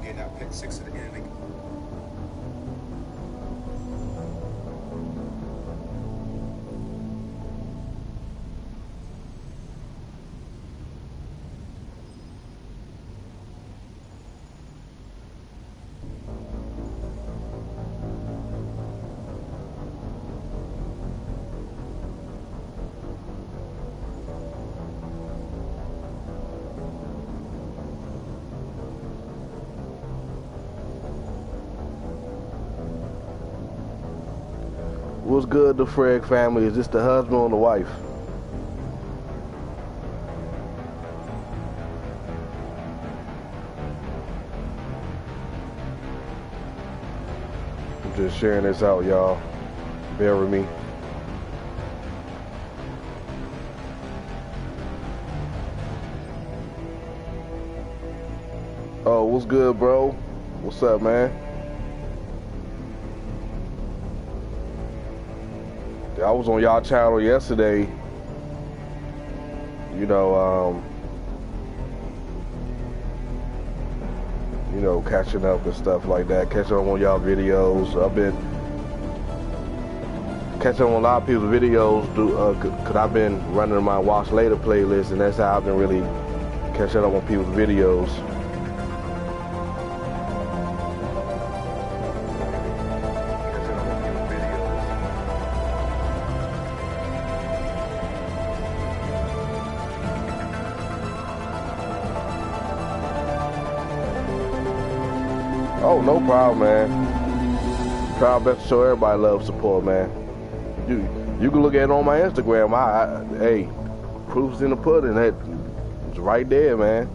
get that pick 6 at the end. What's good, the Fred family? Is this the husband or the wife? I'm just sharing this out, y'all. Bear with me. Oh, what's good, bro? What's up, man? I was on y'all channel yesterday, you know, catching up and stuff like that, catching up on y'all videos. I've been catching up on a lot of people's videos, cause I've been running my Watch Later playlist, and that's how I've been really catching up on people's videos. Oh, no problem, man. Try our best to show everybody love, support, man. You can look at it on my Instagram. Hey, proof's in the pudding. It's right there, man.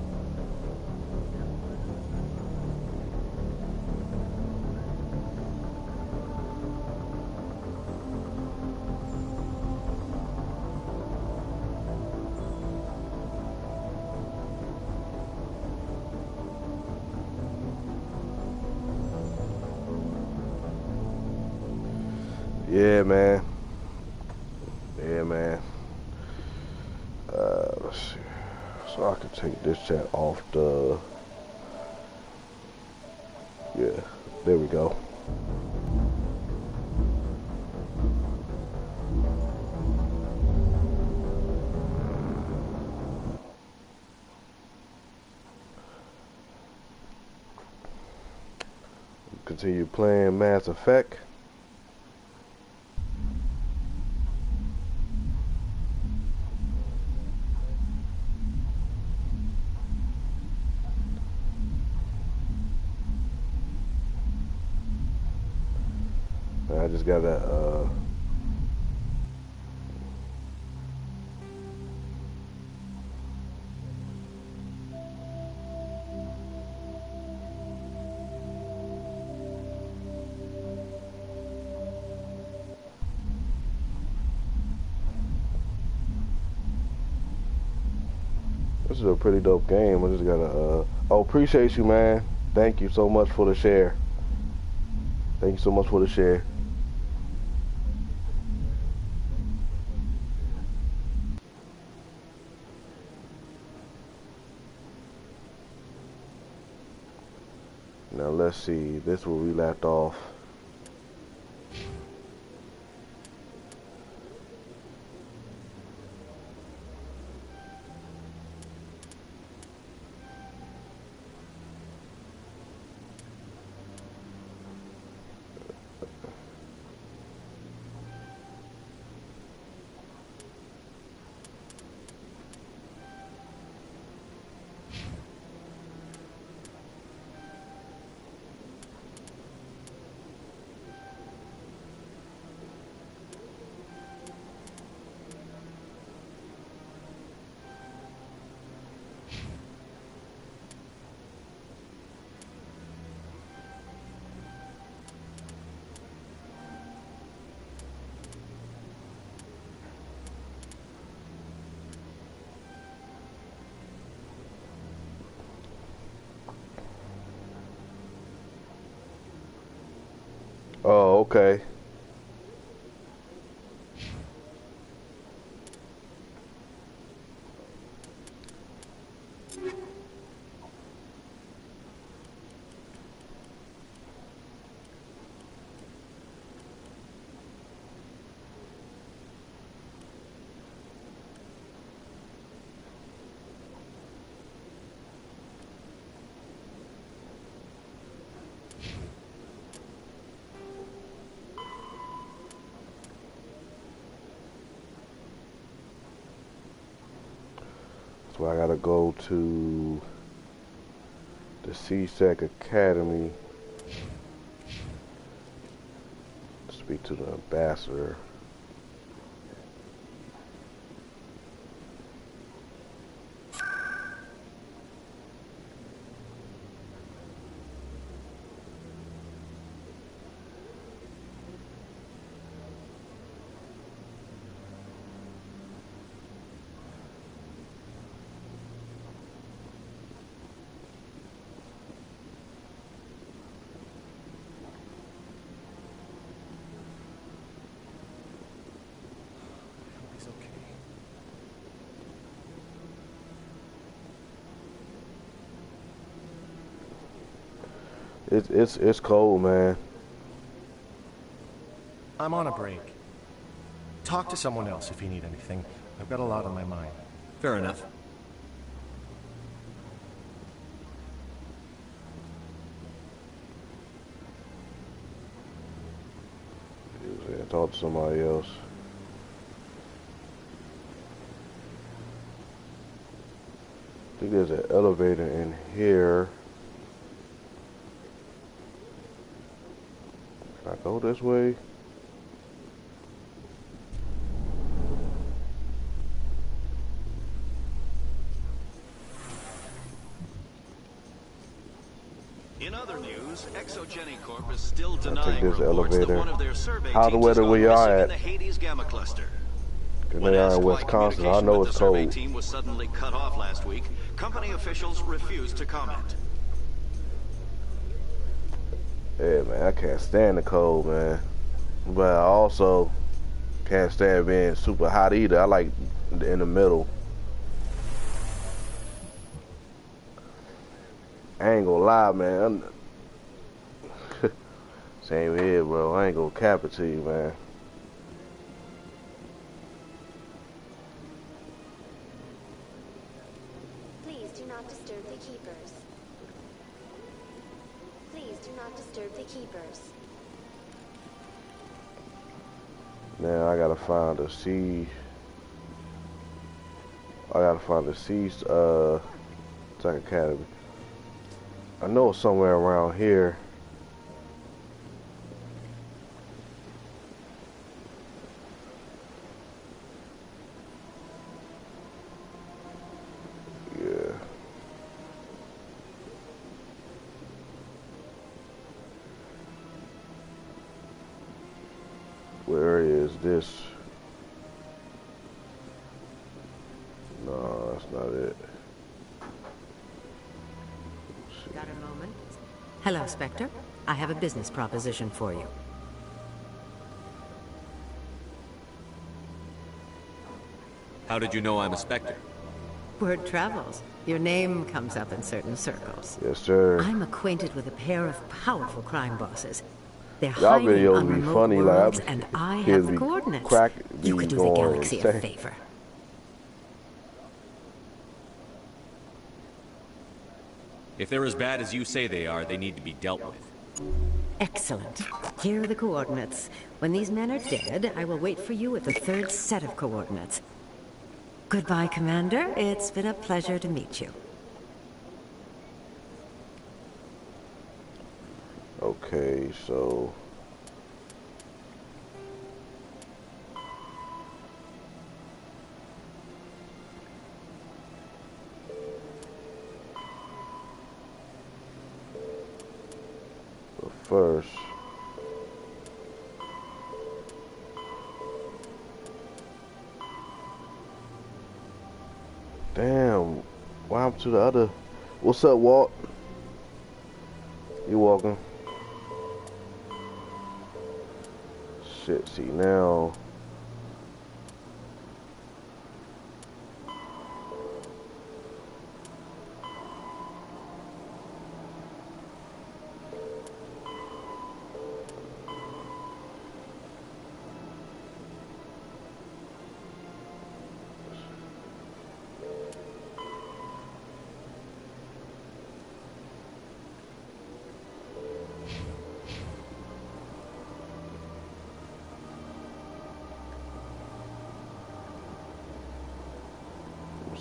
Yeah, man. Yeah, man. Let's see. So I can take this chat off the... Yeah, there we go. Continue playing Mass Effect. I just gotta this is a pretty dope game. I just gotta oh, appreciate you, man. Thank you so much for the share. Thank you so much for the share. Now let's see, this is where we left off. Oh, okay. So I gotta go to the CSEC Academy. Speak to the ambassador. It's cold, man. I'm on a break. Talk to someone else if you need anything. I've got a lot on my mind. Fair enough. Talk to somebody else. I think there's an elevator in here. Can I go this way? In other news, Exogeny Corp is still denying reports elevator. that one of their survey How the teams weather is we gone are missing at? in the Hades Gamma Cluster. Cause When they are asked in why Wisconsin. I communication know with it's the survey cold. team was suddenly cut off last week, company officials refused to comment. Yeah, man, I can't stand the cold, man. But I also can't stand being super hot either. I like in the middle. I ain't gonna lie, man. Same here, bro. I ain't gonna cap it to you, man. Please do not disturb the keepers. Please do not disturb the keepers. Now I gotta find the C. I gotta find the C Tech Academy. I know it's somewhere around here. Yeah. Where is this? No, that's not it. Got a moment? Hello, Spectre. I have a business proposition for you. How did you know I'm a Spectre? Word travels. Your name comes up in certain circles. Yes, sir. I'm acquainted with a pair of powerful crime bosses. They're Y'all hiding videos on be remote funny, worlds, like and I kids have the be coordinates. be You could do the going galaxy a insane. favor. If they're as bad as you say they are, they need to be dealt with. Excellent. Here are the coordinates. When these men are dead, I will wait for you at the third set of coordinates. Goodbye, Commander. It's been a pleasure to meet you. Okay, so first, damn, what happened to the other? What's up, Walt? You walking? Shit, see now.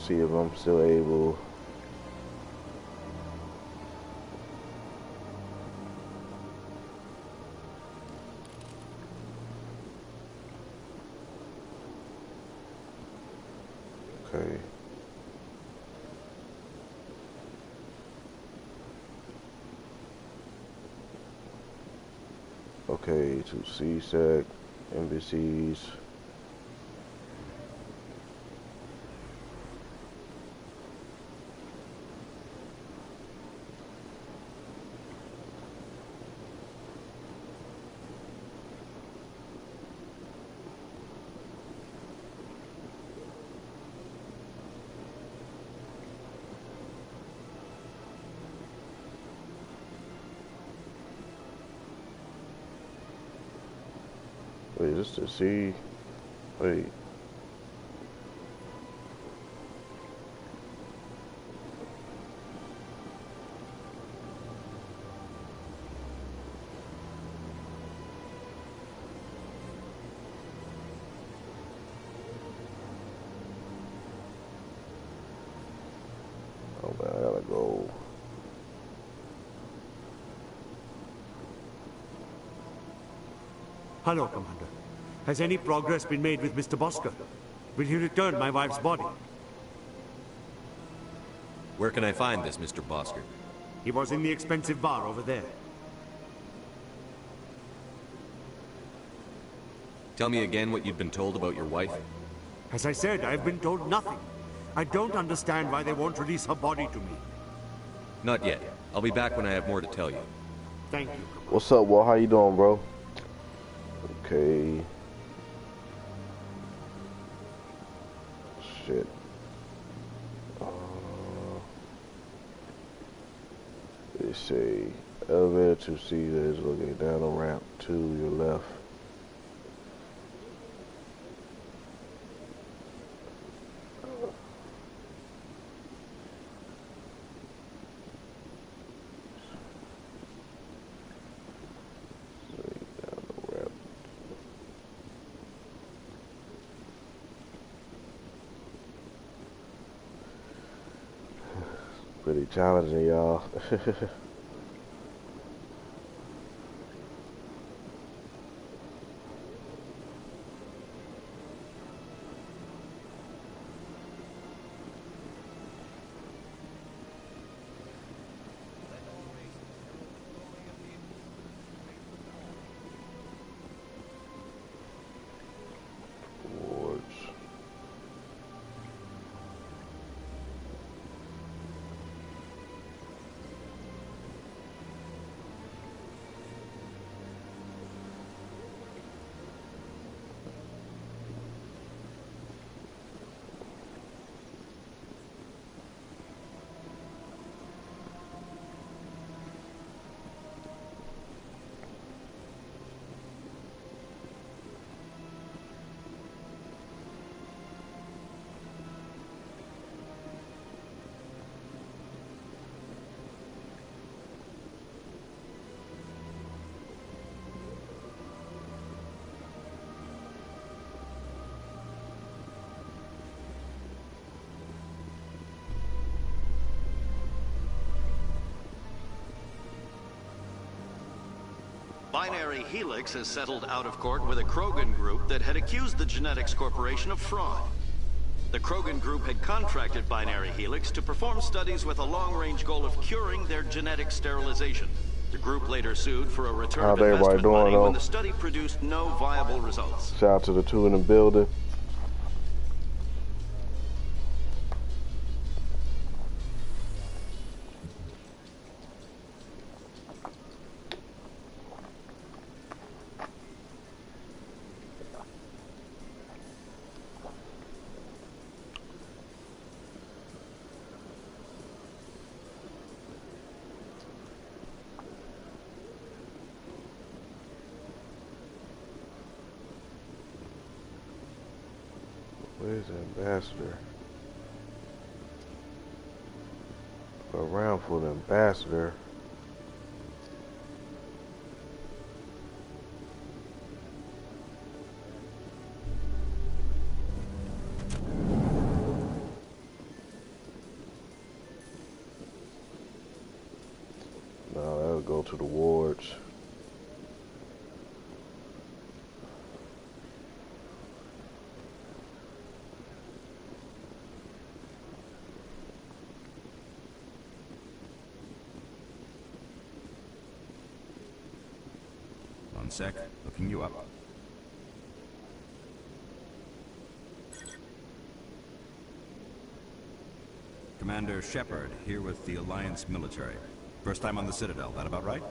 See if I'm still able. Okay. Okay, to CSEC, NBCs. Wait, just to see. Wait. Oh man, I gotta go. Hello, Commander. Has any progress been made with Mr. Bosker? Will he return my wife's body? Where can I find this Mr. Bosker? He was in the expensive bar over there. Tell me again what you've been told about your wife. As I said, I've been told nothing. I don't understand why they won't release her body to me. Not yet. I'll be back when I have more to tell you. Thank you. What's up, Walt? How you doing, bro? Okay. Shit. They say elevator to see that is looking down the ramp to your left. Pretty challenging, y'all. Binary Helix has settled out of court with a Krogan group that had accused the Genetics Corporation of fraud. The Krogan group had contracted Binary Helix to perform studies with a long-range goal of curing their genetic sterilization. The group later sued for a return of investment money when the study produced no viable results. Shout out to the two in the building. Where's the ambassador? Around for the ambassador. go to the wards. One sec, looking you up. Commander Shepard, here with the Alliance military. First time on the Citadel, that about right?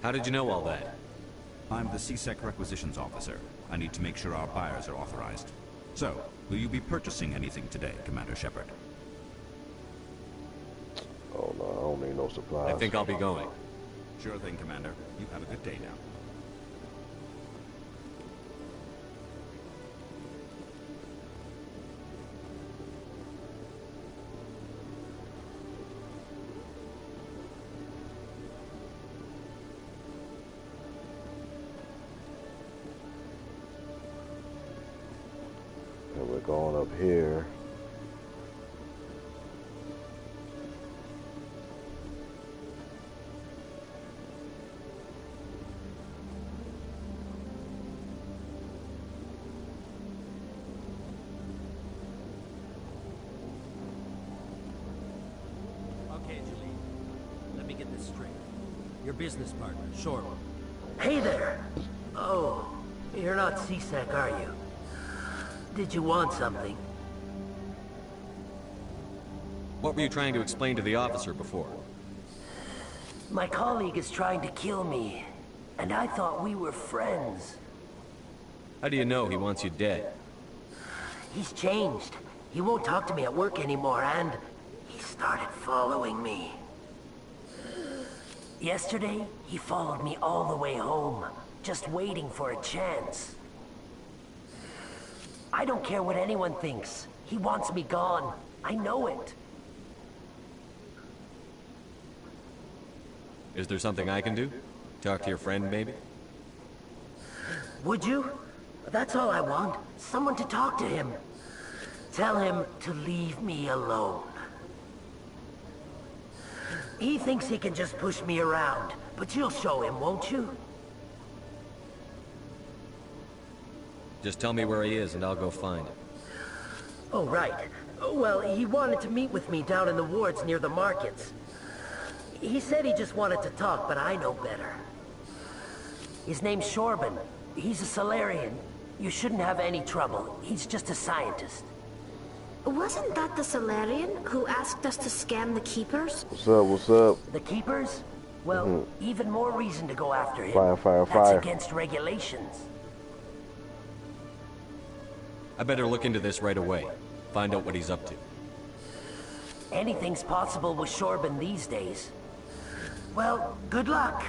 How did you know all that? I'm the CSEC requisitions officer. I need to make sure our buyers are authorized. So, will you be purchasing anything today, Commander Shepard? Oh no, I don't need no supplies. I think I'll be going. Sure thing, Commander. You have a good day now. And we're going up here. Okay, Julie. Let me get this straight. Your business partner, Short. Hey there! Oh, you're not CSEC, are you? Did you want something? What were you trying to explain to the officer before? My colleague is trying to kill me, and I thought we were friends. How do you know he wants you dead? He's changed. He won't talk to me at work anymore, and he started following me. Yesterday, he followed me all the way home, just waiting for a chance. I don't care what anyone thinks. He wants me gone. I know it. Is there something I can do? Talk to your friend, maybe? Would you? That's all I want. Someone to talk to him. Tell him to leave me alone. He thinks he can just push me around, but you'll show him, won't you? Just tell me where he is and I'll go find him. Oh, right. Well, he wanted to meet with me down in the wards near the markets. He said he just wanted to talk, but I know better. His name's Shorban. He's a Solarian. You shouldn't have any trouble. He's just a scientist. Wasn't that the Solarian who asked us to scan the Keepers? What's up, what's up? The Keepers? Well, even more reason to go after him. Fire. That's against regulations. I better look into this right away. Find out what he's up to. Anything's possible with Shorban these days. Well, good luck.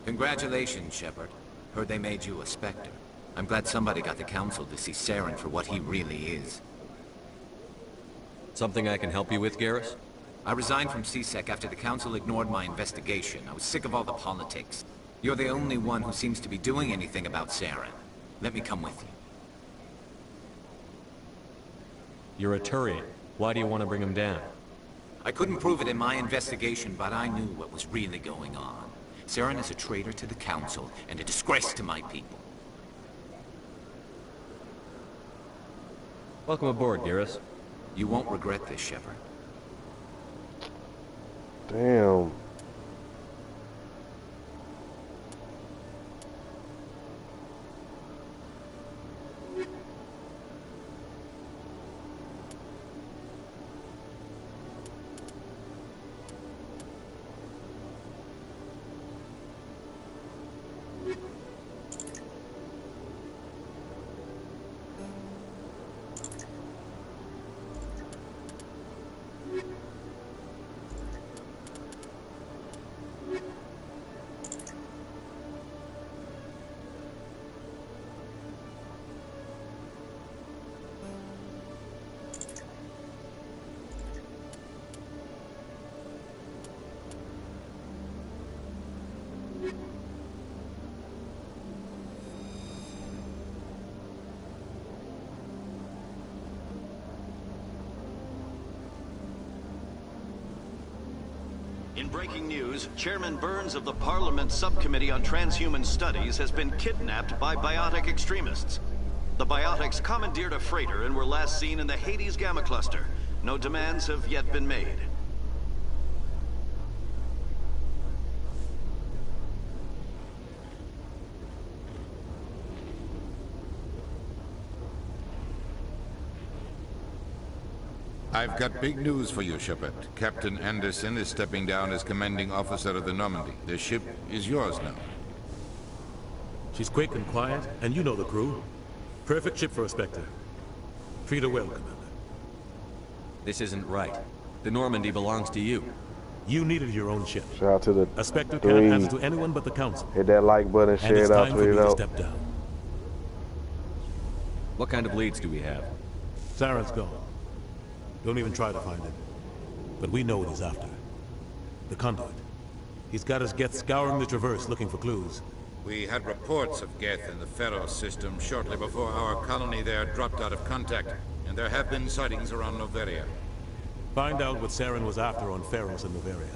Congratulations, Shepard. Heard they made you a Spectre. I'm glad somebody got the Council to see Saren for what he really is. Something I can help you with, Garrus? I resigned from CSEC after the Council ignored my investigation. I was sick of all the politics. You're the only one who seems to be doing anything about Saren. Let me come with you. You're a Turian. Why do you want to bring him down? I couldn't prove it in my investigation, but I knew what was really going on. Saren is a traitor to the Council and a disgrace to my people. Welcome aboard, Garrus. You won't regret this, Shepard. Damn. In breaking news, Chairman Burns of the Parliament Subcommittee on Transhuman Studies has been kidnapped by biotic extremists. The biotics commandeered a freighter and were last seen in the Hades Gamma Cluster. No demands have yet been made. I've got big news for you, Shepard. Captain Anderson is stepping down as commanding officer of the Normandy. The ship is yours now. She's quick and quiet, and you know the crew. Perfect ship for a Spectre. Treat her well, Commander. This isn't right. The Normandy belongs to you. You needed your own ship. Shout out to the A Spectre three. can't answer to anyone but the Council. Hit that like button, And share it's it out, time for tweet me it to out. step down. What kind of leads do we have? Saren's gone. Don't even try to find him. But we know what he's after. The Conduit. He's got his Geth scouring the Traverse looking for clues. We had reports of Geth in the Pharaoh system shortly before our colony there dropped out of contact, and there have been sightings around Noveria. Find out what Saren was after on Pharos and Noveria.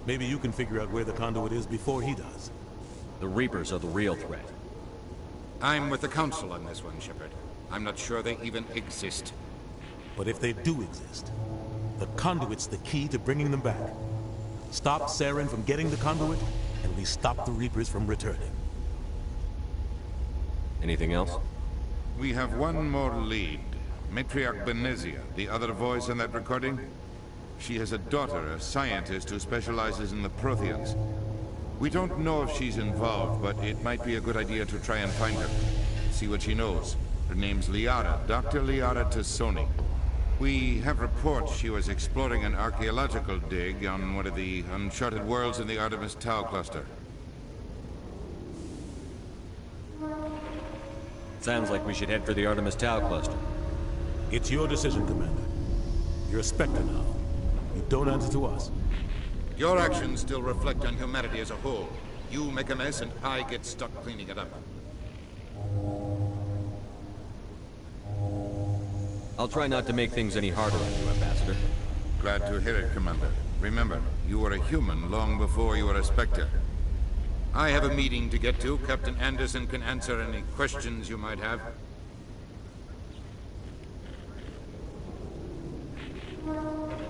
Maybe you can figure out where the Conduit is before he does. The Reapers are the real threat. I'm with the Council on this one, Shepard. I'm not sure they even exist. But if they do exist, the Conduit's the key to bringing them back. Stop Saren from getting the Conduit, and we stop the Reapers from returning. Anything else? We have one more lead. Matriarch Benezia, the other voice in that recording. She has a daughter, a scientist who specializes in the Protheans. We don't know if she's involved, but it might be a good idea to try and find her. See what she knows. Her name's Liara, Dr. Liara Tassoni. We have reports she was exploring an archaeological dig on one of the uncharted worlds in the Artemis Tau cluster. Sounds like we should head for the Artemis Tau cluster. It's your decision, Commander. You're a Spectre now. You don't answer to us. Your actions still reflect on humanity as a whole. You make a mess and I get stuck cleaning it up. I'll try not to make things any harder on you, Ambassador. Glad to hear it, Commander. Remember, you were a human long before you were a Spectre. I have a meeting to get to. Captain Anderson can answer any questions you might have.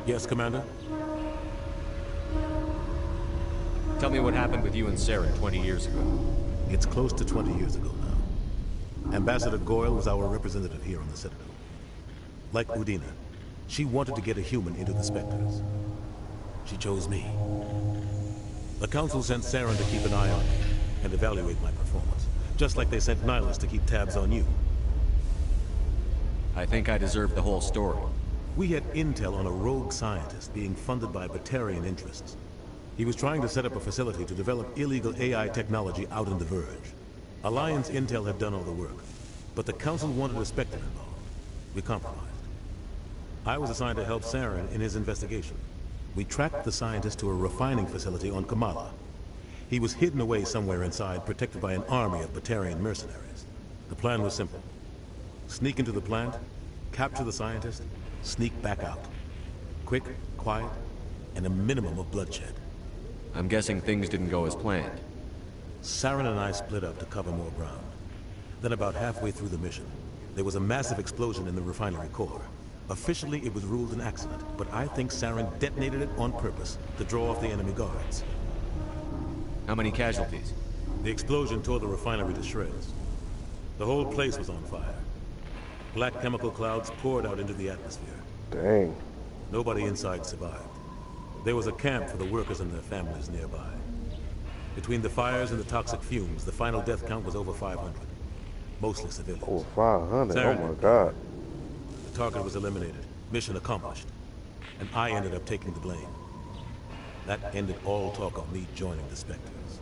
Yes, Commander? Tell me what happened with you and Saren 20 years ago. It's close to 20 years ago now. Ambassador Goyle was our representative here on the Citadel. Like Udina, she wanted to get a human into the Spectres. She chose me. The Council sent Saren to keep an eye on me and evaluate my performance, just like they sent Nihilus to keep tabs on you. I think I deserve the whole story. We had intel on a rogue scientist being funded by Batarian interests. He was trying to set up a facility to develop illegal AI technology out in the Verge. Alliance intel had done all the work, but the Council wanted a Spectre involved. We compromised. I was assigned to help Saren in his investigation. We tracked the scientist to a refining facility on Kamala. He was hidden away somewhere inside, protected by an army of Batarian mercenaries. The plan was simple. Sneak into the plant, capture the scientist, sneak back out. Quick, quiet, and a minimum of bloodshed. I'm guessing things didn't go as planned. Saren and I split up to cover more ground. Then about halfway through the mission, there was a massive explosion in the refinery core. Officially, it was ruled an accident, but I think Saren detonated it on purpose to draw off the enemy guards. How many casualties? The explosion tore the refinery to shreds. The whole place was on fire. Black chemical clouds poured out into the atmosphere. Dang. Nobody inside survived. There was a camp for the workers and their families nearby. Between the fires and the toxic fumes, the final death count was over 500. Mostly civilians. Over 500? Saren, oh my god. The target was eliminated. Mission accomplished. And I ended up taking the blame. That ended all talk of me joining the Spectres.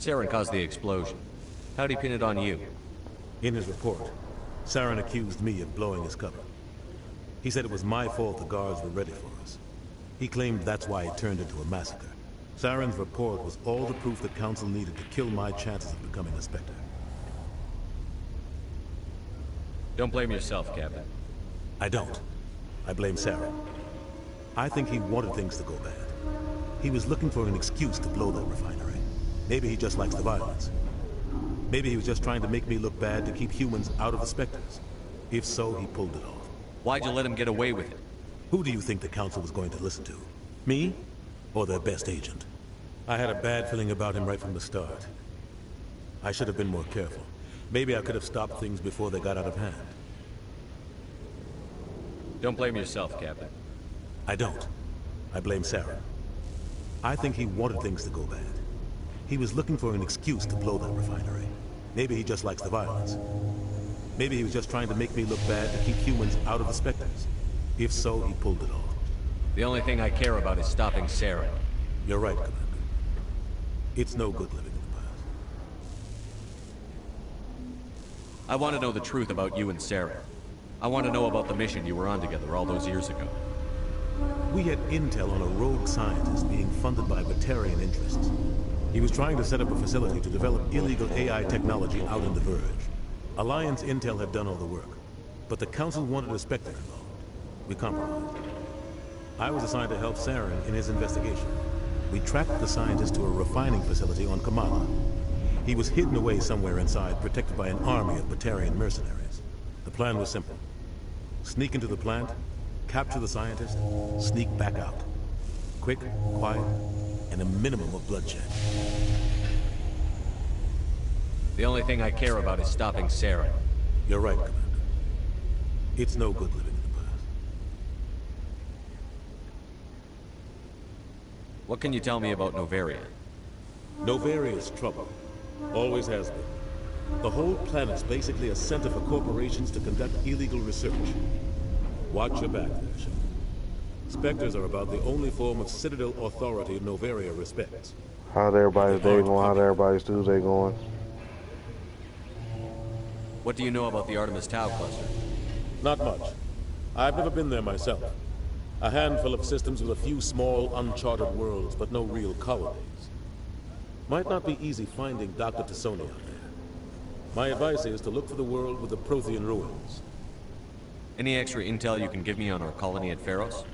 Saren caused the explosion. How'd he pin it on you? In his report, Saren accused me of blowing his cover. He said it was my fault the guards were ready for us. He claimed that's why it turned into a massacre. Saren's report was all the proof the Council needed to kill my chances of becoming a Spectre. Don't blame yourself, Captain. I don't. I blame Sarah. I think he wanted things to go bad. He was looking for an excuse to blow that refinery. Maybe he just likes the violence. Maybe he was just trying to make me look bad to keep humans out of the Spectres. If so, he pulled it off. Why'd you let him get away with it? Who do you think the Council was going to listen to? Me? Or their best agent? I had a bad feeling about him right from the start. I should have been more careful. Maybe I could have stopped things before they got out of hand. Don't blame yourself, Captain. I don't. I blame Sarah. I think he wanted things to go bad. He was looking for an excuse to blow that refinery. Maybe he just likes the violence. Maybe he was just trying to make me look bad to keep humans out of the Spectres. If so, he pulled it off. The only thing I care about is stopping Sarah. You're right, Commander. It's no good living in the past. I want to know the truth about you and Sarah. I want to know about the mission you were on together all those years ago. We had intel on a rogue scientist being funded by Batarian interests. He was trying to set up a facility to develop illegal AI technology out in the Verge. Alliance intel had done all the work, but the Council wanted a Spectre involved. We compromised. I was assigned to help Saren in his investigation. We tracked the scientist to a refining facility on Kamala. He was hidden away somewhere inside, protected by an army of Batarian mercenaries. The plan was simple. Sneak into the plant, capture the scientist, sneak back out. Quick, quiet, and a minimum of bloodshed. The only thing I care about is stopping Sarah. You're right, Commander. It's no good living in the past. What can you tell me about Novaria? Novaria's trouble. Always has been. The whole planet's basically a center for corporations to conduct illegal research. Watch your back there, Shepard. Spectres are about the only form of Citadel authority Novaria respects. How's everybody's day going? How's everybody's Tuesday going? What do you know about the Artemis Tau cluster? Not much. I've never been there myself. A handful of systems with a few small, uncharted worlds, but no real colonies. Might not be easy finding Dr. Tassoni out there. My advice is to look for the world with the Prothean ruins. Any extra intel you can give me on our colony at Pharos?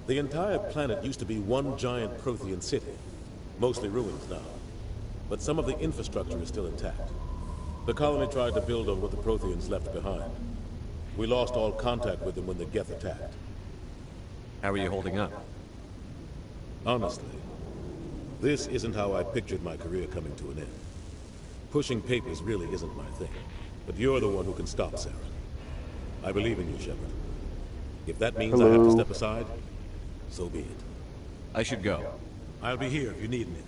The entire planet used to be one giant Prothean city. Mostly ruins now. But some of the infrastructure is still intact. The colony tried to build on what the Protheans left behind. We lost all contact with them when the Geth attacked. How are you holding up? Honestly, this isn't how I pictured my career coming to an end. Pushing papers really isn't my thing. But you're the one who can stop Sarah. I believe in you, Shepard. If that means I have to step aside, so be it. I should go. I'll be here if you need anything.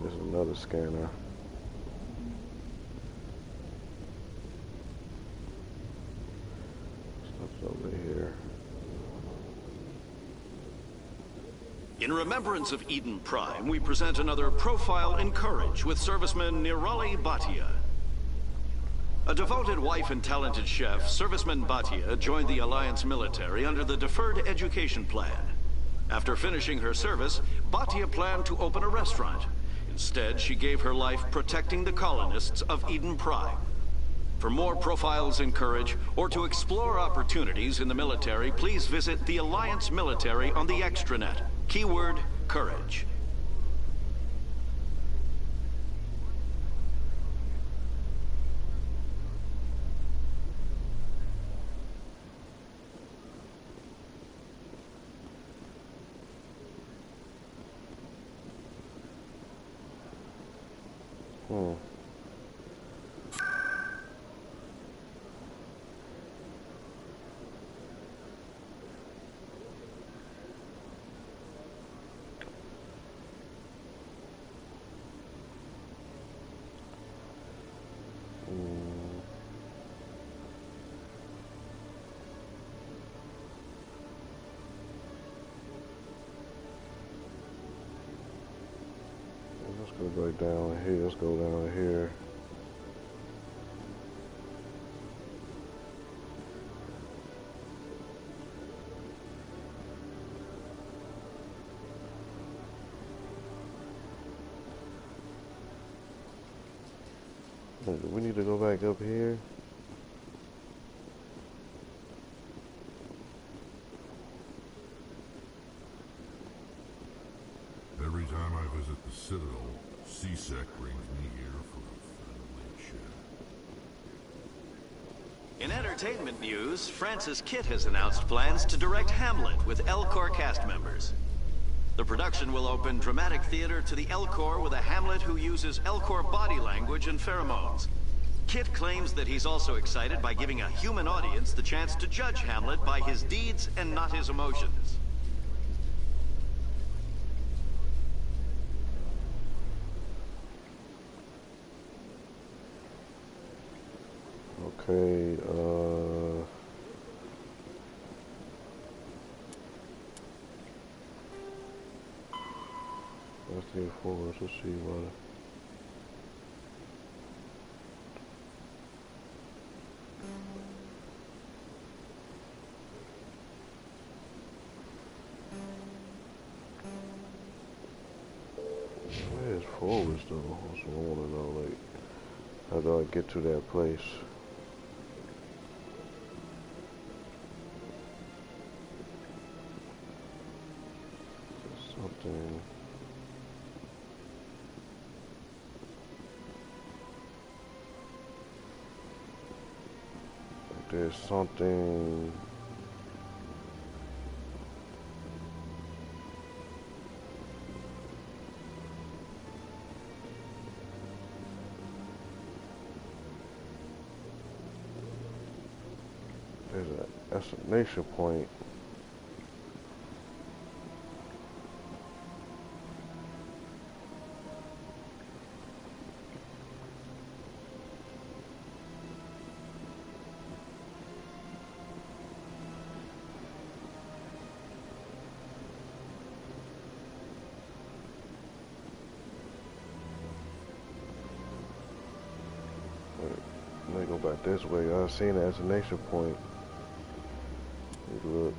There's another scanner. Stuff's over here. In remembrance of Eden Prime, we present another profile in courage with serviceman Nirali Bhatia. A devoted wife and talented chef, serviceman Bhatia joined the Alliance military under the Deferred Education Plan. After finishing her service, Bhatia planned to open a restaurant. Instead, she gave her life protecting the colonists of Eden Prime. For more profiles in courage, or to explore opportunities in the military, please visit the Alliance Military on the extranet. Keyword, courage. Let's go right down here. Let's go down here. We need to go back up here. Every time I visit the Citadel, CSEC brings me here for a friendly chat. In entertainment news, Francis Kitt has announced plans to direct Hamlet with El Corps cast members. The production will open dramatic theater to the El Corps with a Hamlet who uses El Corps body language and pheromones. Kitt claims that he's also excited by giving a human audience the chance to judge Hamlet by his deeds and not his emotions. Okay, let's go forward. Let's see what. Where's forwards though? That's what I want to know. Like, how do I get to that place? Something. There's something. There's an exclamation point. Let me go back this way. I've seen the exclamation point. Look.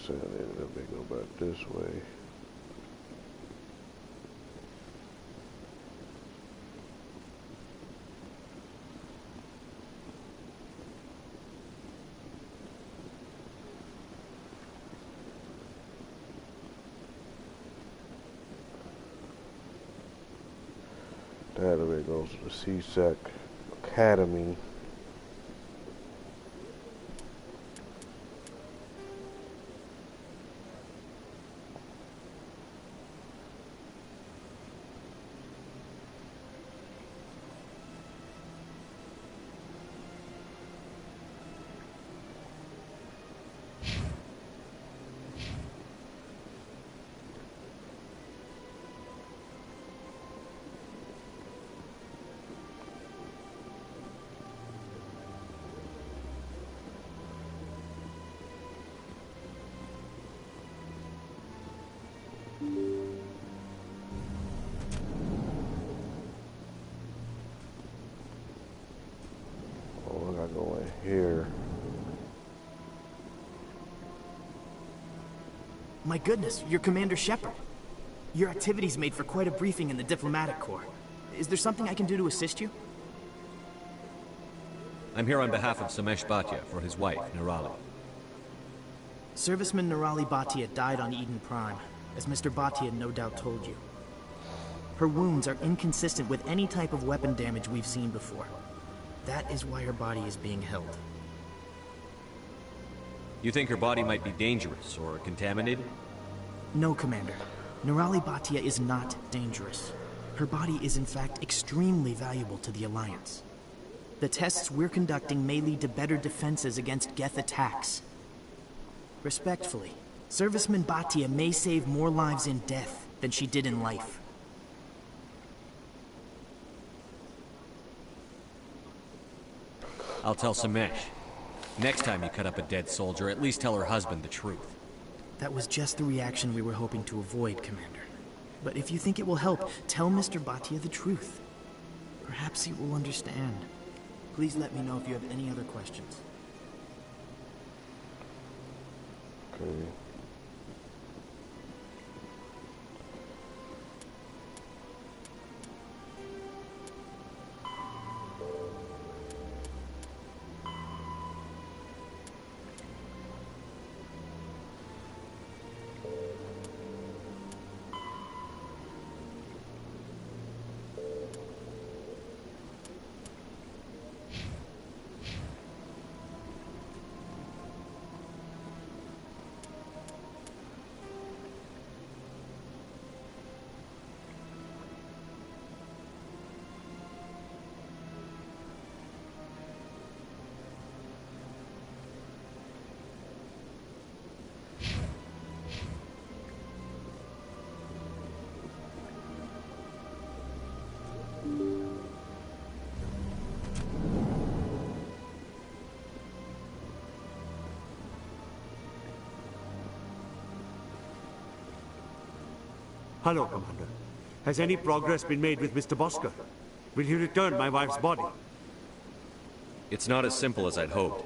So let me go back this way. That way goes to the CSEC Academy. Here. My goodness, you're Commander Shepard. Your activities made for quite a briefing in the Diplomatic Corps. Is there something I can do to assist you? I'm here on behalf of Samesh Bhatia for his wife, Nirali. Serviceman Nirali Bhatia died on Eden Prime, as Mr. Bhatia no doubt told you. Her wounds are inconsistent with any type of weapon damage we've seen before. That is why her body is being held. You think her body might be dangerous or contaminated? No, Commander. Nirali Bhatia is not dangerous. Her body is in fact extremely valuable to the Alliance. The tests we're conducting may lead to better defenses against Geth attacks. Respectfully, Serviceman Bhatia may save more lives in death than she did in life. I'll tell Samesh. Next time you cut up a dead soldier, at least tell her husband the truth. That was just the reaction we were hoping to avoid, Commander. But if you think it will help, tell Mr. Bhatia the truth. Perhaps he will understand. Please let me know if you have any other questions. Okay. Hello, Commander. Has any progress been made with Mr. Bosker? Will he return my wife's body? It's not as simple as I'd hoped.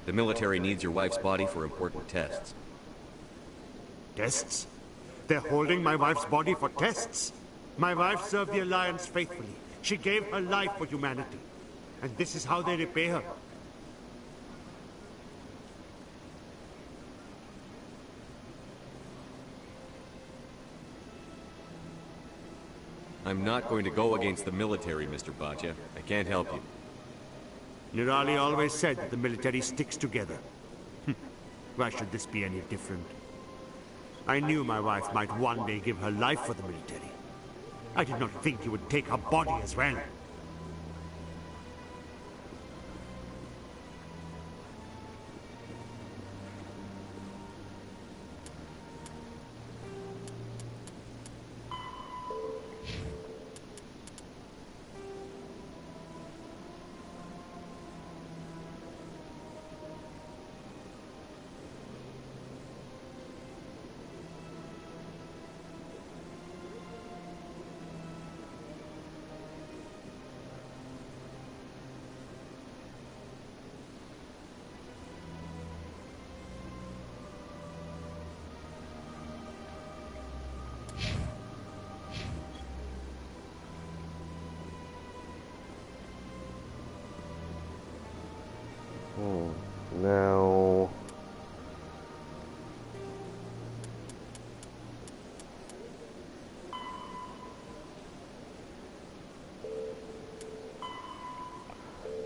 The military needs your wife's body for important tests. Tests? They're holding my wife's body for tests? My wife served the Alliance faithfully. She gave her life for humanity. And this is how they repay her. I'm not going to go against the military, Mr. Bhatia. I can't help you. Nirali always said that the military sticks together. Why should this be any different? I knew my wife might one day give her life for the military. I did not think you would take her body as well.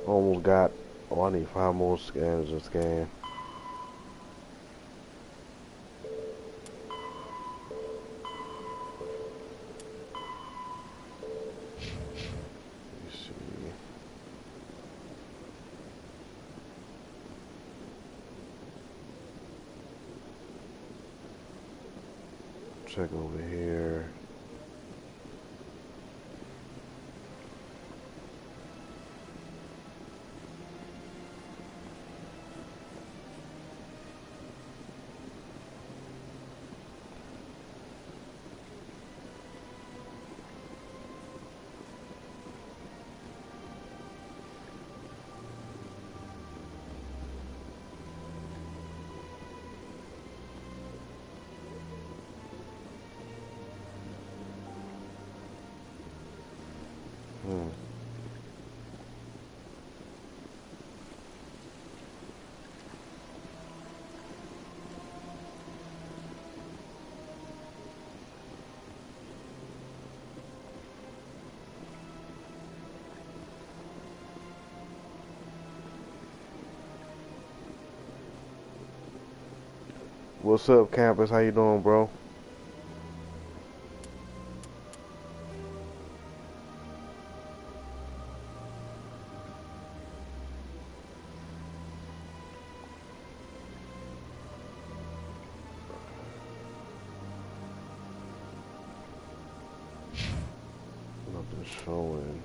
Almost got. Oh, I need 5 more scanners to scan. Let's see. Check over here. What's up, campus? How you doing, bro? Nothing showing.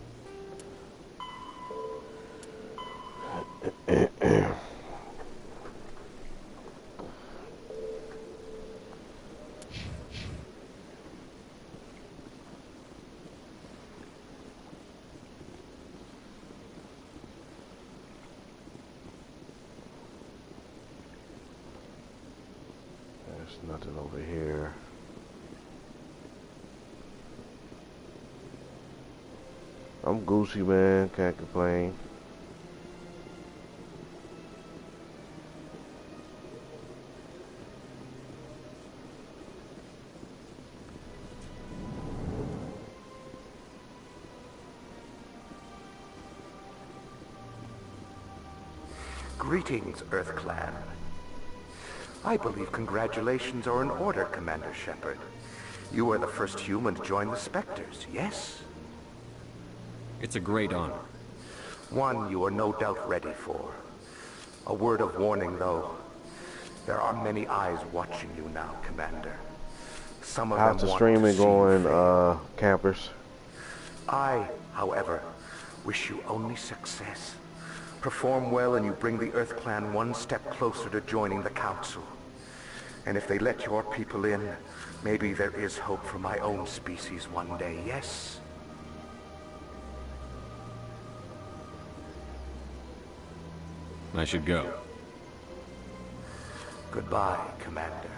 There's nothing over here. I'm Gucci, man. Can't complain. Greetings, Earth Clan. I believe congratulations are in order, Commander Shepard. You are the first human to join the Spectres, yes? It's a great honor. One you are no doubt ready for. A word of warning, though. There are many eyes watching you now, Commander. Some of How's them the want streaming to see you going, fail. campers? I, however, wish you only success. Perform well and you bring the Earth Clan one step closer to joining the Council. And if they let your people in, maybe there is hope for my own species one day, yes? I should go. Goodbye, Commander.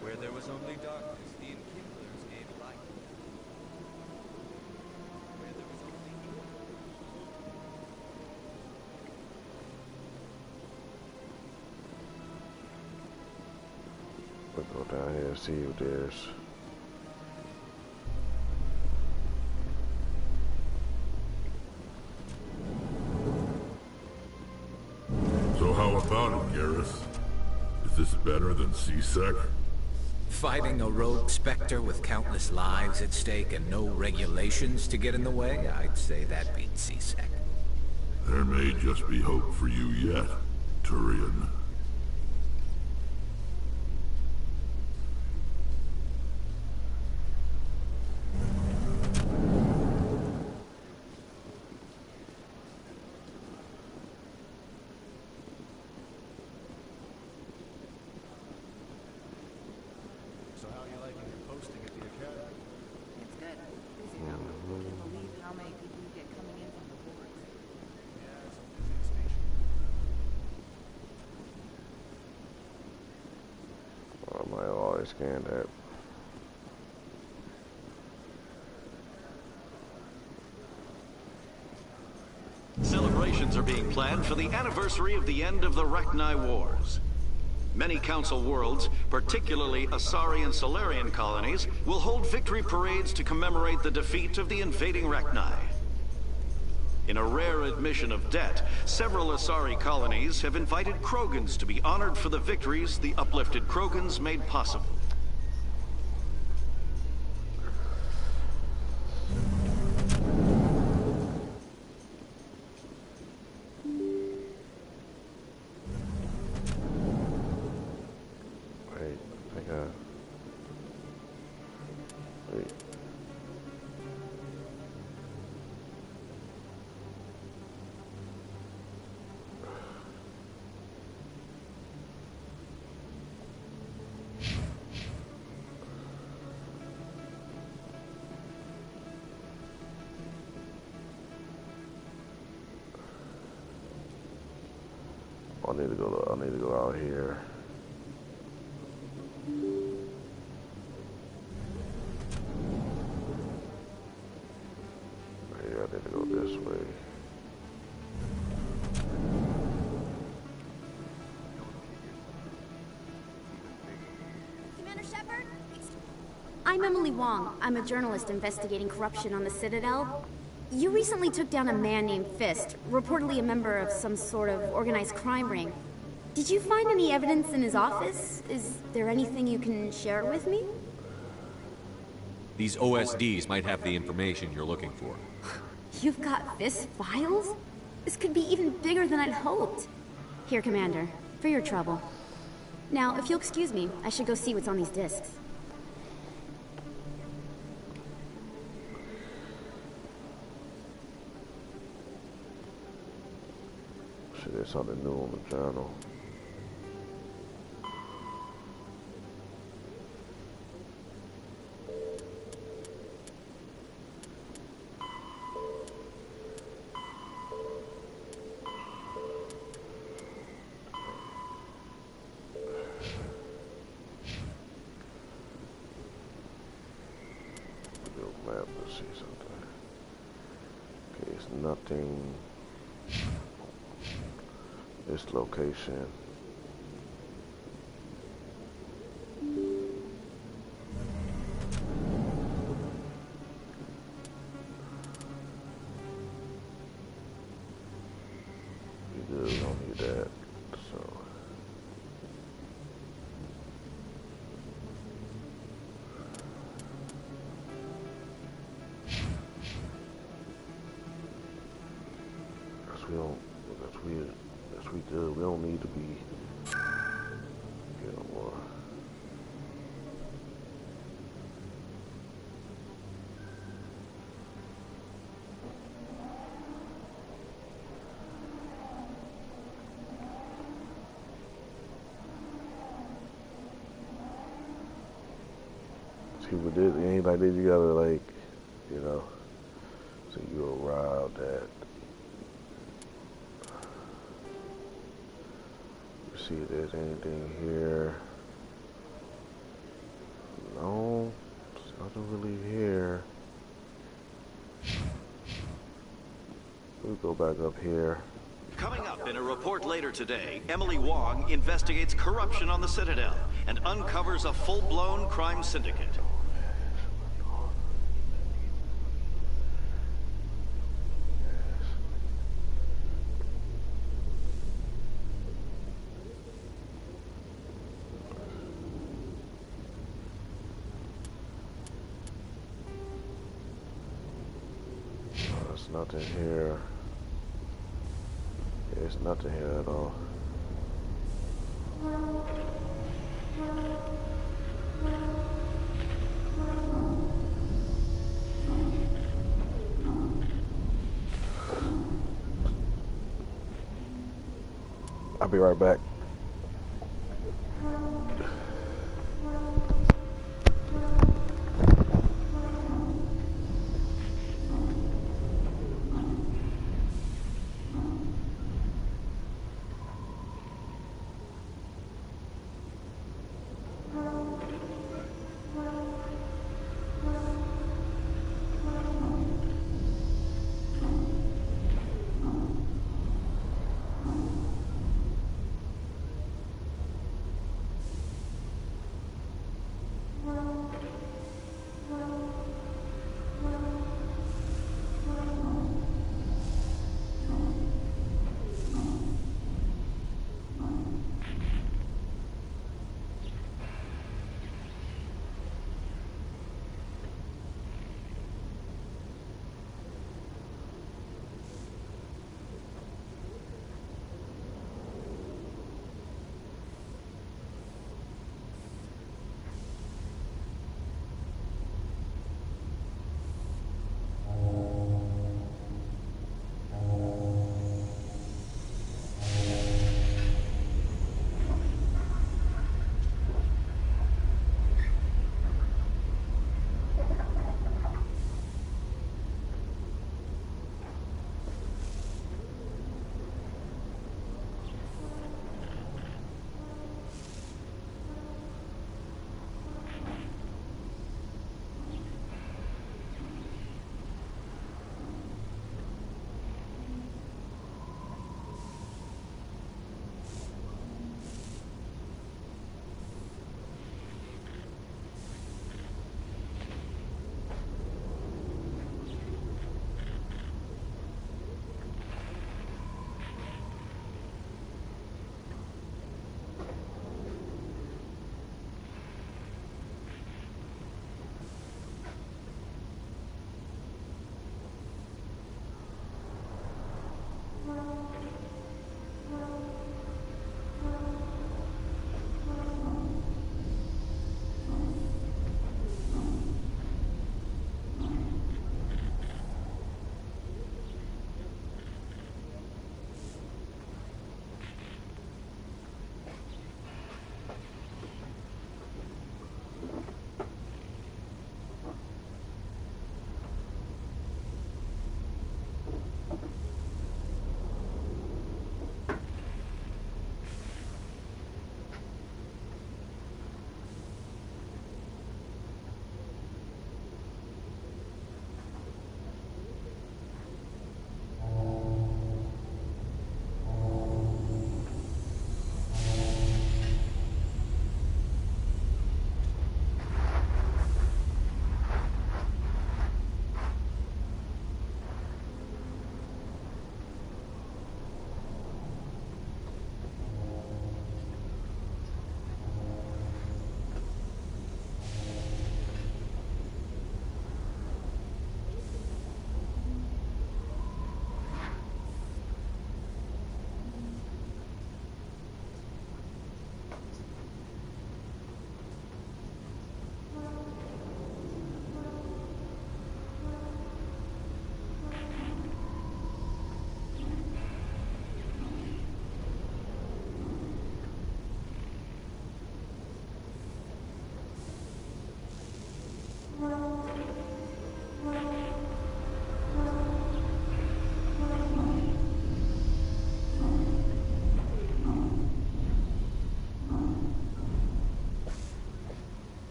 Where there was only darkness, the enkindlers gave light. Where there was only We'll go down here and see if there's... better than C-Sec? Fighting a rogue specter with countless lives at stake and no regulations to get in the way, I'd say that beats C-Sec. There may just be hope for you yet, Turian. So how are you liking your posting at the academy? It's good. Busy though. Can't believe how many people you get coming in from the boards. Yeah, it's a busy station. I might always scan that. Celebrations are being planned for the anniversary of the end of the Rachni Wars. Many Council worlds, particularly Asari and Solarian colonies, will hold victory parades to commemorate the defeat of the invading Rachni. In a rare admission of debt, several Asari colonies have invited Krogans to be honored for the victories the uplifted Krogans made possible. I need to go out here. Yeah, I need to go this way. Commander Shepard? I'm Emily Wong. I'm a journalist investigating corruption on the Citadel. You recently took down a man named Fist, reportedly a member of some sort of organized crime ring. Did you find any evidence in his office? Is there anything you can share with me? These OSDs might have the information you're looking for. You've got Fist files? This could be even bigger than I'd hoped. Here, Commander, for your trouble. Now, if you'll excuse me, I should go see what's on these discs. Shit, there's something new on the channel. Map, let's see something. Okay, it's nothing. This location. We don't need that. So. We do. We don't need to be getting more. See what did ain't like this. You gotta like, you know. So you arrived at. See if there's anything here. No, there's nothing really here. We'll go back up here. Coming up in a report later today, Emily Wong investigates corruption on the Citadel and uncovers a full-blown crime syndicate. There's nothing here. There's nothing here at all. I'll be right back.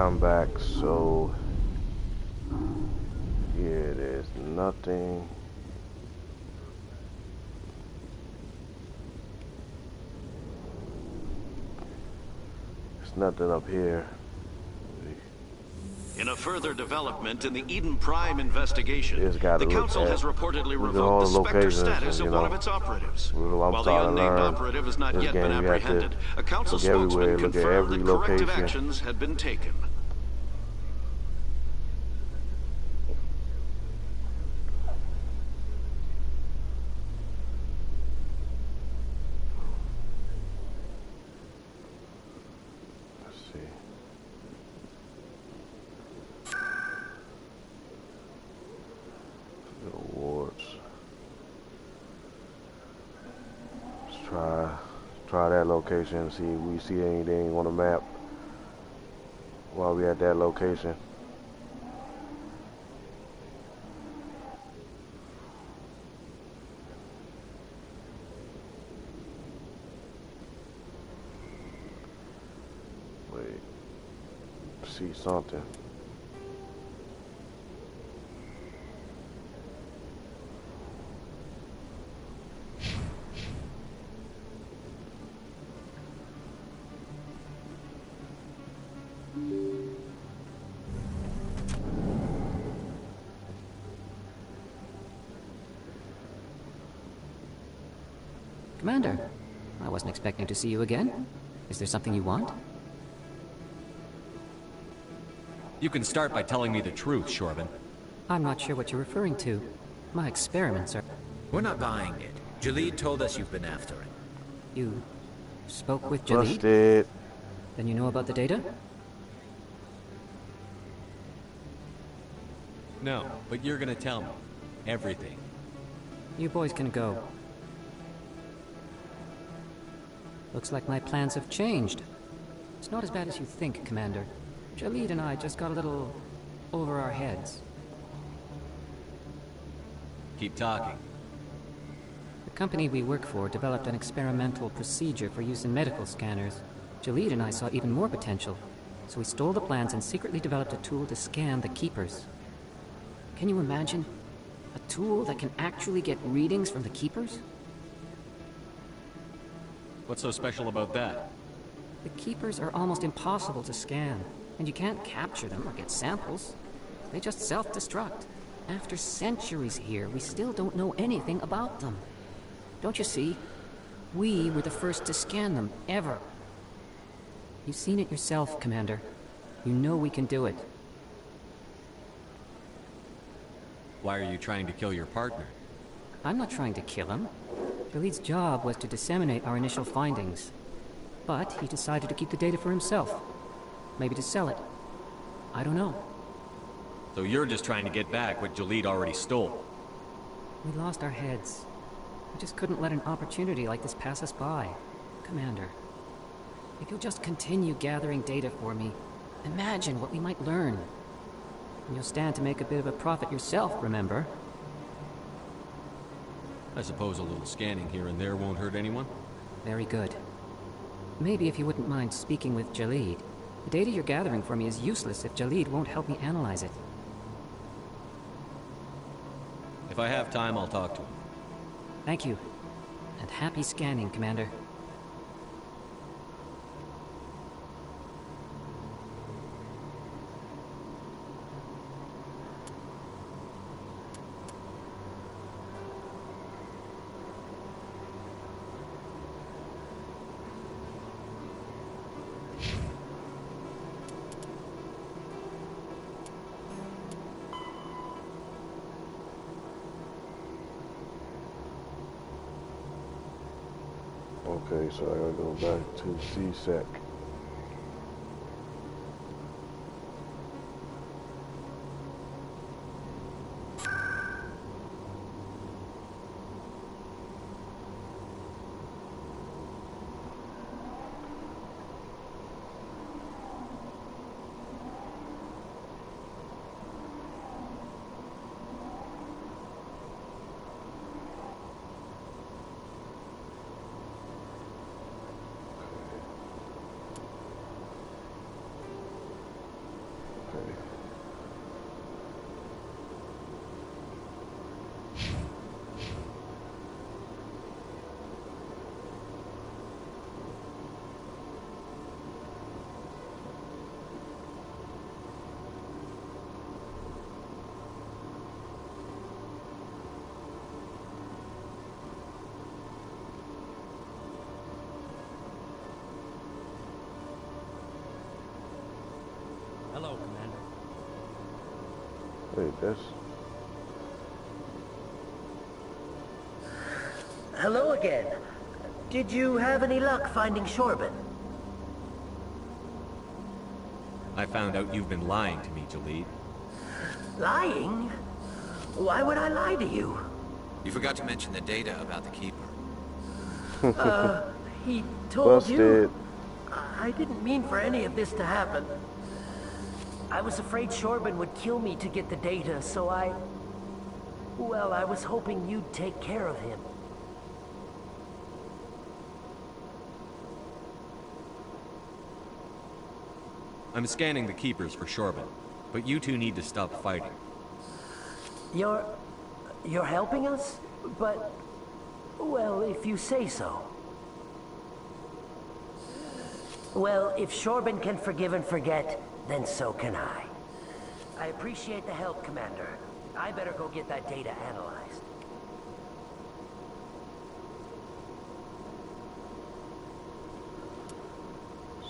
I'm back, so here there's nothing. There's nothing up here. In a further development in the Eden Prime investigation, the Council has reportedly revoked the Spectre status of one of its operatives. While the unnamed operative has not yet been apprehended, a Council spokesman confirmed that corrective actions had been taken. Try that location, see if we see anything on the map while we at that location. Wait, see something. Commander, I wasn't expecting to see you again. Is there something you want? You can start by telling me the truth, Shorbin. I'm not sure what you're referring to. My experiments are... We're not buying it. Jalid told us you've been after him. You spoke with Jalid? Busted. Then you know about the data? No, but you're gonna tell me. Everything. You boys can go. Looks like my plans have changed. It's not as bad as you think, Commander. Jalid and I just got a little over our heads. Keep talking. The company we work for developed an experimental procedure for use in medical scanners. Jalid and I saw even more potential, so we stole the plans and secretly developed a tool to scan the Keepers. Can you imagine? A tool that can actually get readings from the Keepers? What's so special about that? The Keepers are almost impossible to scan, and you can't capture them or get samples. They just self-destruct. After centuries here, we still don't know anything about them. Don't you see? We were the first to scan them, ever. You've seen it yourself, Commander. You know we can do it. Why are you trying to kill your partner? I'm not trying to kill him. Jalid's job was to disseminate our initial findings. But he decided to keep the data for himself. Maybe to sell it. I don't know. So you're just trying to get back what Jalid already stole? We lost our heads. We just couldn't let an opportunity like this pass us by. Commander, if you'll just continue gathering data for me, imagine what we might learn. And you'll stand to make a bit of a profit yourself, remember? I suppose a little scanning here and there won't hurt anyone? Very good. Maybe if you wouldn't mind speaking with Jalid. The data you're gathering for me is useless if Jalid won't help me analyze it. If I have time, I'll talk to him. Thank you. And happy scanning, Commander. Okay, so I gotta go back to CSEC. Wait, that's... Hello again. Did you have any luck finding Shorbin? I found out you've been lying to me, Jalid. Lying? Why would I lie to you? You forgot to mention the data about the Keeper. He told Busted. you? I didn't mean for any of this to happen. I was afraid Shorbin would kill me to get the data, so well, I was hoping you'd take care of him. I'm scanning the Keepers for Shorbin, but you two need to stop fighting. You're helping us? But, well, if you say so. Well, if Shorbin can forgive and forget, then so can I. I appreciate the help, Commander. I better go get that data analyzed.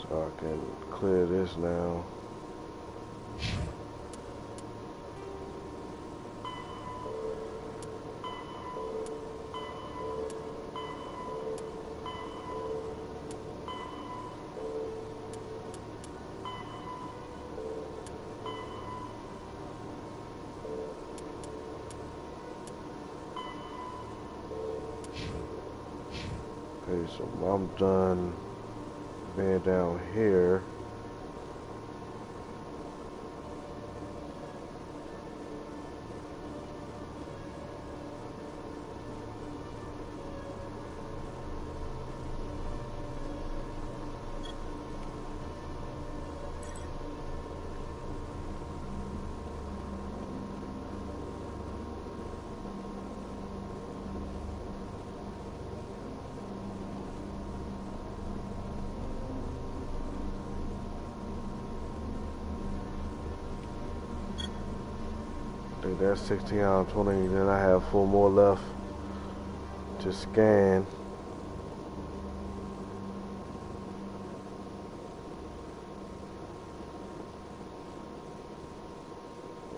So I can clear this now. Okay, so I'm done being down here. I think that's 16 out of 20. Then I have 4 more left to scan.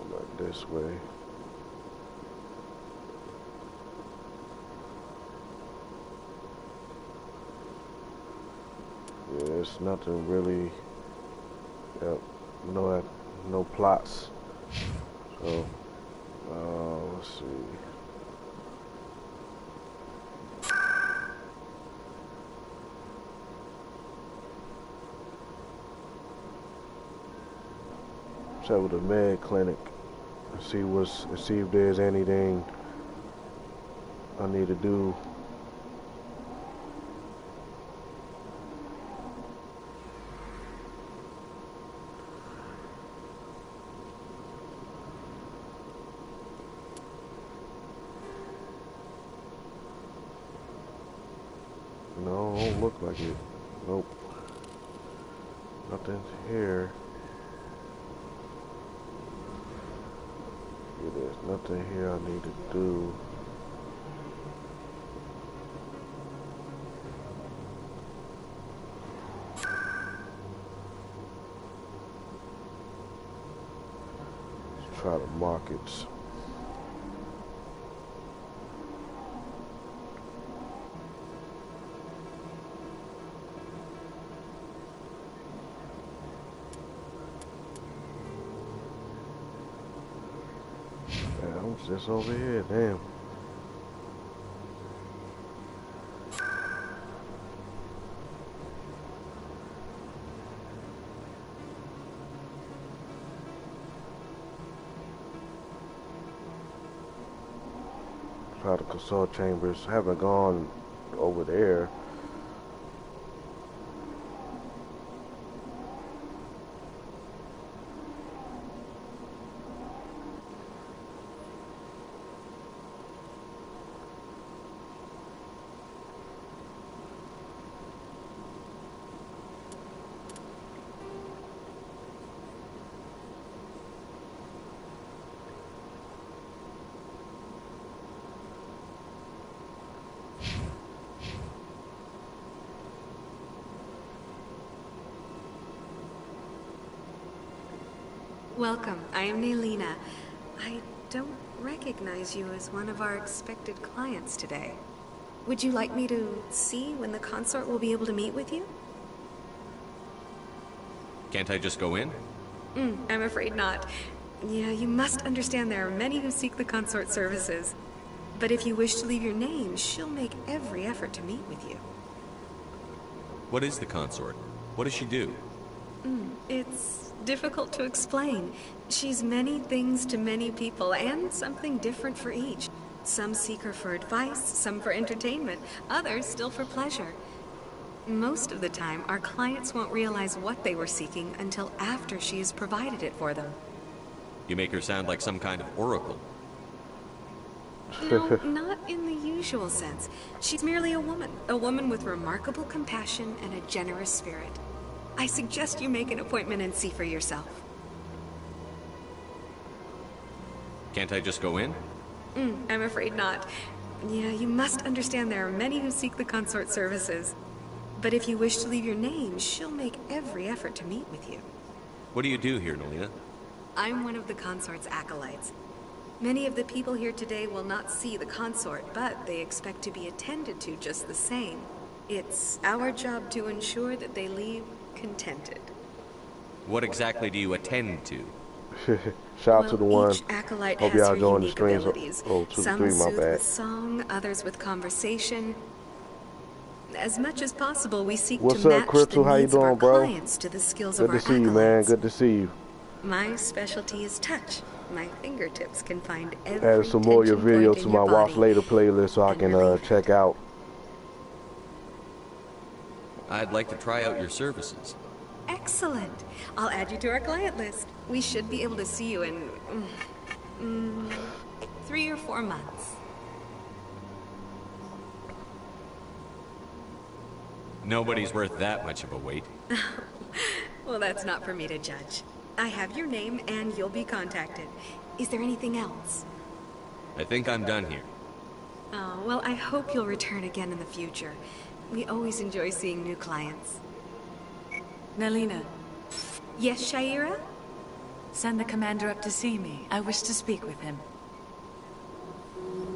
Like this way. Yeah, it's nothing really. Yep, no plots. So. Let's see. Check with the med clinic and see if there's anything I need to do. No, don't look like it. Nope. Nothing here. Yeah, there's nothing here I need to do. Let's try the markets. Just over here, damn. Try to consult chambers. Haven't gone over there. Welcome. I am Nelina. I don't recognize you as one of our expected clients today. Would you like me to see when the consort will be able to meet with you? Can't I just go in? I'm afraid not. Yeah, you must understand there are many who seek the consort services. But if you wish to leave your name, she'll make every effort to meet with you. What is the consort? What does she do? It's difficult to explain. She's many things to many people, and something different for each. Some seek her for advice, some for entertainment, others still for pleasure. Most of the time, our clients won't realize what they were seeking until after she has provided it for them. You make her sound like some kind of oracle. No, not in the usual sense. She's merely a woman with remarkable compassion and a generous spirit. I suggest you make an appointment and see for yourself. Can't I just go in? I'm afraid not. Yeah, you must understand there are many who seek the consort services. But if you wish to leave your name, she'll make every effort to meet with you. What do you do here, Nolina? I'm one of the consort's acolytes. Many of the people here today will not see the consort, but they expect to be attended to just the same. It's our job to ensure that they leave contented. What exactly do you attend to? Shout out to the one. Each acolyte Hope has y'all their enjoying the unique streams. abilities. Oh, 2 to Some 3, my soothe bad. with song, others with conversation. As much as possible, we seek What's to up, match Crystal? the How you needs of our doing, bro? clients to the skills Good of our to see you, acolytes. man. Good to see you. My specialty is touch. My fingertips can find every Add some more of your tension videos point to in my your Watch body. Later playlist so I can check out. I'd like to try out your services. Excellent. I'll add you to our client list. We should be able to see you in 3 or 4 months. Nobody's worth that much of a wait. Well, that's not for me to judge. I have your name and you'll be contacted. Is there anything else? I think I'm done here. Oh, well, I hope you'll return again in the future. We always enjoy seeing new clients. Nalina. Yes, Shaira? Send the commander up to see me. I wish to speak with him.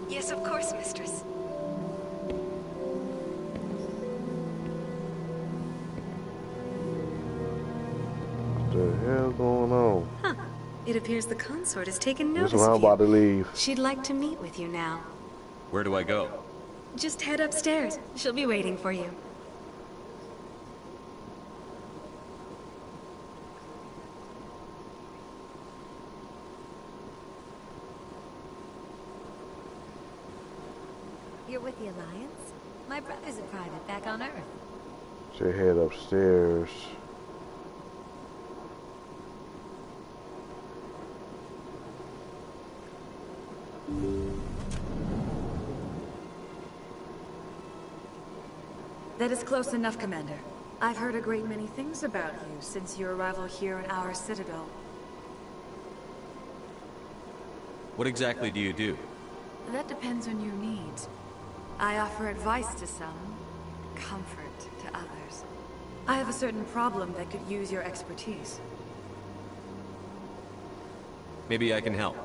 Yes, of course, mistress. What the hell going on? Huh. It appears the consort has taken This notice is when I'm of you. about to leave. She'd like to meet with you now. Where do I go? Just head upstairs. She'll be waiting for you. You're with the Alliance? My brother's a private back on Earth. Should head upstairs. That is close enough, Commander. I've heard a great many things about you since your arrival here in our citadel. What exactly do you do? That depends on your needs. I offer advice to some, comfort to others. I have a certain problem that could use your expertise. Maybe I can help.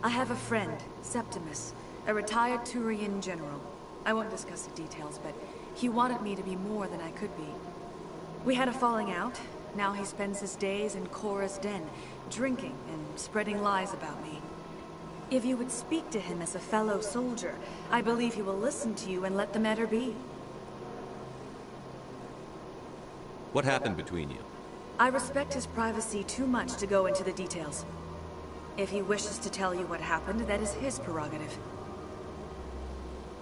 I have a friend, Septimus, a retired Turian general. I won't discuss the details, but he wanted me to be more than I could be. We had a falling out. Now he spends his days in Korra's den, drinking and spreading lies about me. If you would speak to him as a fellow soldier, I believe he will listen to you and let the matter be. What happened between you? I respect his privacy too much to go into the details. If he wishes to tell you what happened, that is his prerogative.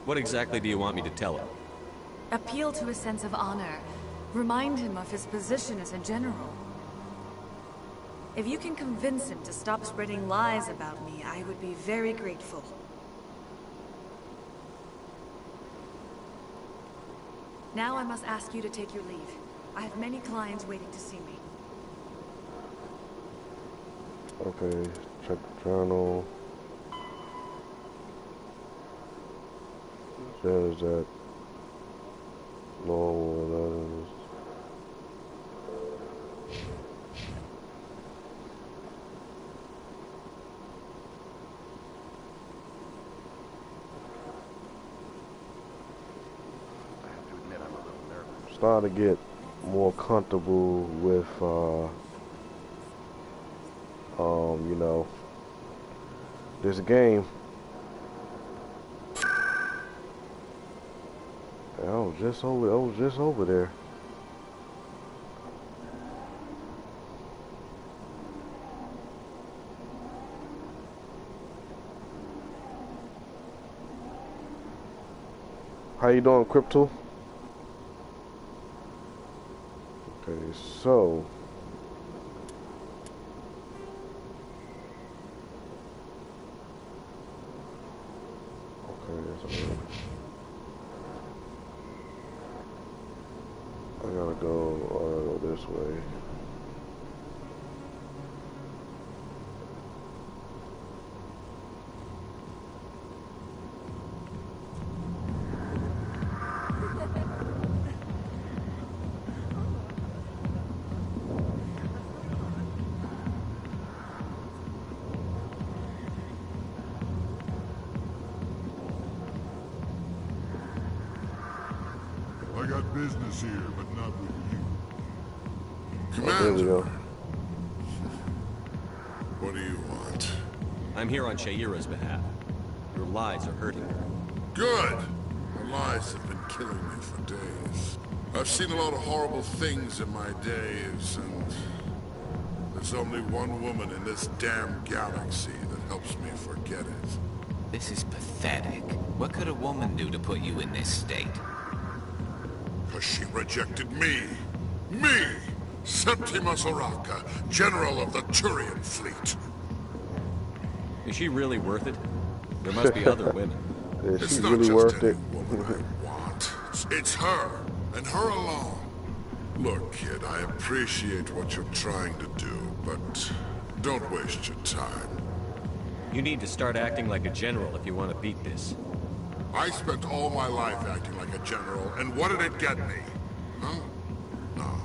What exactly do you want me to tell him? Appeal to his sense of honor. Remind him of his position as a general. If you can convince him to stop spreading lies about me, I would be very grateful. Now I must ask you to take your leave. I have many clients waiting to see me. Okay, check the journal. Says that no letters. starting to get more comfortable with, you know, this game. I was just over there. How you doing, Crypto? Okay, so I gotta go this way. I got business here, but not with you. Oh, there we go. What do you want? I'm here on Shaira's behalf. Your lies are hurting her. Good! Her lies have been killing me for days. I've seen a lot of horrible things in my days, and there's only one woman in this damn galaxy that helps me forget it. This is pathetic. What could a woman do to put you in this state? Because she rejected me. Me! Septima Soraka, General of the Turian Fleet. Is she really worth it? There must be other women. It's not just any woman I want. It's her, and her alone. Look, kid, I appreciate what you're trying to do, but don't waste your time. You need to start acting like a general if you want to beat this. I spent all my life acting like a general, and what did it get me? Huh? No,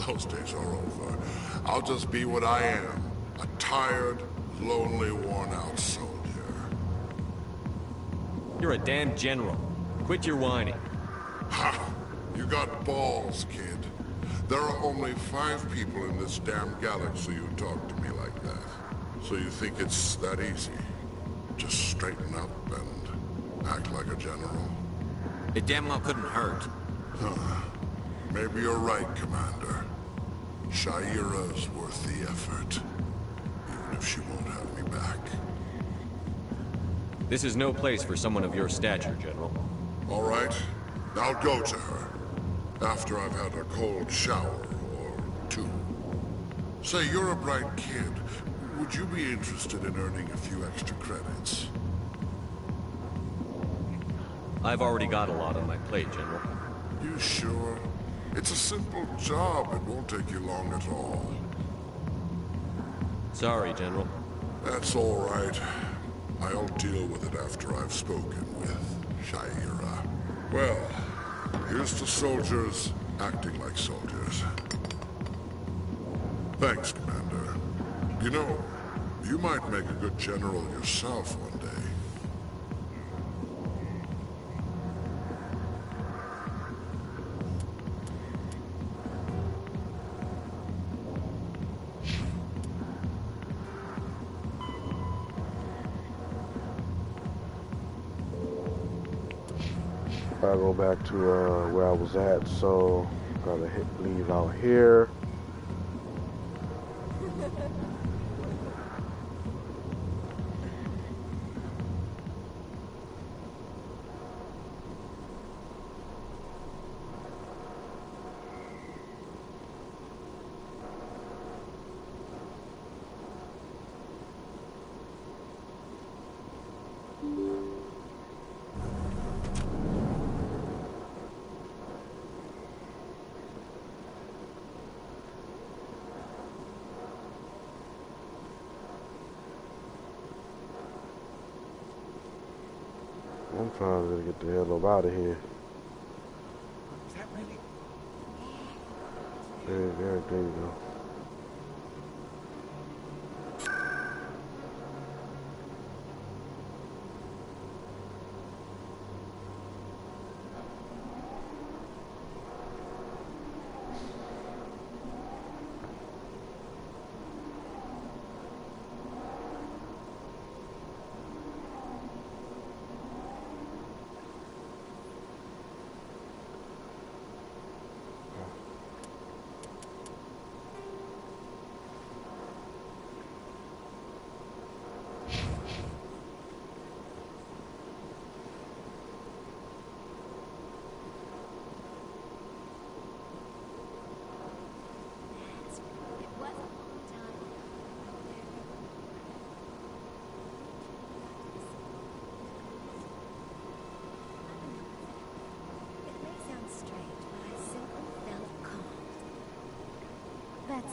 those days are over. I'll just be what I am. A tired, lonely, worn-out soldier. You're a damn general. Quit your whining. Ha! You got balls, kid. There are only 5 people in this damn galaxy who talk to me like that. So you think it's that easy? Just straighten up and act like a general? It damn well couldn't hurt. Huh. Maybe you're right, Commander. Shaira's worth the effort. Even if she won't have me back. This is no place for someone of your stature, General. All right. I'll go to her. After I've had a cold shower or 2. Say, you're a bright kid. Would you be interested in earning a few extra credits? I've already got a lot on my plate, General. You sure? It's a simple job. It won't take you long at all. Sorry, General. That's all right. I'll deal with it after I've spoken with Shaira. Well, here's to soldiers acting like soldiers. Thanks, Commander. You know, you might make a good general yourself one day. I'll go back to where I was at, so gotta leave out here. I'm trying to get the hell up out of here. Is that really? There you go.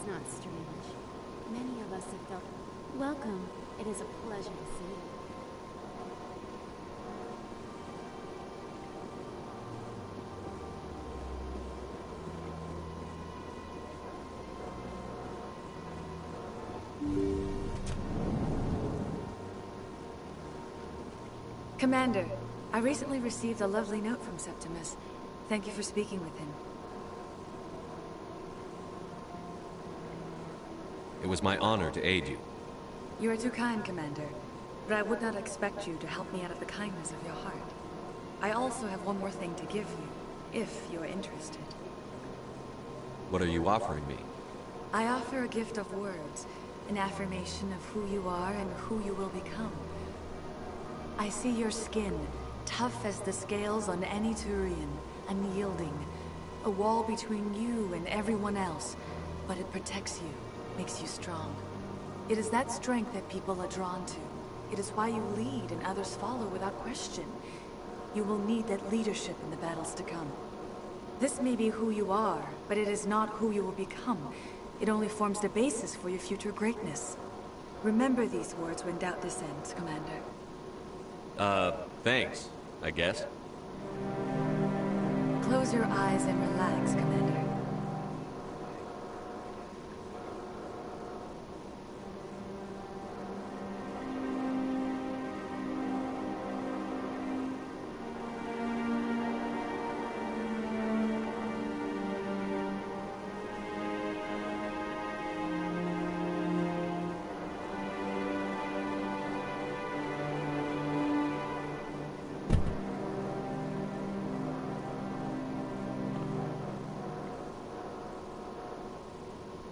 It's not strange. Many of us have felt... Welcome. It is a pleasure to see you. Commander, I recently received a lovely note from Septimus. Thank you for speaking with him. It was my honor to aid you. You are too kind, Commander. But I would not expect you to help me out of the kindness of your heart. I also have one more thing to give you, if you are interested. What are you offering me? I offer a gift of words, an affirmation of who you are and who you will become. I see your skin, tough as the scales on any Turian, unyielding. A wall between you and everyone else, but it protects you, makes you strong. It is that strength that people are drawn to. It is why you lead and others follow without question. You will need that leadership in the battles to come. This may be who you are, but it is not who you will become. It only forms the basis for your future greatness. Remember these words when doubt descends, Commander. Thanks, I guess. Close your eyes and relax, Commander.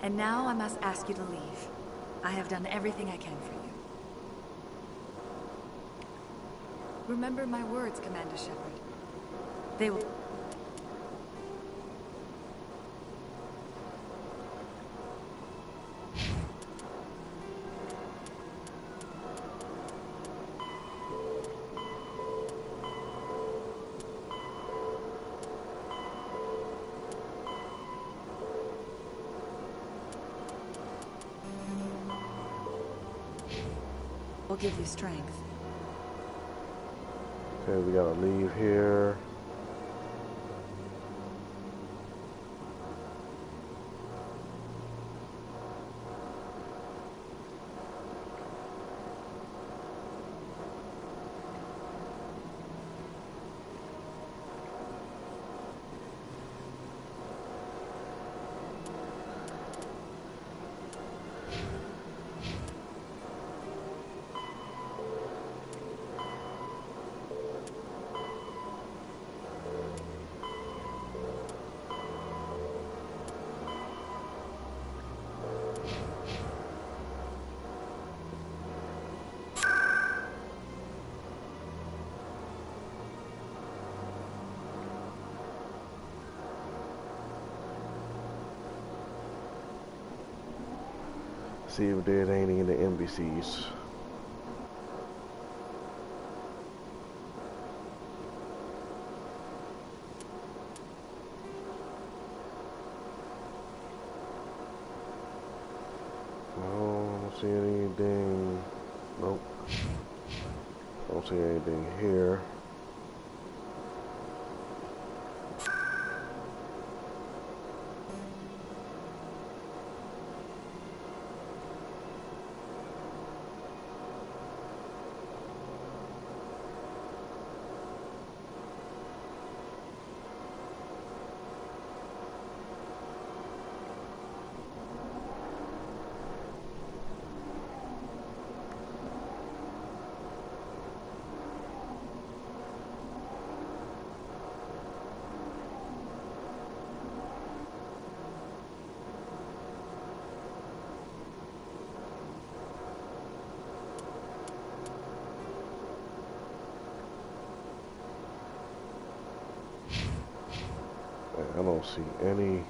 And now I must ask you to leave. I have done everything I can for you. Remember my words, Commander Shepard. They will... will give you strength. Okay, we gotta leave here. See if there's any in the NBCs. No, I don't see anything. Nope. Don't see anything here. I don't see any.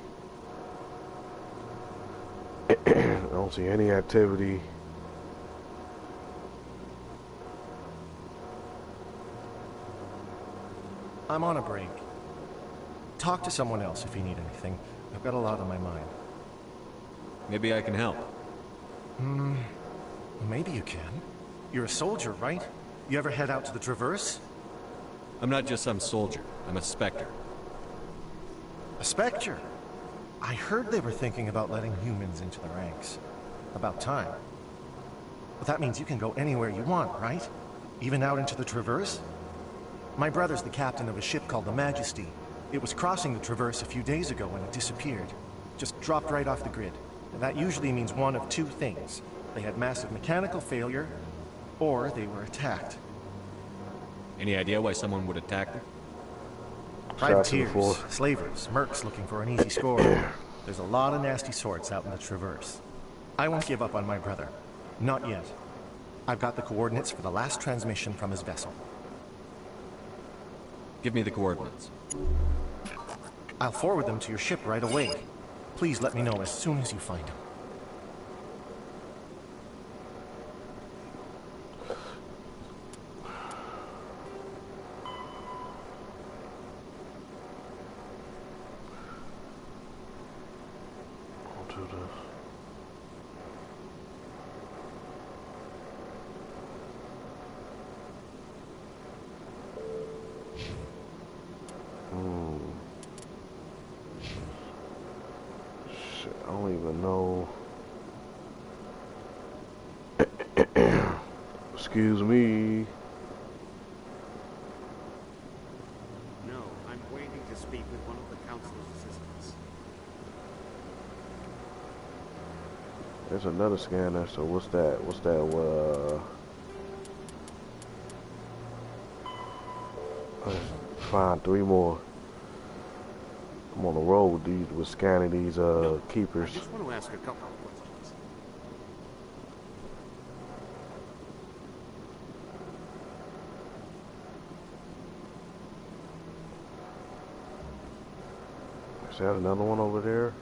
I don't see any activity. I'm on a break. Talk to someone else if you need anything. I've got a lot on my mind. Maybe I can help. Maybe you can. You're a soldier, right? You ever head out to the Traverse? I'm not just some soldier. I'm a Spectre. A Spectre? I heard they were thinking about letting humans into the ranks. About time. But that means you can go anywhere you want, right? Even out into the Traverse? My brother's the captain of a ship called the Majesty. It was crossing the Traverse a few days ago when it disappeared. Just dropped right off the grid. And that usually means one of two things. They had massive mechanical failure, or they were attacked. Any idea why someone would attack them? Privateers, slavers, mercs looking for an easy score. There's a lot of nasty sorts out in the Traverse. I won't give up on my brother. Not yet. I've got the coordinates for the last transmission from his vessel. Give me the coordinates. I'll forward them to your ship right away. Please let me know as soon as you find them. I don't even know. Excuse me. No, I'm waiting to speak with one of the council's assistants. There's another scanner, so what's that? What's that? Find 3 more. I'm on the road with scanning these keepers. I just want to ask a couple of questions. Is that another one over there?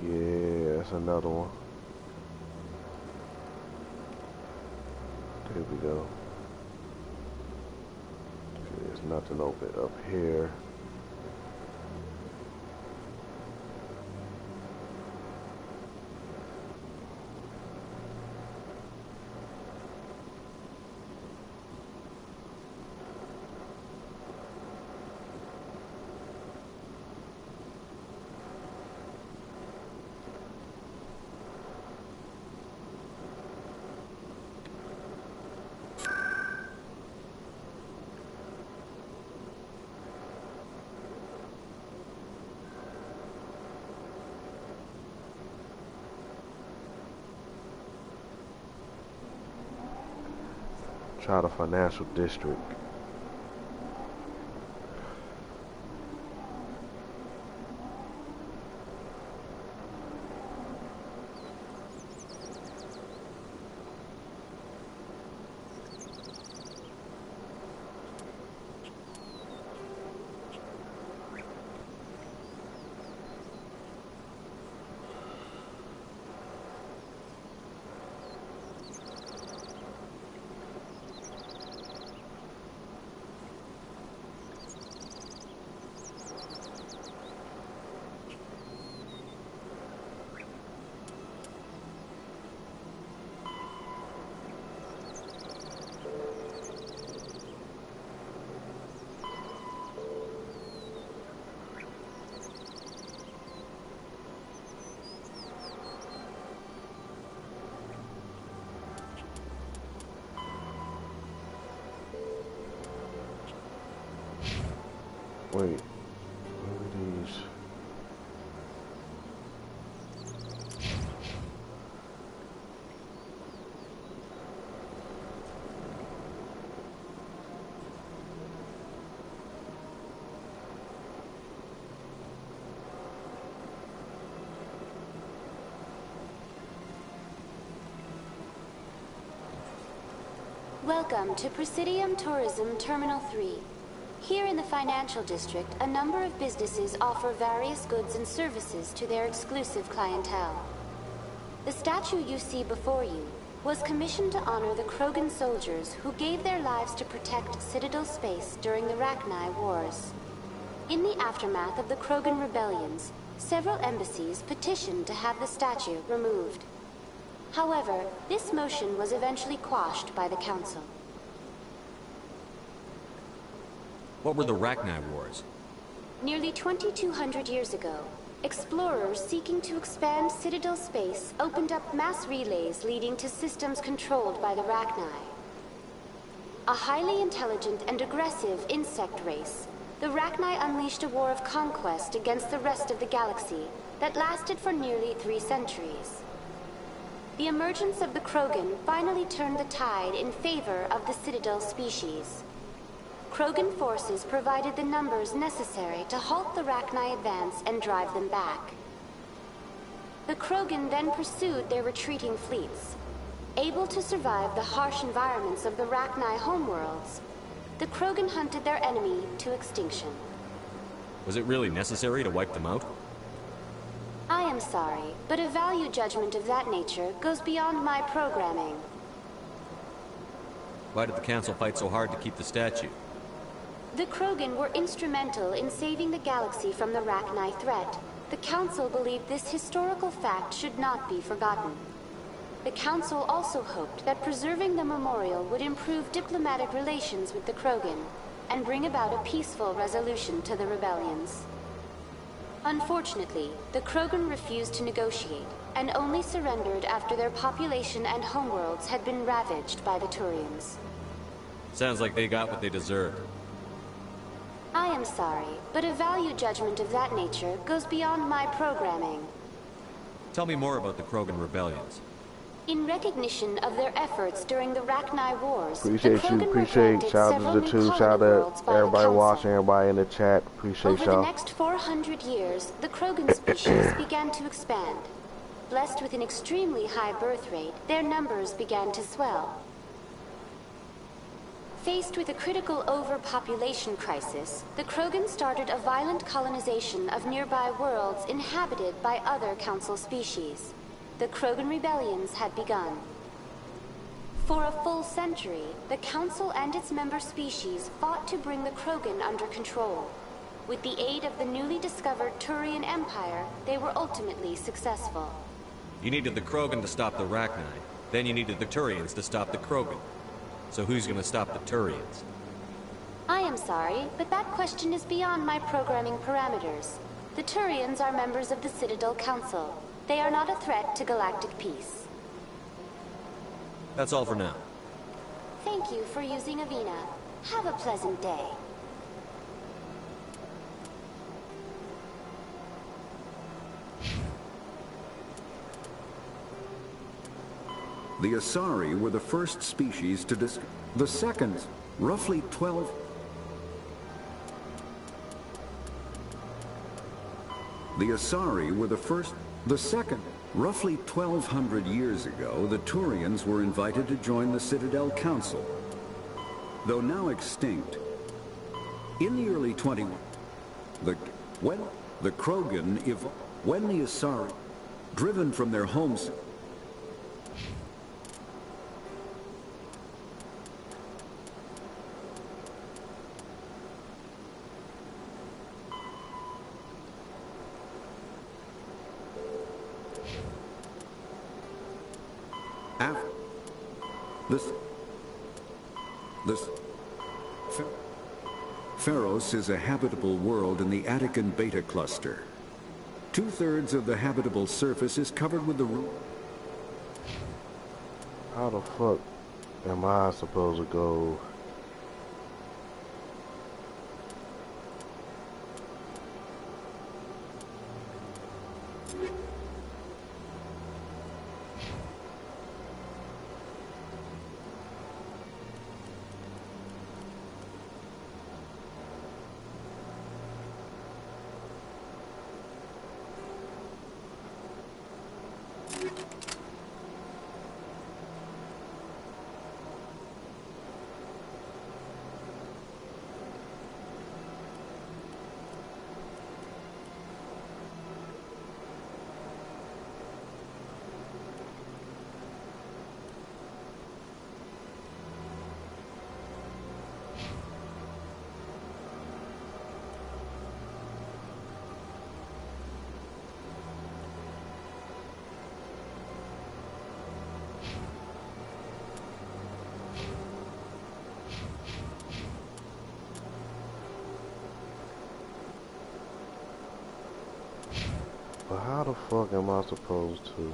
Yeah, that's another one. There we go. There's nothing open up here. Try the financial district. Wait, where are these? Welcome to Presidium Tourism Terminal 3. Here in the financial district, a number of businesses offer various goods and services to their exclusive clientele. The statue you see before you was commissioned to honor the Krogan soldiers who gave their lives to protect Citadel space during the Rachni Wars. In the aftermath of the Krogan rebellions, several embassies petitioned to have the statue removed. However, this motion was eventually quashed by the Council. What were the Rachni Wars? Nearly 2,200 years ago, explorers seeking to expand Citadel space opened up mass relays leading to systems controlled by the Rachni. A highly intelligent and aggressive insect race, the Rachni unleashed a war of conquest against the rest of the galaxy that lasted for nearly 3 centuries. The emergence of the Krogan finally turned the tide in favor of the Citadel species. Krogan forces provided the numbers necessary to halt the Rachni advance and drive them back. The Krogan then pursued their retreating fleets. Able to survive the harsh environments of the Rachni homeworlds, the Krogan hunted their enemy to extinction. Was it really necessary to wipe them out? I am sorry, but a value judgment of that nature goes beyond my programming. Why did the Council fight so hard to keep the statue? The Krogan were instrumental in saving the galaxy from the Rachni threat. The Council believed this historical fact should not be forgotten. The Council also hoped that preserving the memorial would improve diplomatic relations with the Krogan and bring about a peaceful resolution to the rebellions. Unfortunately, the Krogan refused to negotiate and only surrendered after their population and homeworlds had been ravaged by the Turians. Sounds like they got what they deserved. I am sorry, but a value judgment of that nature goes beyond my programming. Tell me more about the Krogan rebellions. In recognition of their efforts during the Rachni Wars, Appreciate you, appreciate shout out to the 2, shout out everybody watching, everybody in the chat, appreciate y'all. Over the next 400 years, the Krogan species began to expand. Blessed with an extremely high birth rate, their numbers began to swell. Faced with a critical overpopulation crisis, the Krogan started a violent colonization of nearby worlds inhabited by other Council species. The Krogan rebellions had begun. For a full century, the Council and its member species fought to bring the Krogan under control. With the aid of the newly discovered Turian Empire, they were ultimately successful. You needed the Krogan to stop the Rachni, then you needed the Turians to stop the Krogan. So who's gonna stop the Turians? I am sorry, but that question is beyond my programming parameters. The Turians are members of the Citadel Council. They are not a threat to galactic peace. That's all for now. Thank you for using Avina. Have a pleasant day. The Asari were the first species to the second, roughly 12... The Asari were the second, roughly 1,200 years ago, the Turians were invited to join the Citadel Council. Though now extinct, in the early 21... When the Krogan when the Asari, driven from their homes... Pharos is a habitable world in the Attican Beta Cluster. 2/3 of the habitable surface is covered with the How the fuck am I supposed to go? But how the fuck am I supposed to?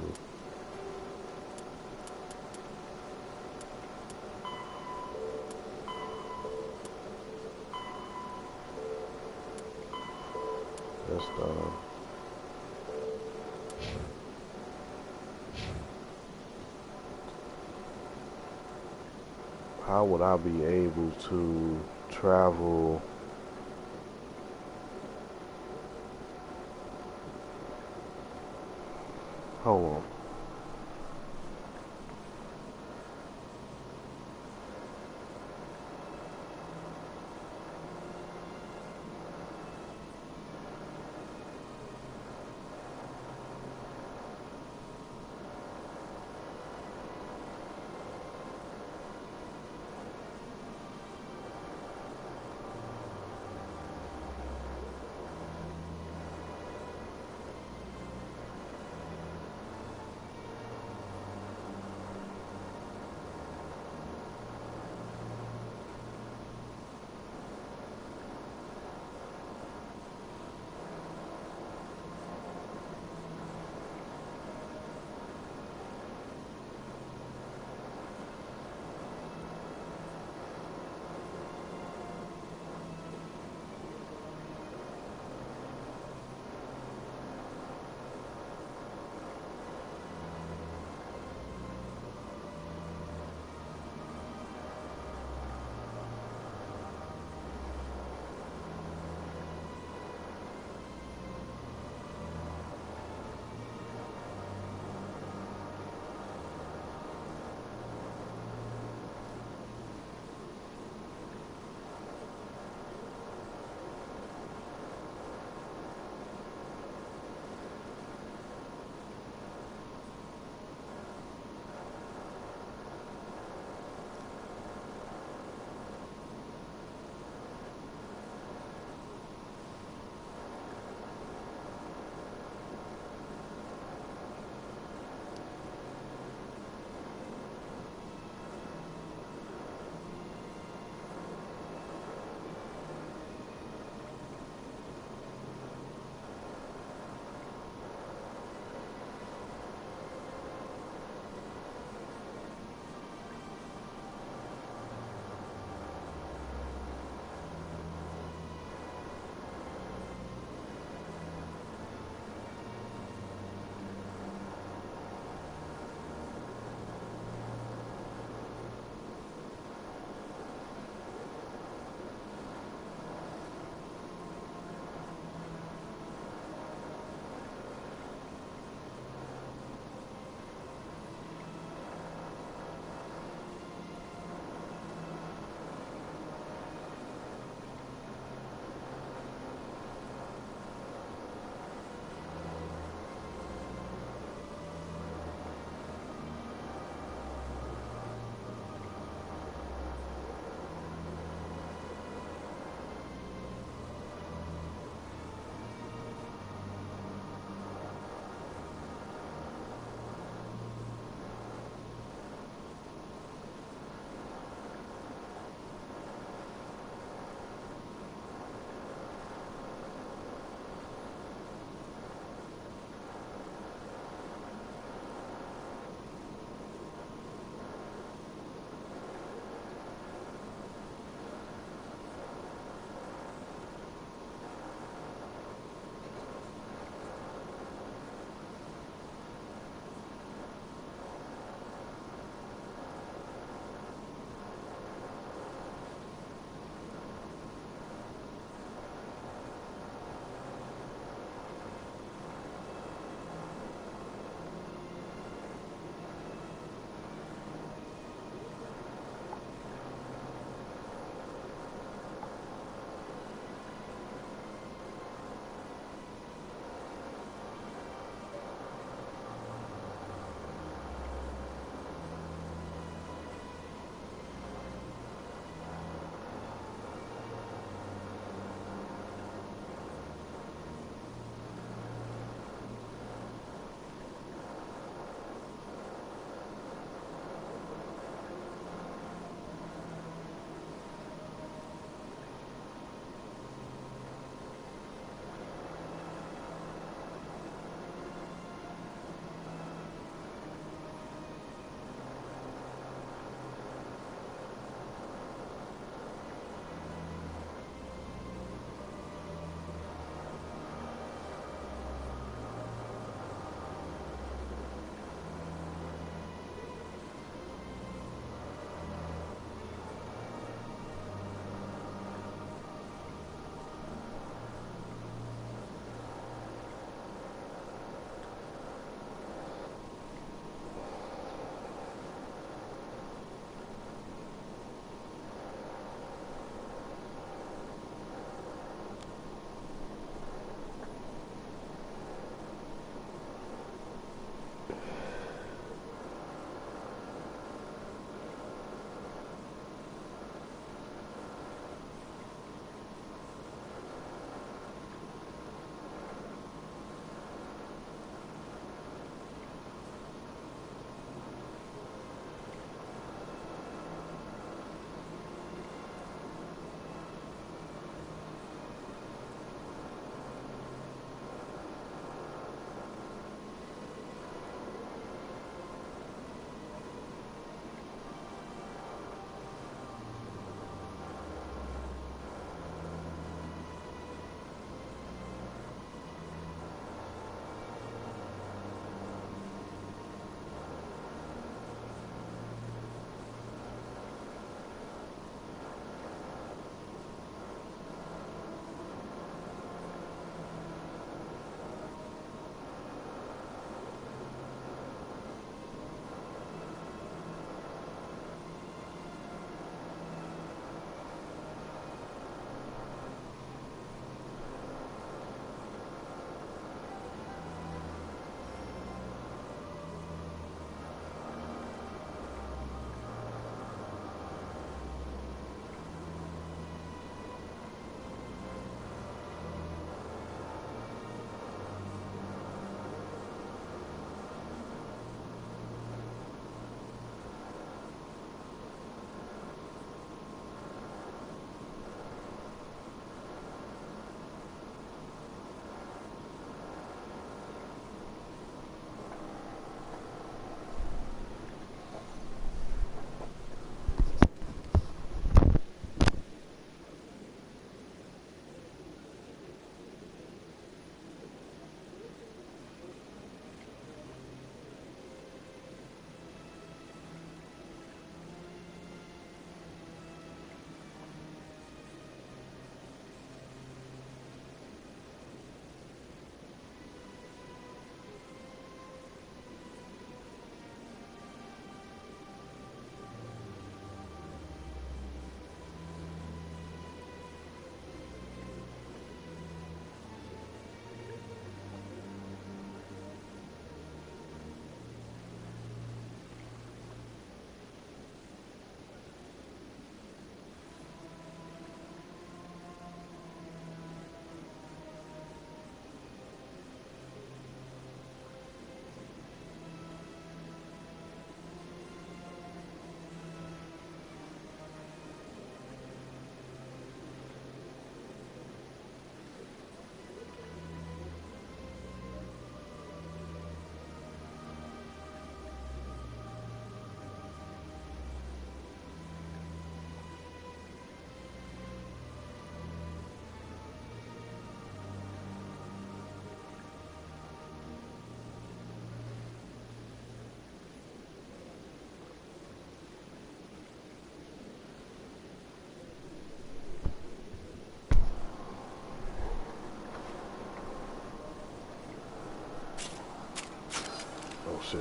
That's done. How would I be able to travel? Hold on.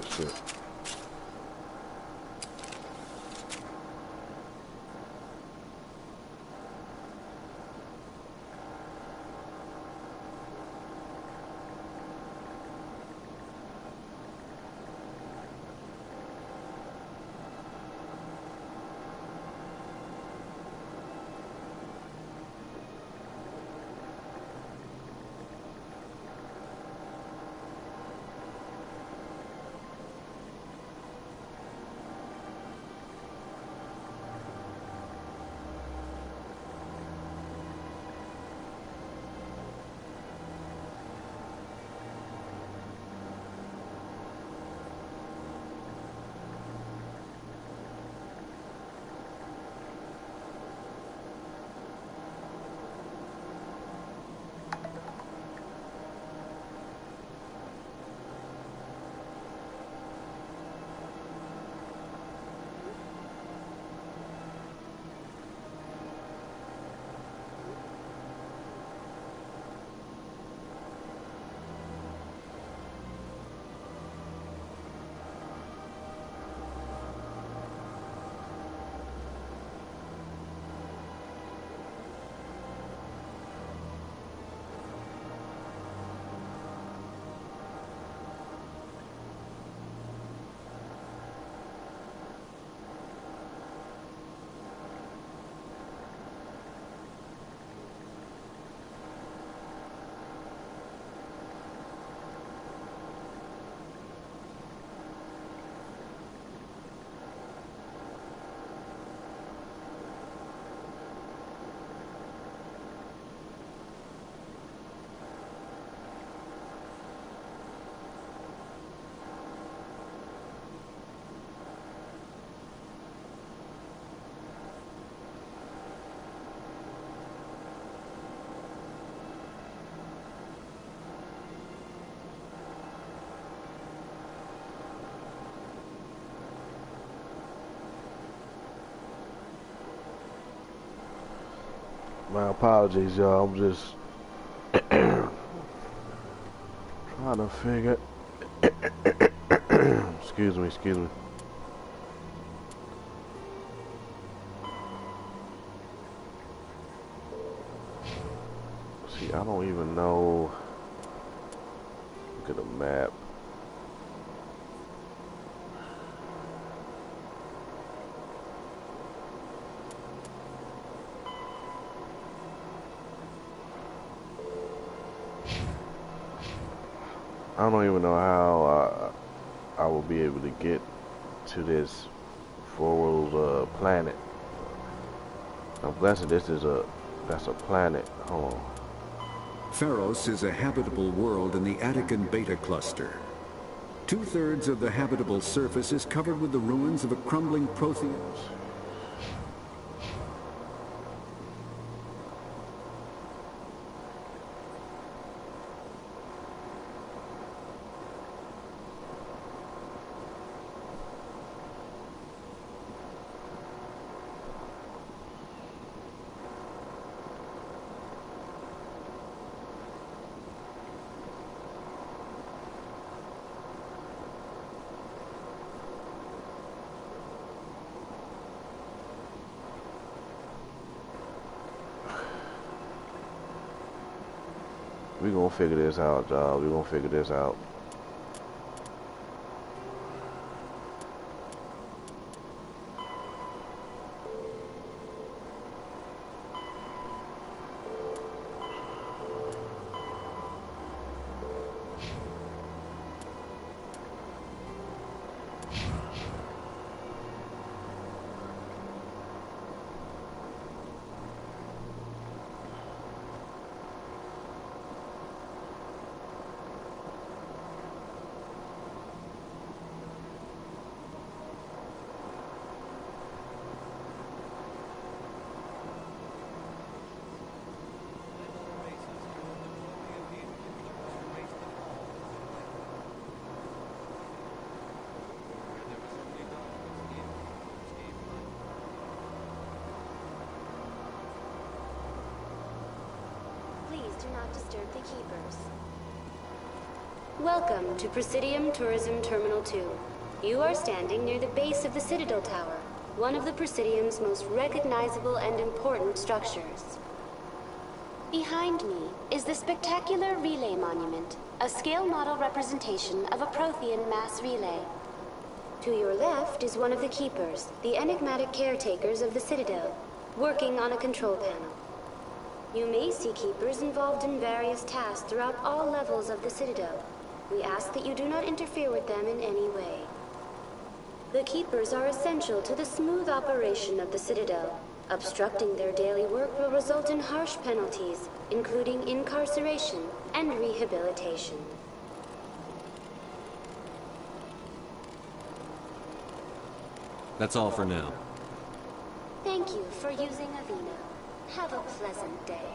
shit. My apologies, y'all. I'm just trying to figure. Excuse me. See, I don't even know. Look at the map. I don't even know how I will be able to get to this four-world planet. I'm guessing that's a planet. Hold on. Pharos is a habitable world in the Attican Beta cluster. 2/3 of the habitable surface is covered with the ruins of a crumbling Protheans. We gonna figure this out, y'all. We gonna figure this out. Please do not disturb the keepers. Welcome to Presidium Tourism Terminal 2. You are standing near the base of the Citadel Tower, one of the Presidium's most recognizable and important structures. Behind me is the spectacular Relay Monument, a scale model representation of a Prothean mass relay. To your left is one of the Keepers, the enigmatic caretakers of the Citadel, working on a control panel. You may see Keepers involved in various tasks throughout all levels of the Citadel. We ask that you do not interfere with them in any way. The Keepers are essential to the smooth operation of the Citadel. Obstructing their daily work will result in harsh penalties, including incarceration and rehabilitation. That's all for now. Thank you for using Avena. Have a pleasant day.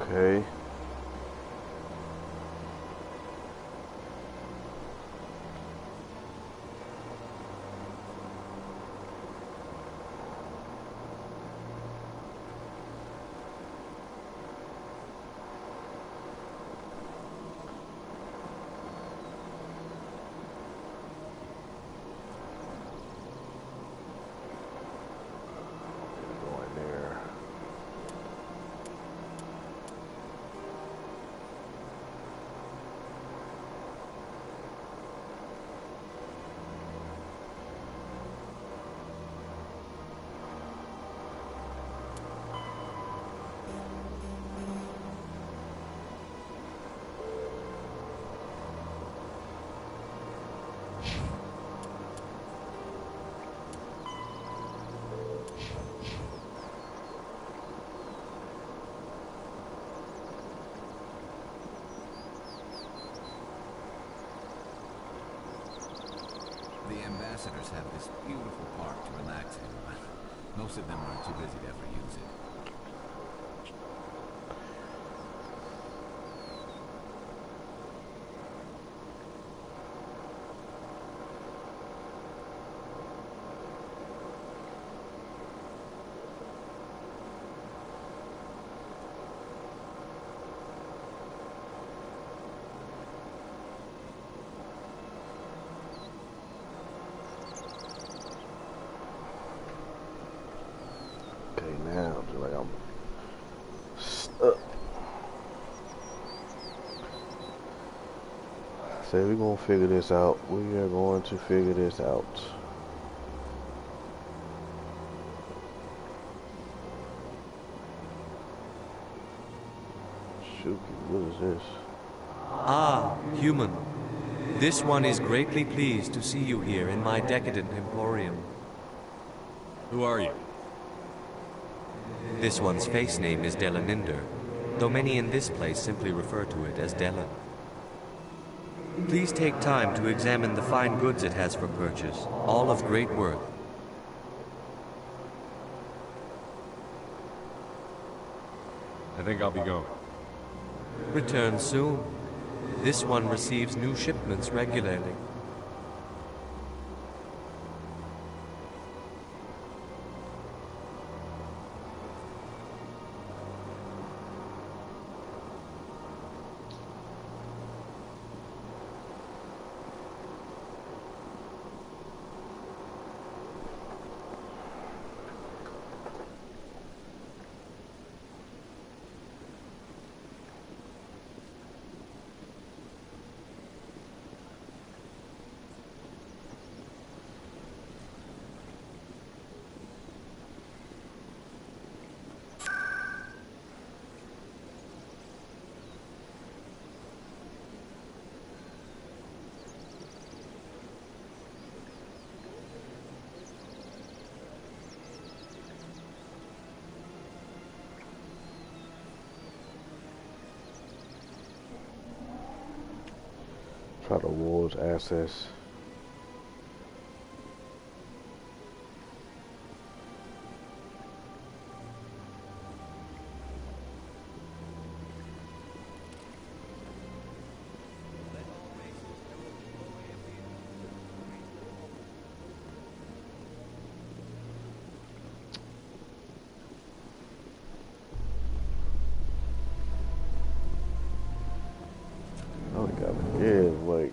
Okay. Going there. The ambassadors have this beautiful park to relax in. Most of them are too busy to ever use it. Now, I feel like I'm stuck. Say we're gonna figure this out. We are going to figure this out. Shuki, what is this? Ah, human. This one is greatly pleased to see you here in my decadent emporium. Who are you? This one's face name is Delaninder. though many in this place simply refer to it as Dellen. Please take time to examine the fine goods it has for purchase, all of great worth. I think I'll be going. Return soon. This one receives new shipments regularly. Try to wars access. Oh, we got it. Yeah, wait.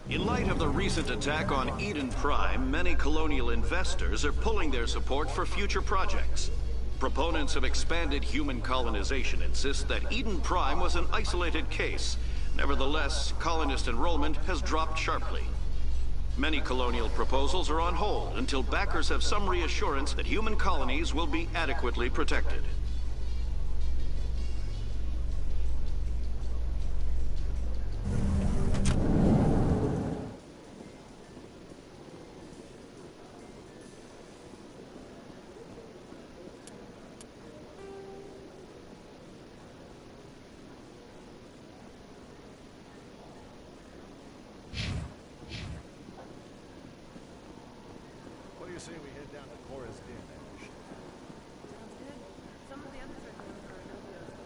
In light of the recent attack on Eden Prime, many colonial investors are pulling their support for future projects. Proponents of expanded human colonization insist that Eden Prime was an isolated case. Nevertheless, colonist enrollment has dropped sharply. Many colonial proposals are on hold until backers have some reassurance that human colonies will be adequately protected. What do you say we head down to Cora's Den, Ash? Sounds good. Some of the others are going for Arnobios as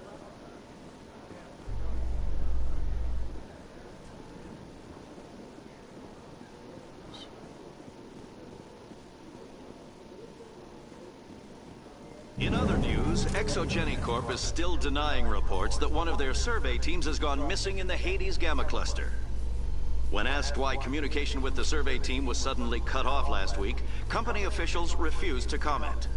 well. In other news, Exogeny Corp is still denying reports that one of their survey teams has gone missing in the Hades Gamma Cluster. When asked why communication with the survey team was suddenly cut off last week, company officials refused to comment.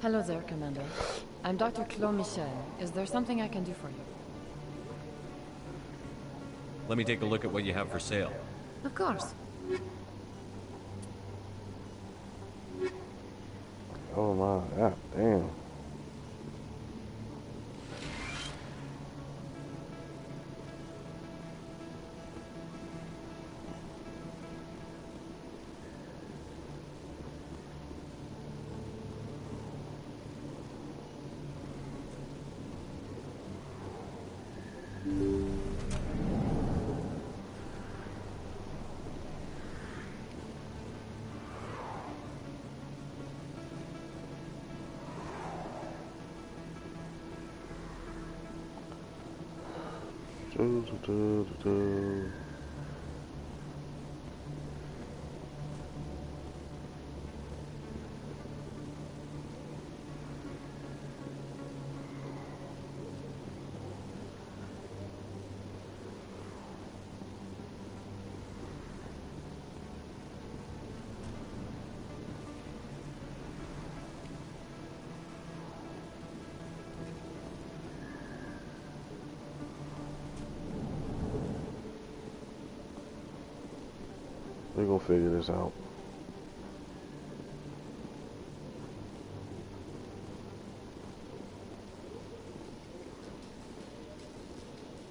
Hello there, Commander. I'm Dr. Claude Michel. Is there something I can do for you? Let me take a look at what you have for sale. Of course. Oh my god, damn. go figure this out.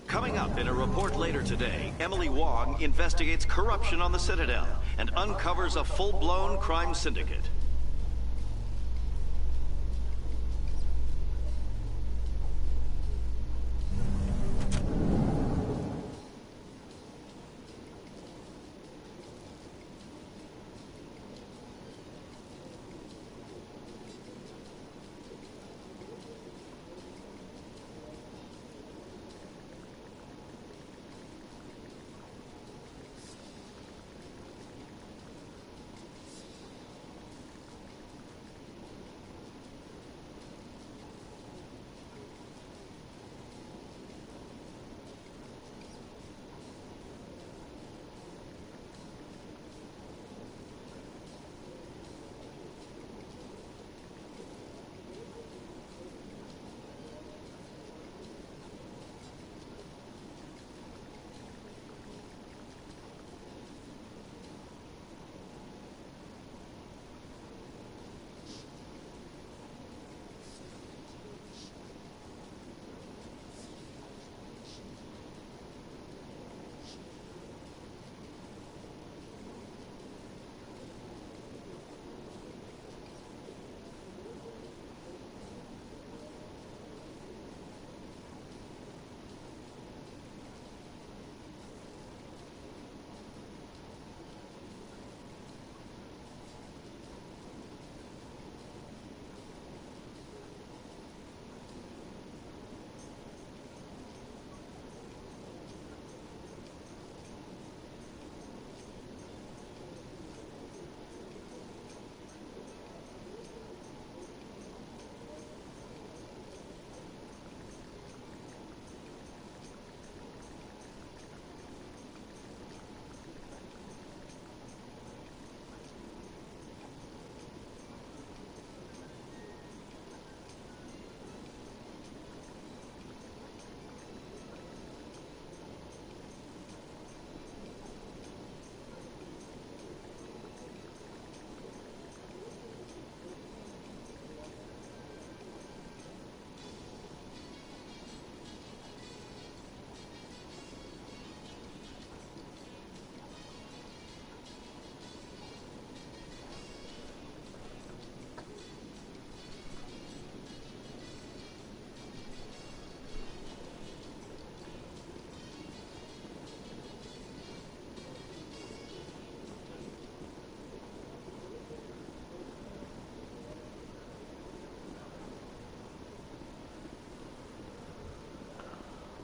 Coming up in a report later today, Emily Wong investigates corruption on the Citadel and uncovers a full-blown crime syndicate.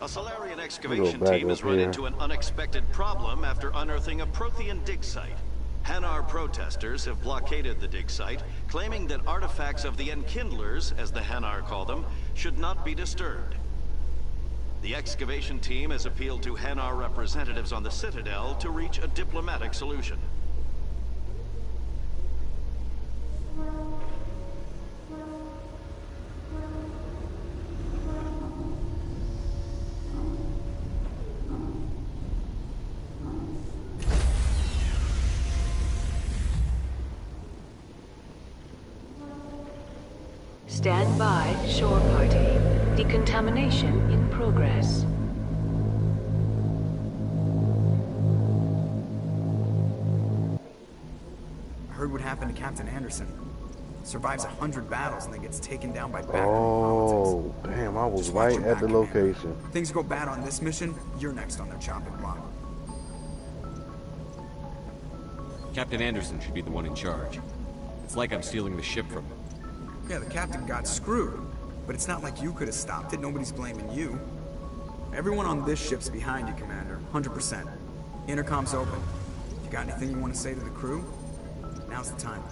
A Solarian excavation team has run into an unexpected problem after unearthing a Prothean dig site. Hanar protesters have blockaded the dig site, claiming that artifacts of the Enkindlers, as the Hanar call them, should not be disturbed. The excavation team has appealed to Hanar representatives on the Citadel to reach a diplomatic solution. Stand by, shore party. Decontamination in progress. I heard what happened to Captain Anderson. Survives 100 battles and then gets taken down by backroom Oh, politics. damn, I was Just watch right your at the back, Commander. location. Things go bad on this mission, you're next on their chopping block. Captain Anderson should be the one in charge. It's like I'm stealing the ship from him. Yeah, the captain got screwed. But it's not like you could have stopped it. Nobody's blaming you. Everyone on this ship's behind you, Commander. 100%. Intercom's open. You got anything you want to say to the crew? Now's the time.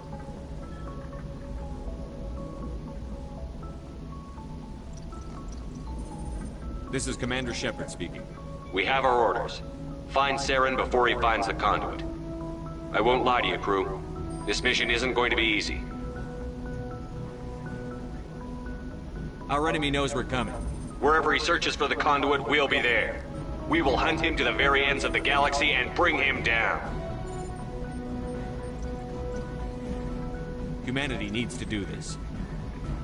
This is Commander Shepard speaking. We have our orders. Find Saren before he finds the conduit. I won't lie to you, crew. This mission isn't going to be easy. Our enemy knows we're coming. Wherever he searches for the conduit, we'll be there. We will hunt him to the very ends of the galaxy and bring him down. Humanity needs to do this.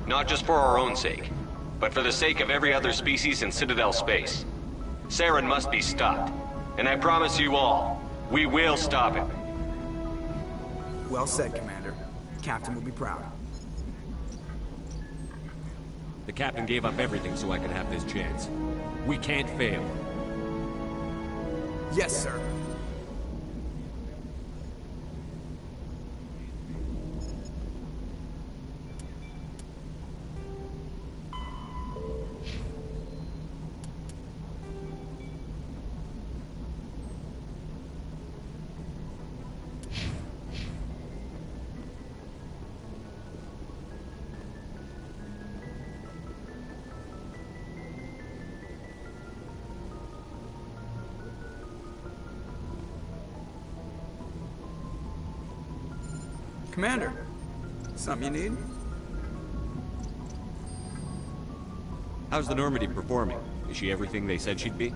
Not just for our own sake, but for the sake of every other species in Citadel space. Saren must be stopped. And I promise you all, we will stop it. Well said, Commander. Captain will be proud. The captain gave up everything so I could have this chance. We can't fail. Yes, sir. Commander, something you need? How's the Normandy performing? Is she everything they said she'd be?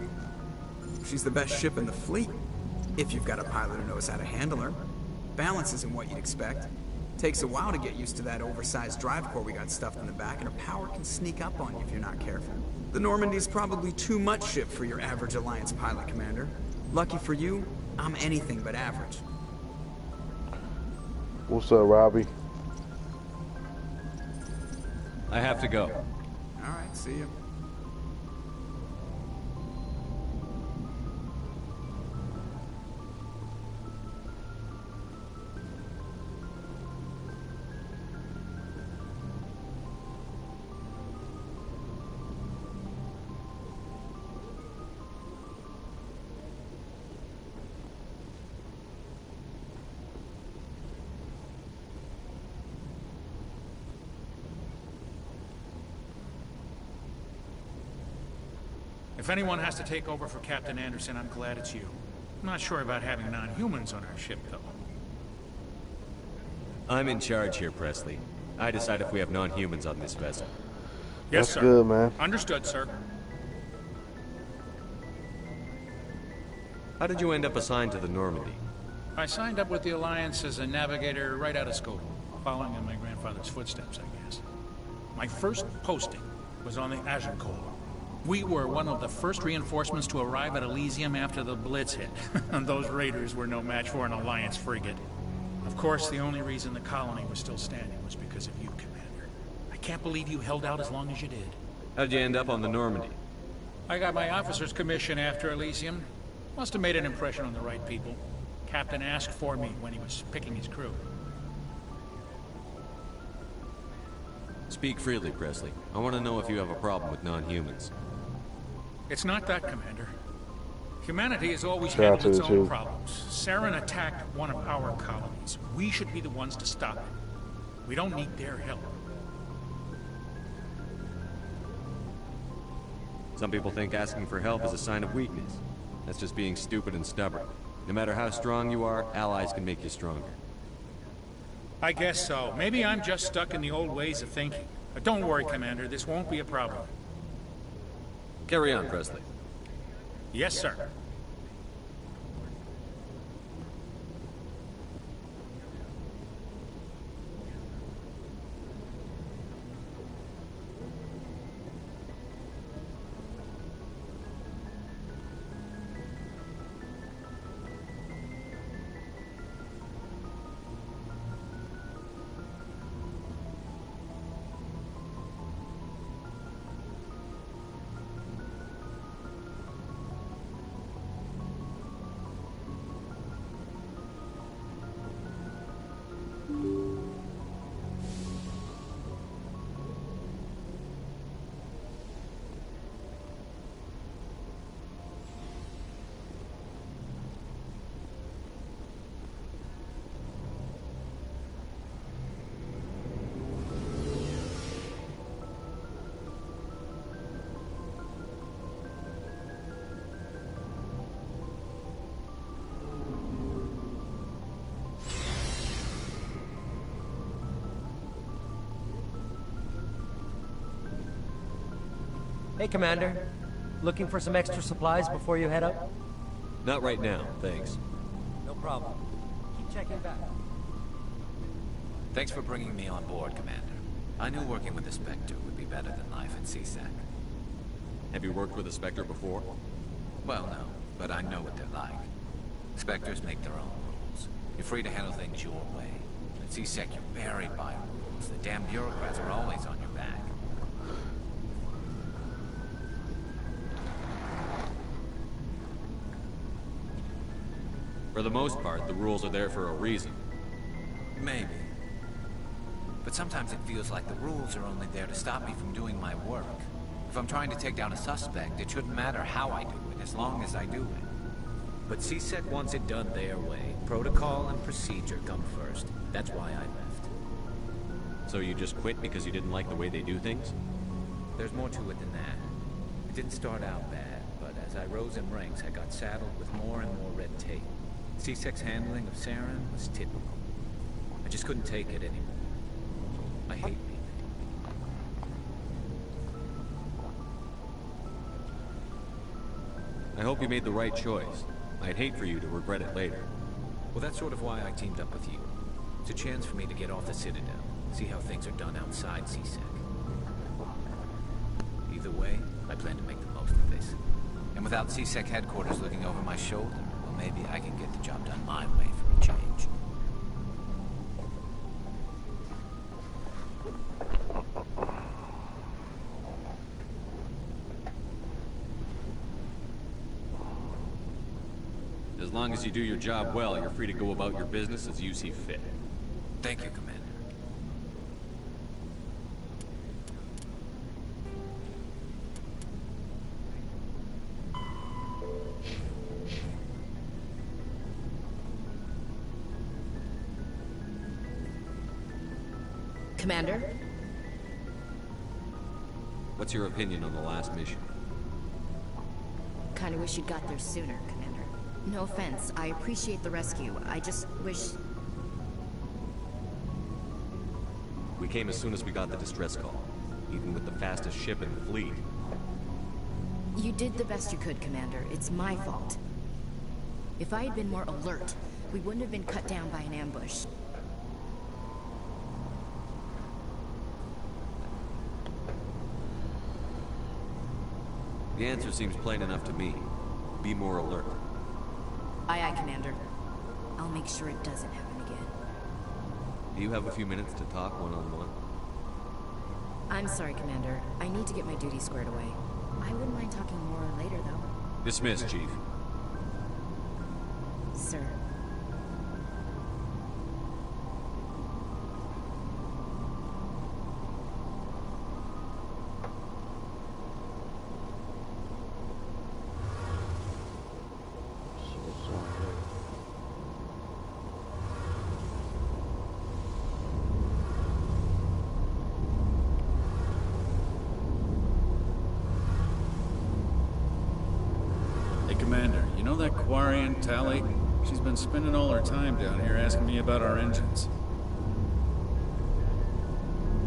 She's the best ship in the fleet, if you've got a pilot who knows how to handle her. Balance isn't what you'd expect. Takes a while to get used to that oversized drive core we got stuffed in the back, and her power can sneak up on you if you're not careful. The Normandy's probably too much ship for your average Alliance pilot, Commander. Lucky for you, I'm anything but average. What's up, Robbie? I have to go. Alright, see you. If anyone has to take over for Captain Anderson, I'm glad it's you. I'm not sure about having non-humans on our ship, though. I'm in charge here, Presley. I decide if we have non-humans on this vessel. Yes, That's sir. good, man. Understood, sir. How did you end up assigned to the Normandy? I signed up with the Alliance as a navigator right out of school, following in my grandfather's footsteps, I guess. My first posting was on the Agincourt. We were one of the first reinforcements to arrive at Elysium after the Blitz hit. And those raiders were no match for an Alliance frigate. Of course, the only reason the colony was still standing was because of you, Commander. I can't believe you held out as long as you did. How'd you end up on the Normandy? I got my officer's commission after Elysium. Must have made an impression on the right people. Captain asked for me when he was picking his crew. Speak freely, Presley. I want to know if you have a problem with non-humans. It's not that, Commander. Humanity has always Shout out handled its to you, own too. problems. Saren attacked one of our colonies. We should be the ones to stop it. We don't need their help. Some people think asking for help is a sign of weakness. That's just being stupid and stubborn. No matter how strong you are, allies can make you stronger. I guess so. Maybe I'm just stuck in the old ways of thinking. But don't worry, Commander. This won't be a problem. Carry on, Presley. Yes, sir. Hey, Commander. Looking for some extra supplies before you head up? Not right now, thanks. No problem. Keep checking back. Thanks for bringing me on board, Commander. I knew working with the Spectre would be better than life at CSEC. Have you worked with a Spectre before? Well, no, but I know what they're like. Spectres make their own rules. You're free to handle things your way. At CSEC, you're buried by rules. The damn bureaucrats are always on your back. For the most part, the rules are there for a reason. Maybe. But sometimes it feels like the rules are only there to stop me from doing my work. If I'm trying to take down a suspect, it shouldn't matter how I do it, as long as I do it. But CSEC wants it done their way. Protocol and procedure come first. That's why I left. So you just quit because you didn't like the way they do things? There's more to it than that. It didn't start out bad, but as I rose in ranks, I got saddled with more and more red tape. CSEC's handling of Saren was typical. I just couldn't take it anymore. I hate me. I hope you made the right choice. I'd hate for you to regret it later. Well, that's sort of why I teamed up with you. It's a chance for me to get off the Citadel, see how things are done outside CSEC. Either way, I plan to make the most of this. And without CSEC headquarters looking over my shoulder, well, maybe I can get the job done my way for a change. As long as you do your job well, you're free to go about your business as you see fit. Thank you, Commander. Commander? What's your opinion on the last mission? Kinda wish you'd got there sooner, Commander. No offense, I appreciate the rescue. I just wish... We came as soon as we got the distress call, even with the fastest ship in the fleet. You did the best you could, Commander. It's my fault. If I had been more alert, we wouldn't have been cut down by an ambush. The answer seems plain enough to me. Be more alert. Aye, aye, Commander. I'll make sure it doesn't happen again. Do you have a few minutes to talk one-on-one? I'm sorry, Commander. I need to get my duties squared away. I wouldn't mind talking more later, though. Dismissed, Chief. Sir. Commander, you know that Quarian Tally? She's been spending all her time down here asking me about our engines.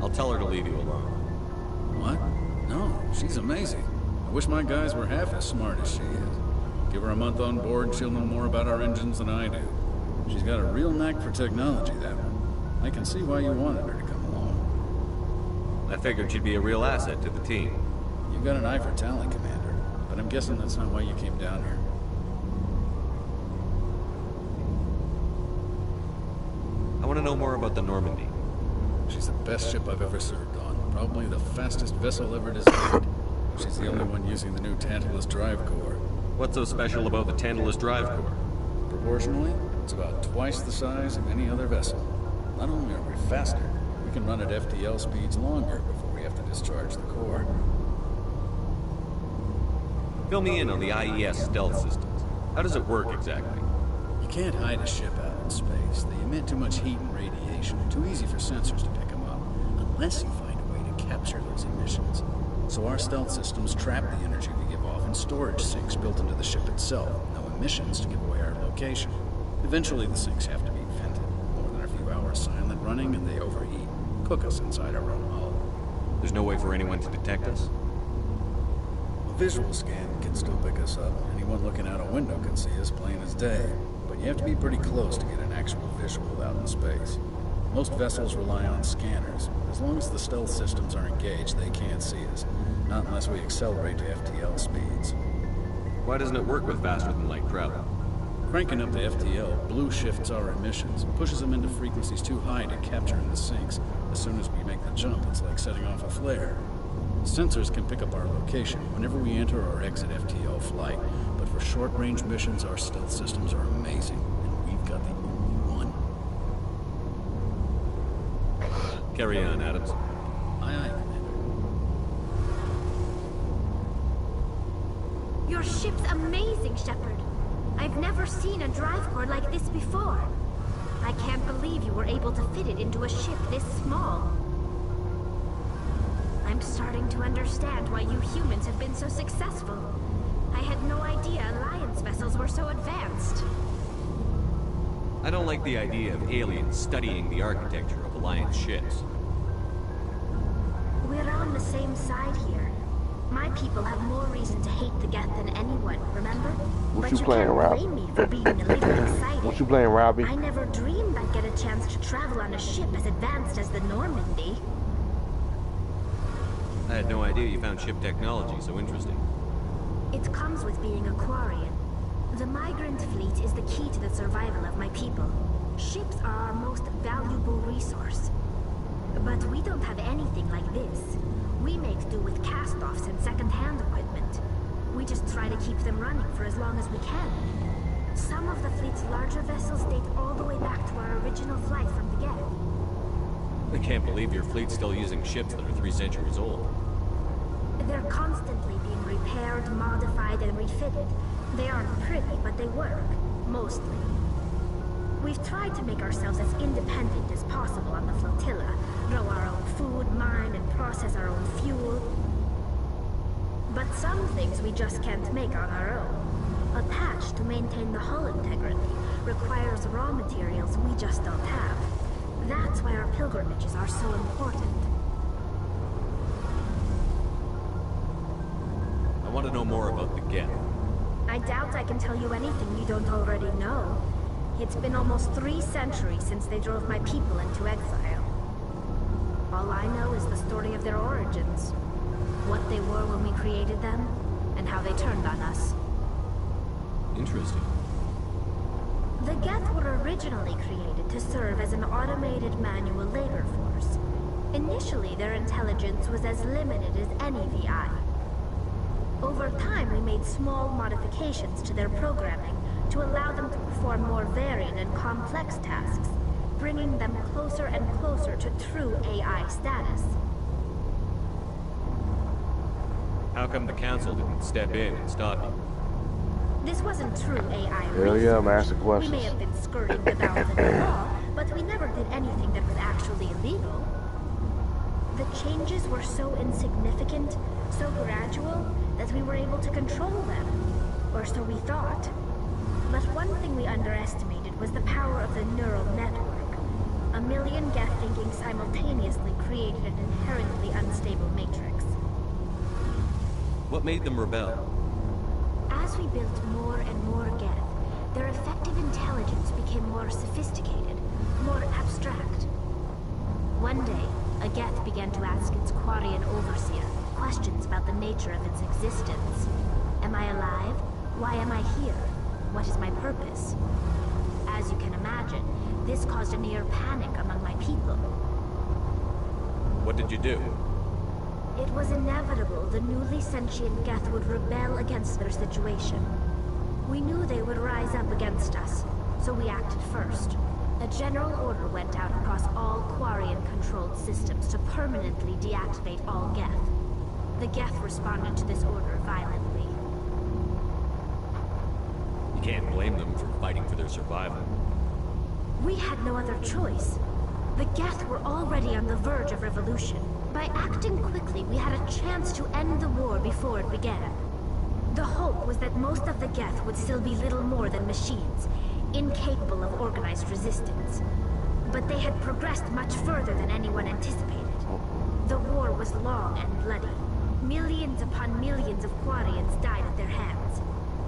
I'll tell her to leave you alone. What? No, she's amazing. I wish my guys were half as smart as she is. Give her a month on board, she'll know more about our engines than I do. She's got a real knack for technology, that one. I can see why you wanted her to come along. I figured she'd be a real asset to the team. You've got an eye for talent, Commander. But I'm guessing that's not why you came down here. I want to know more about the Normandy. She's the best ship I've ever served on. Probably the fastest vessel ever designed. She's the only one using the new Tantalus drive core. What's so special about the Tantalus drive core? Proportionally, it's about twice the size of any other vessel. Not only are we faster, we can run at FTL speeds longer before we have to discharge the core. Fill me in on the IES stealth systems. How does it work exactly? You can't hide a ship out in space. They emit too much heat and radiation. Too easy for sensors to pick them up, unless you find a way to capture those emissions. So our stealth systems trap the energy we give off in storage sinks built into the ship itself. No emissions to give away our location. Eventually the sinks have to be vented. More than a few hours silent running and they overheat. Cook us inside our own hull. There's no way for anyone to detect us? Visual scan can still pick us up. Anyone looking out a window can see us plain as day. But you have to be pretty close to get an actual visual out in space. Most vessels rely on scanners. As long as the stealth systems are engaged, they can't see us. Not unless we accelerate to FTL speeds. Why doesn't it work with faster-than-light travel? Cranking up the FTL blue shifts our emissions, pushes them into frequencies too high to capture in the sinks. As soon as we make the jump, it's like setting off a flare. Sensors can pick up our location whenever we enter or exit FTL flight, but for short-range missions, our stealth systems are amazing, and we've got the only one. Carry on, Adams. Aye, aye, Commander. Your ship's amazing, Shepard. I've never seen a drive core like this before. I can't believe you were able to fit it into a ship this small. I'm starting to understand why you humans have been so successful. I had no idea Alliance vessels were so advanced. I don't like the idea of aliens studying the architecture of Alliance ships. We're on the same side here. My people have more reason to hate the Geth than anyone, remember? What but you playing, can't Rob? blame me for being a little excited. What you playing, Robbie? I never dreamed I'd get a chance to travel on a ship as advanced as the Normandy. I had no idea you found ship technology so interesting. It comes with being a Quarian. The migrant fleet is the key to the survival of my people. Ships are our most valuable resource. But we don't have anything like this. We make do with cast-offs and second-hand equipment. We just try to keep them running for as long as we can. Some of the fleet's larger vessels date all the way back to our original flight from the Geth. I can't believe your fleet's still using ships that are 3 centuries old. They're constantly being repaired, modified, and refitted. They aren't pretty, but they work. Mostly. We've tried to make ourselves as independent as possible on the flotilla. Grow our own food, mine, and process our own fuel. But some things we just can't make on our own. A patch to maintain the hull integrity requires raw materials we just don't have. That's why our pilgrimages are so important. I want to know more about the Geth. I doubt I can tell you anything you don't already know. It's been almost 3 centuries since they drove my people into exile. All I know is the story of their origins. What they were when we created them, and how they turned on us. Interesting. The Geth were originally created to serve as an automated manual labor force. Initially, their intelligence was as limited as any VI. Over time, we made small modifications to their programming to allow them to perform more varied and complex tasks, bringing them closer and closer to true AI status. How come the Council didn't step in and stop you? This wasn't true AI Hell yeah, I'm asking questions. We may have been skirting the bounds of the law, but we never did anything that was actually illegal. The changes were so insignificant, so gradual, that we were able to control them. Or so we thought. But one thing we underestimated was the power of the neural network. A million Geth thinking simultaneously created an inherently unstable matrix. What made them rebel? As we built more and more Geth, their effective intelligence became more sophisticated, more abstract. One day, a Geth began to ask its Quarian overseer questions about the nature of its existence. Am I alive? Why am I here? What is my purpose? As you can imagine, this caused a near panic among my people. What did you do? It was inevitable the newly sentient Geth would rebel against their situation. We knew they would rise up against us, so we acted first. A general order went out across all Quarian-controlled systems to permanently deactivate all Geth. The Geth responded to this order violently. You can't blame them for fighting for their survival. We had no other choice. The Geth were already on the verge of revolution. By acting quickly, we had a chance to end the war before it began. The hope was that most of the Geth would still be little more than machines, incapable of organized resistance. But they had progressed much further than anyone anticipated. The war was long and bloody. Millions upon millions of Quarians died at their hands.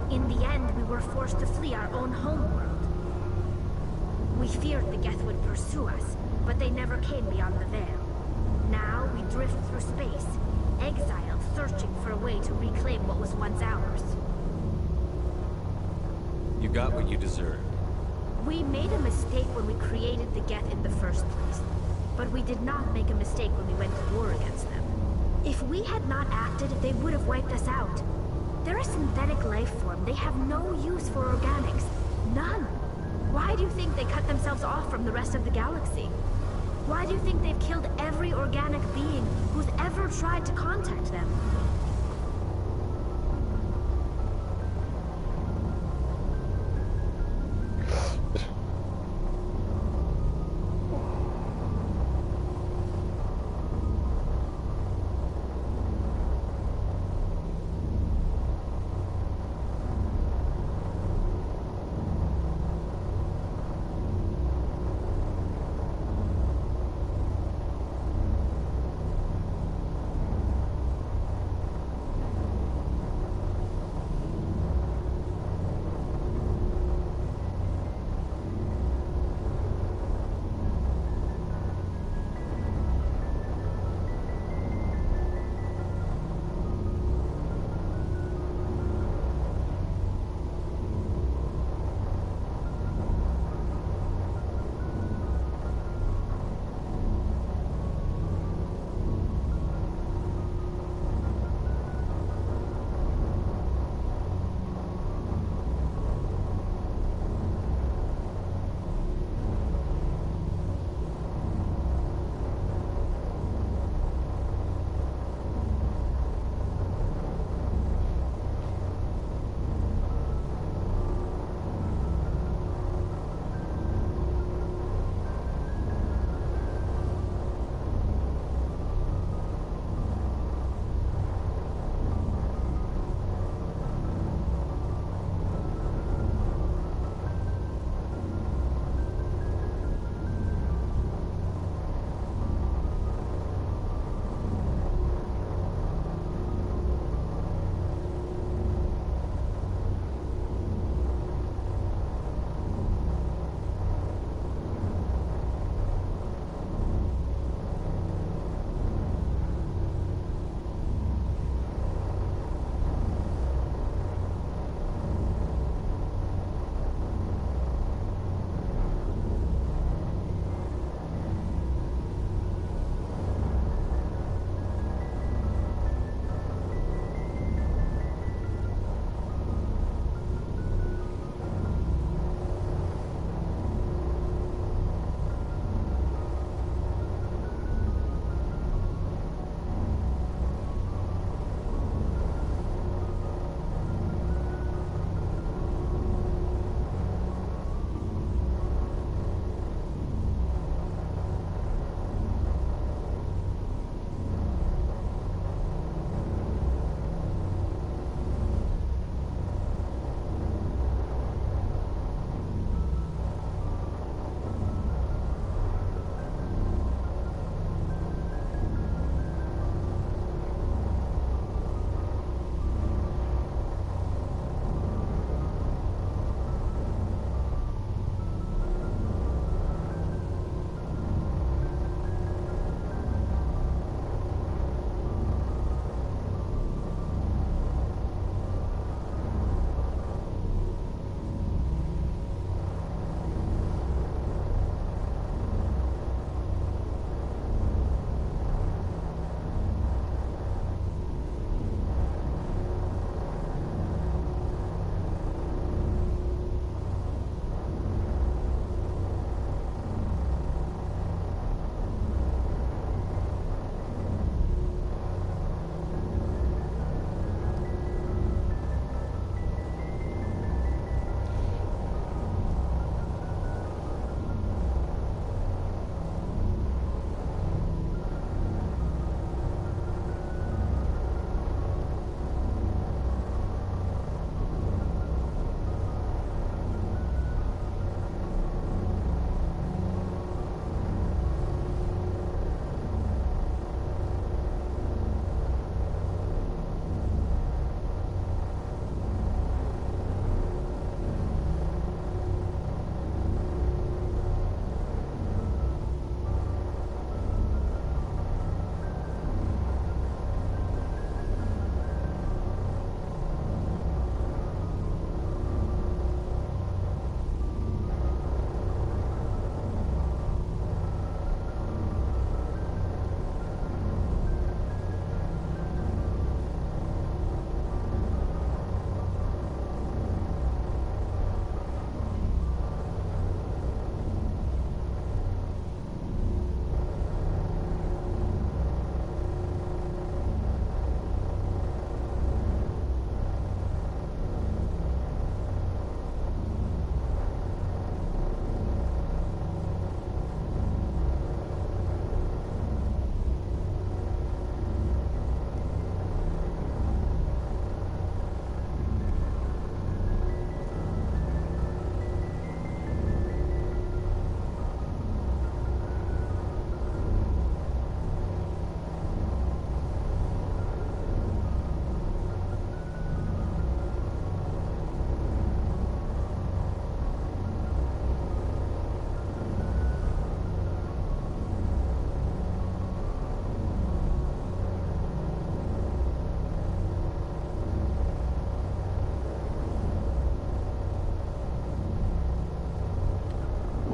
In the end, we were forced to flee our own homeworld. We feared the Geth would pursue us, but they never came beyond the veil. Now we drift through space, exiled, searching for a way to reclaim what was once ours. You got what you deserved. We made a mistake when we created the Geth in the first place, but we did not make a mistake when we went to war against them. If we had not acted, they would have wiped us out. They're a synthetic life form. They have no use for organics. None. Why do you think they cut themselves off from the rest of the galaxy? Why do you think they've killed every organic being who's ever tried to contact them?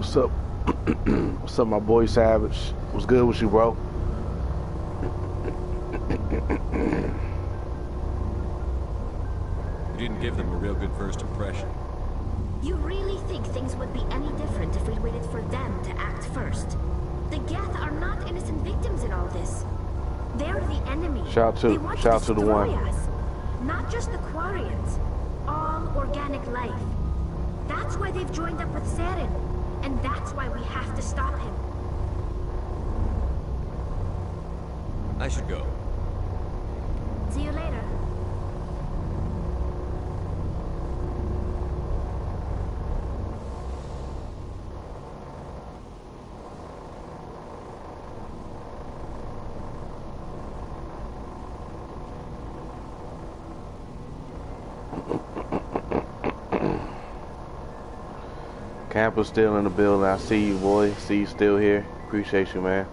What's up? What's up, my boy Savage? What's good with you, bro? You didn't give them a real good first impression. You really think things would be any different if we waited for them to act first? The Geth are not innocent victims in all this. They're the enemy. Shout to the one. Us. Not just the Quarians. All organic life. That's why they've joined up with Saren. And that's why we have to stop him. I should go. See you later. Camper's still in the building. I see you, boy. See you still here. Appreciate you, man.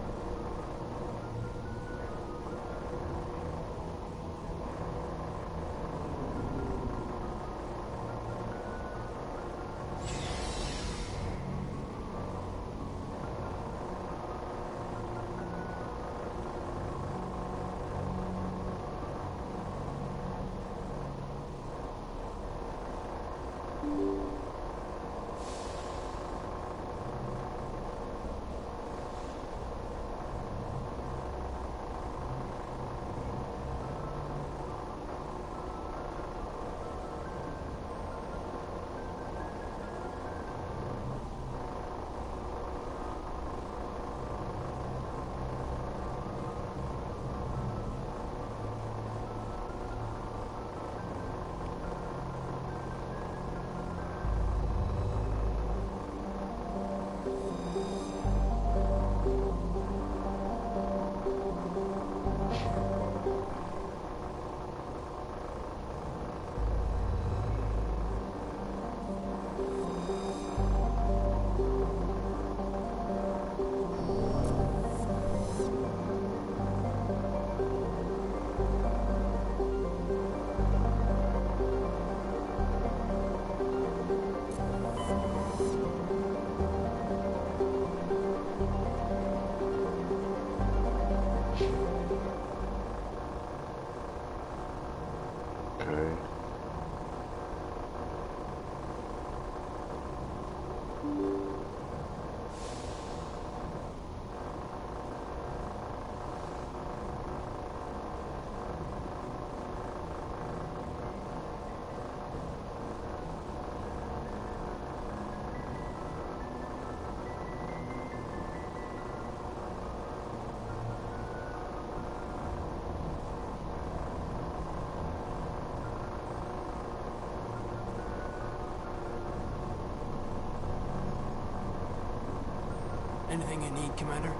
Anything you need, Commander?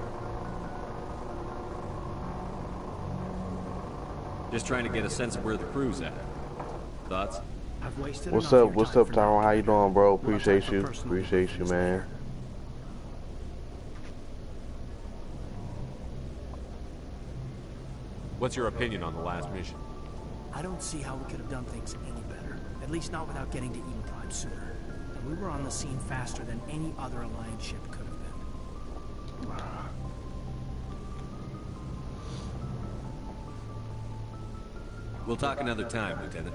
Just trying to get a sense of where the crew's at. Thoughts? I've wasted What's up? What's up, Tyrone? How you doing, bro? Appreciate you. Appreciate you, man. What's your opinion on the last mission? I don't see how we could have done things any better. At least not without getting to Eden Prime sooner. And we were on the scene faster than any other Alliance ship could have been. We'll talk another time, Lieutenant.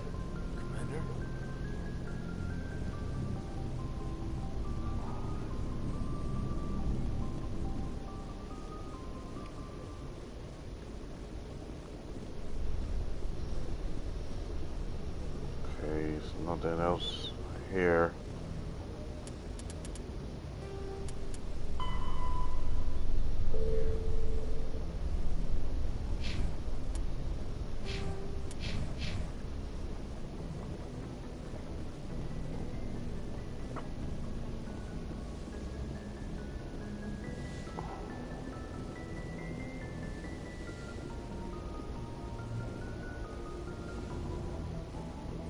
Commander? Okay, so nothing else here.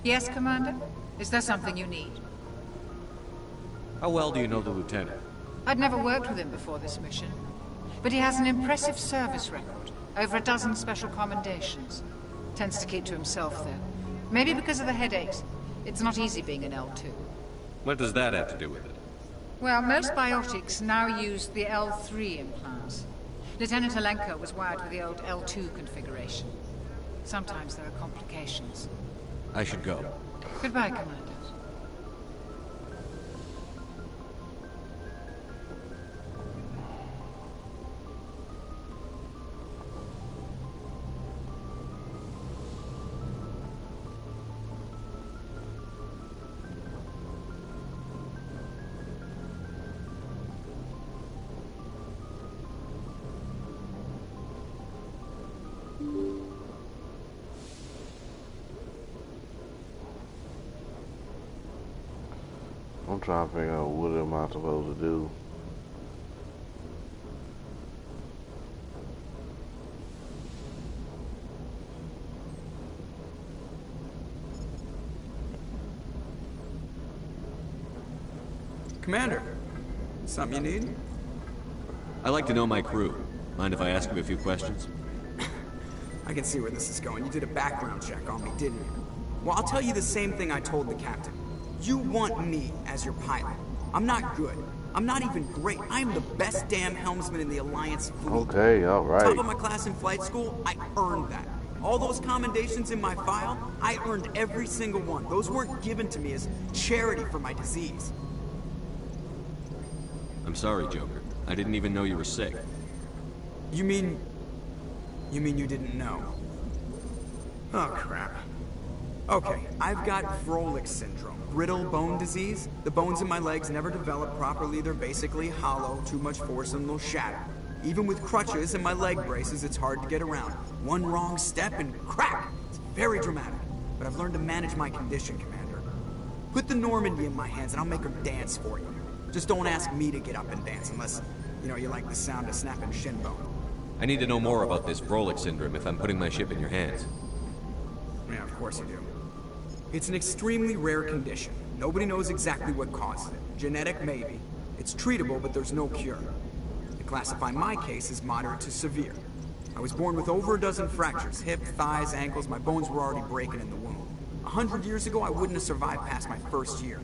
Yes, Commander? Is there something you need? How well do you know the Lieutenant? I'd never worked with him before this mission, but he has an impressive service record. Over a dozen special commendations. Tends to keep to himself, though. Maybe because of the headaches. It's not easy being an L2. What does that have to do with it? Well, most biotics now use the L3 implants. Lieutenant Alenko was wired with the old L2 configuration. Sometimes there are complications. I should go. Goodbye, Commander. I'm trying to figure out what am I supposed to do. Commander, something you need? I like to know my crew. Mind if I ask you a few questions? I can see where this is going. You did a background check on me, didn't you? Well, I'll tell you the same thing I told the captain. You want me as your pilot. I'm not good. I'm not even great. I am the best damn helmsman in the Alliance fleet. Okay, alright. Top of my class in flight school, I earned that. All those commendations in my file, I earned every single one. Those weren't given to me as charity for my disease. I'm sorry, Joker. I didn't even know you were sick. You mean you didn't know? Oh, crap. Okay, I've got Froelich syndrome, brittle bone disease. The bones in my legs never develop properly. They're basically hollow, too much force and they'll shatter. Even with crutches and my leg braces, it's hard to get around. One wrong step and crack! It's very dramatic. But I've learned to manage my condition, Commander. Put the Normandy in my hands and I'll make her dance for you. Just don't ask me to get up and dance unless, you like the sound of snapping shin bone. I need to know more about this Froelich syndrome if I'm putting my ship in your hands. Yeah, of course you do. It's an extremely rare condition. Nobody knows exactly what causes it. Genetic, maybe. It's treatable, but there's no cure. They classify my case as moderate to severe. I was born with over a dozen fractures, hip, thighs, ankles. My bones were already breaking in the womb. 100 years ago, I wouldn't have survived past my first year.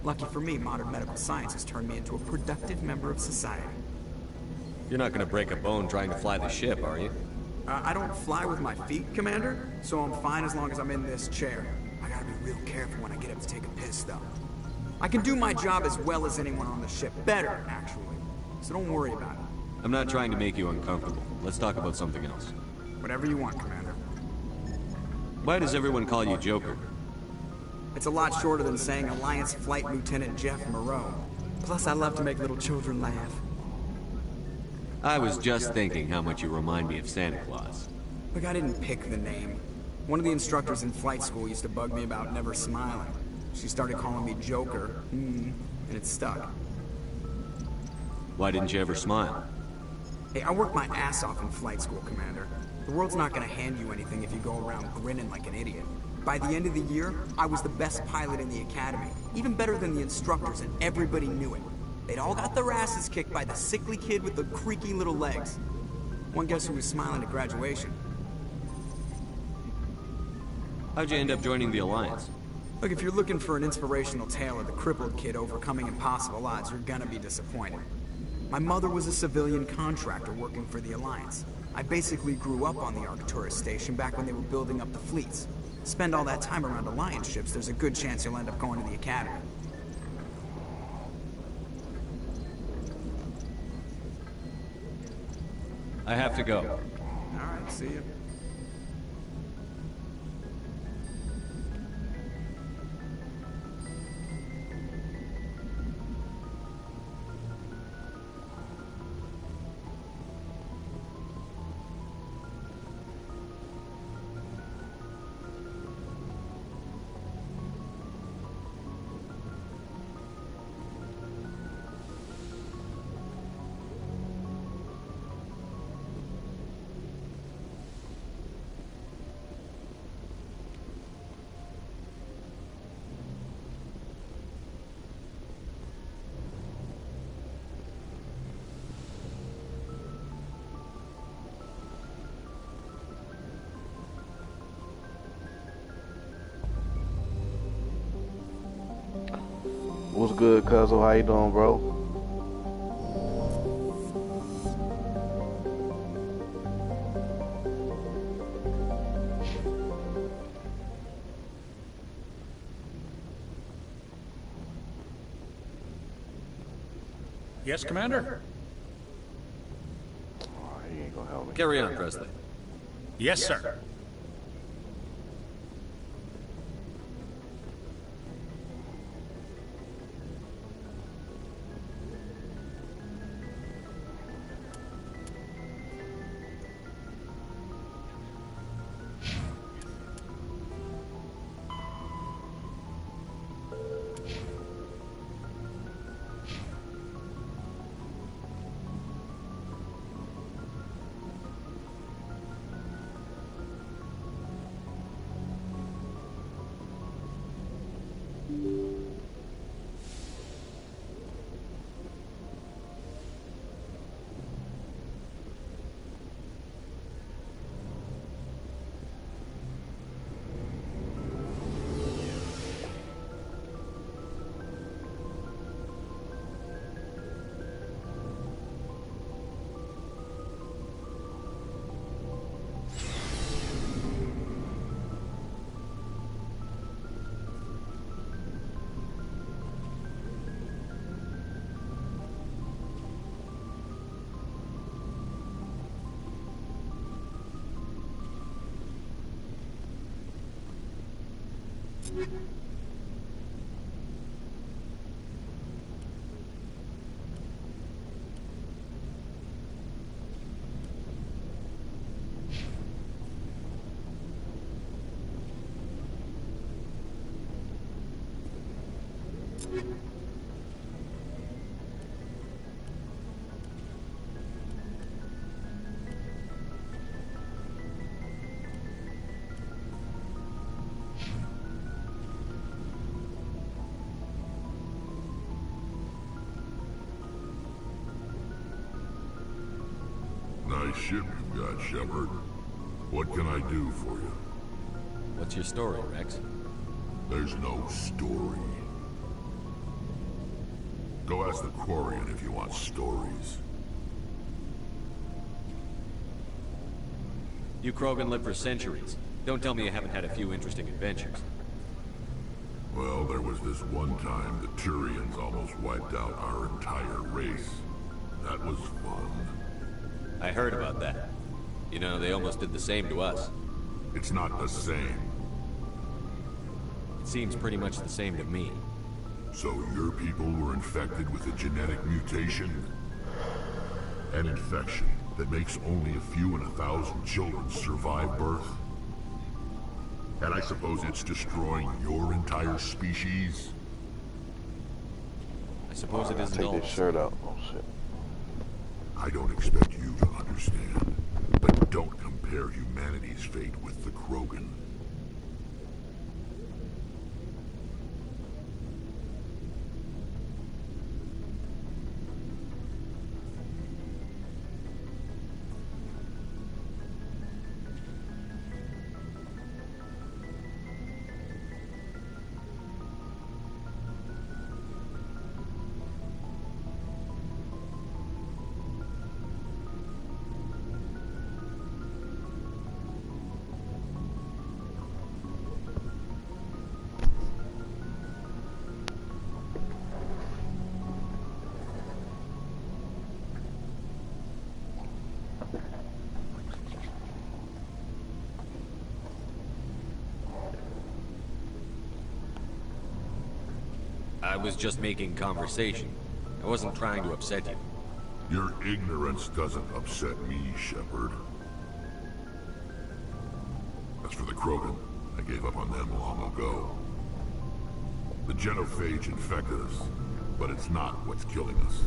Lucky for me, modern medical science has turned me into a productive member of society. You're not gonna break a bone trying to fly the ship, are you? I don't fly with my feet, Commander, so I'm fine as long as I'm in this chair. I gotta be real careful when I get up to take a piss, though. I can do my job as well as anyone on the ship. Better, actually. So don't worry about it. I'm not trying to make you uncomfortable. Let's talk about something else. Whatever you want, Commander. Why does everyone call you Joker? It's a lot shorter than saying Alliance Flight Lieutenant Jeff Moreau. Plus, I love to make little children laugh. I was just thinking how much you remind me of Santa Claus. Look, I didn't pick the name. One of the instructors in flight school used to bug me about never smiling. She started calling me Joker, and it stuck. Why didn't you ever smile? Hey, I worked my ass off in flight school, Commander. The world's not gonna hand you anything if you go around grinning like an idiot. By the end of the year, I was the best pilot in the academy, even better than the instructors, and everybody knew it. They'd all got their asses kicked by the sickly kid with the creaky little legs. One guess who was smiling at graduation? How'd you end up joining the Alliance? Look, if you're looking for an inspirational tale of the crippled kid overcoming impossible odds, you're gonna be disappointed. My mother was a civilian contractor working for the Alliance. I basically grew up on the Arcturus station back when they were building up the fleets. Spend all that time around Alliance ships, there's a good chance you'll end up going to the Academy. I have to go. Alright, see you. What's good, Cuzzo? How you doing, bro? Yes, Commander? Oh, he ain't gonna help me. Carry on, Presley. Yes, sir. Nice ship you've got, Shepard. What can I do for you? What's your story, Rex? There's no story. Go ask the Quarian if you want stories. You Krogan lived for centuries. Don't tell me you haven't had a few interesting adventures. Well, there was this one time the Turians almost wiped out our entire race. That was fun. I heard about that. You know, they almost did the same to us. It's not the same. It seems pretty much the same to me. So your people were infected with a genetic mutation? An infection that makes only a few in 1,000 children survive birth? And I suppose it's destroying your entire species? I suppose it isn't all. Take this shirt out. Oh shit. I don't expect you to understand, but don't compare humanity's fate with the Krogan. I was just making conversation. I wasn't trying to upset you. Your ignorance doesn't upset me, Shepard. As for the Krogan, I gave up on them long ago. The genophage infected us, but it's not what's killing us.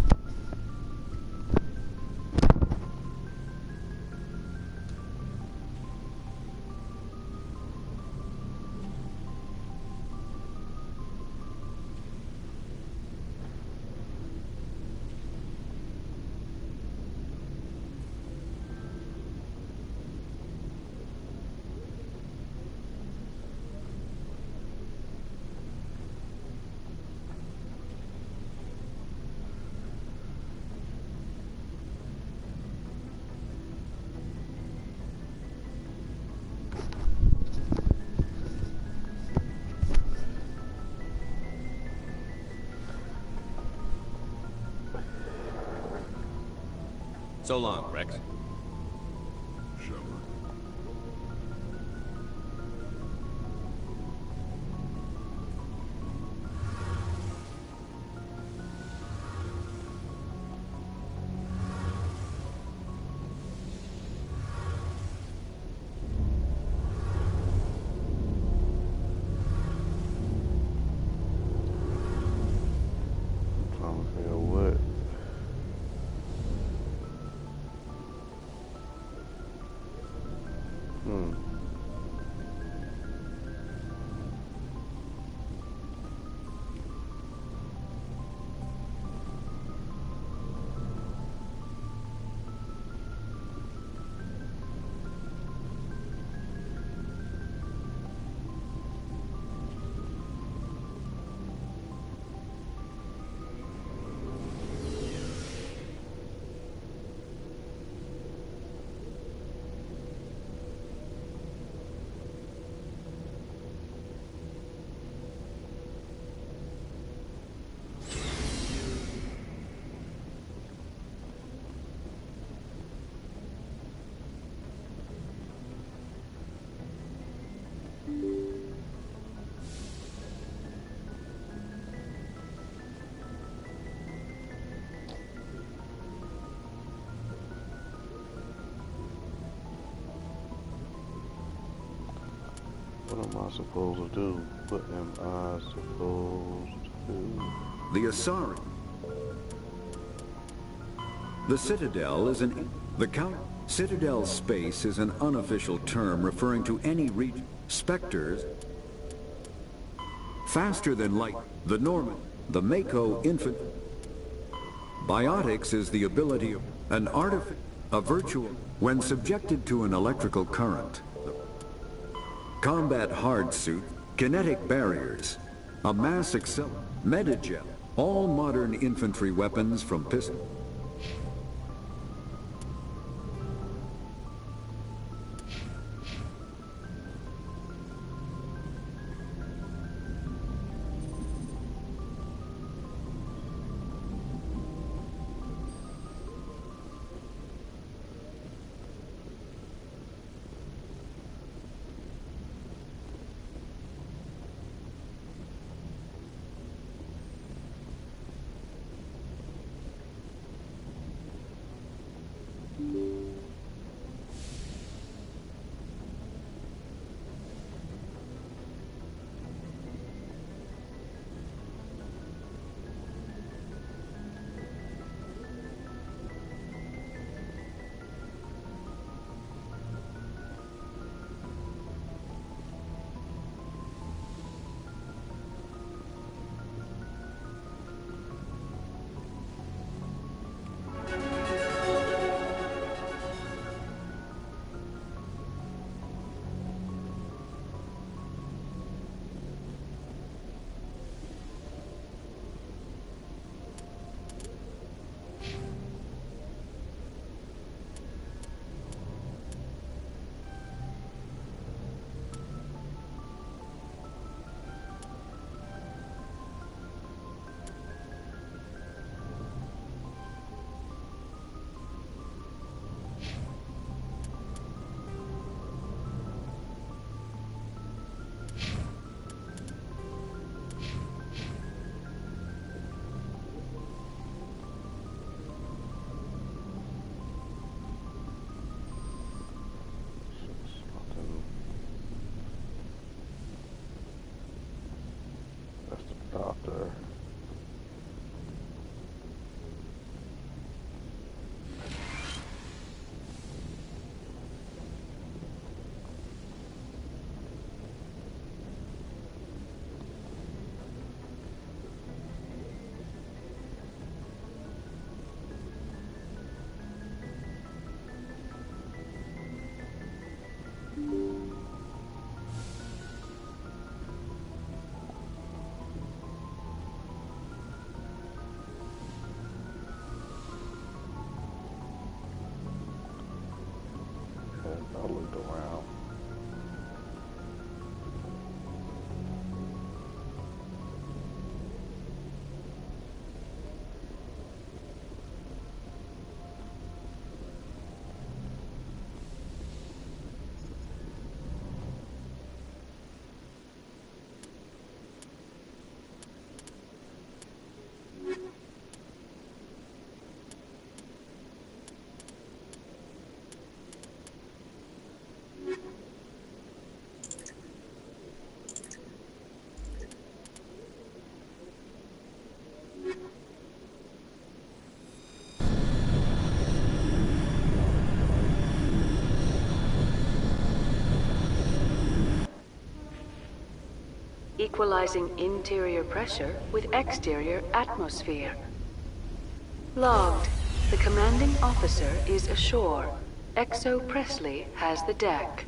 So long, Rex. Shepard. Trying to figure out what. What am I supposed to do? What am I supposed to do? The Asari. The Citadel is Citadel space is an unofficial term referring to any region. Spectres, faster than light, the Norman, the Mako infant. Biotics is the ability of an artifact, a virtual, when subjected to an electrical current. Combat hard suit, kinetic barriers, a mass accelerator, metagel, all modern infantry weapons from pistol. Doctor. I looked around. equalizing interior pressure with exterior atmosphere. Logged. The commanding officer is ashore. Exo Presley has the deck.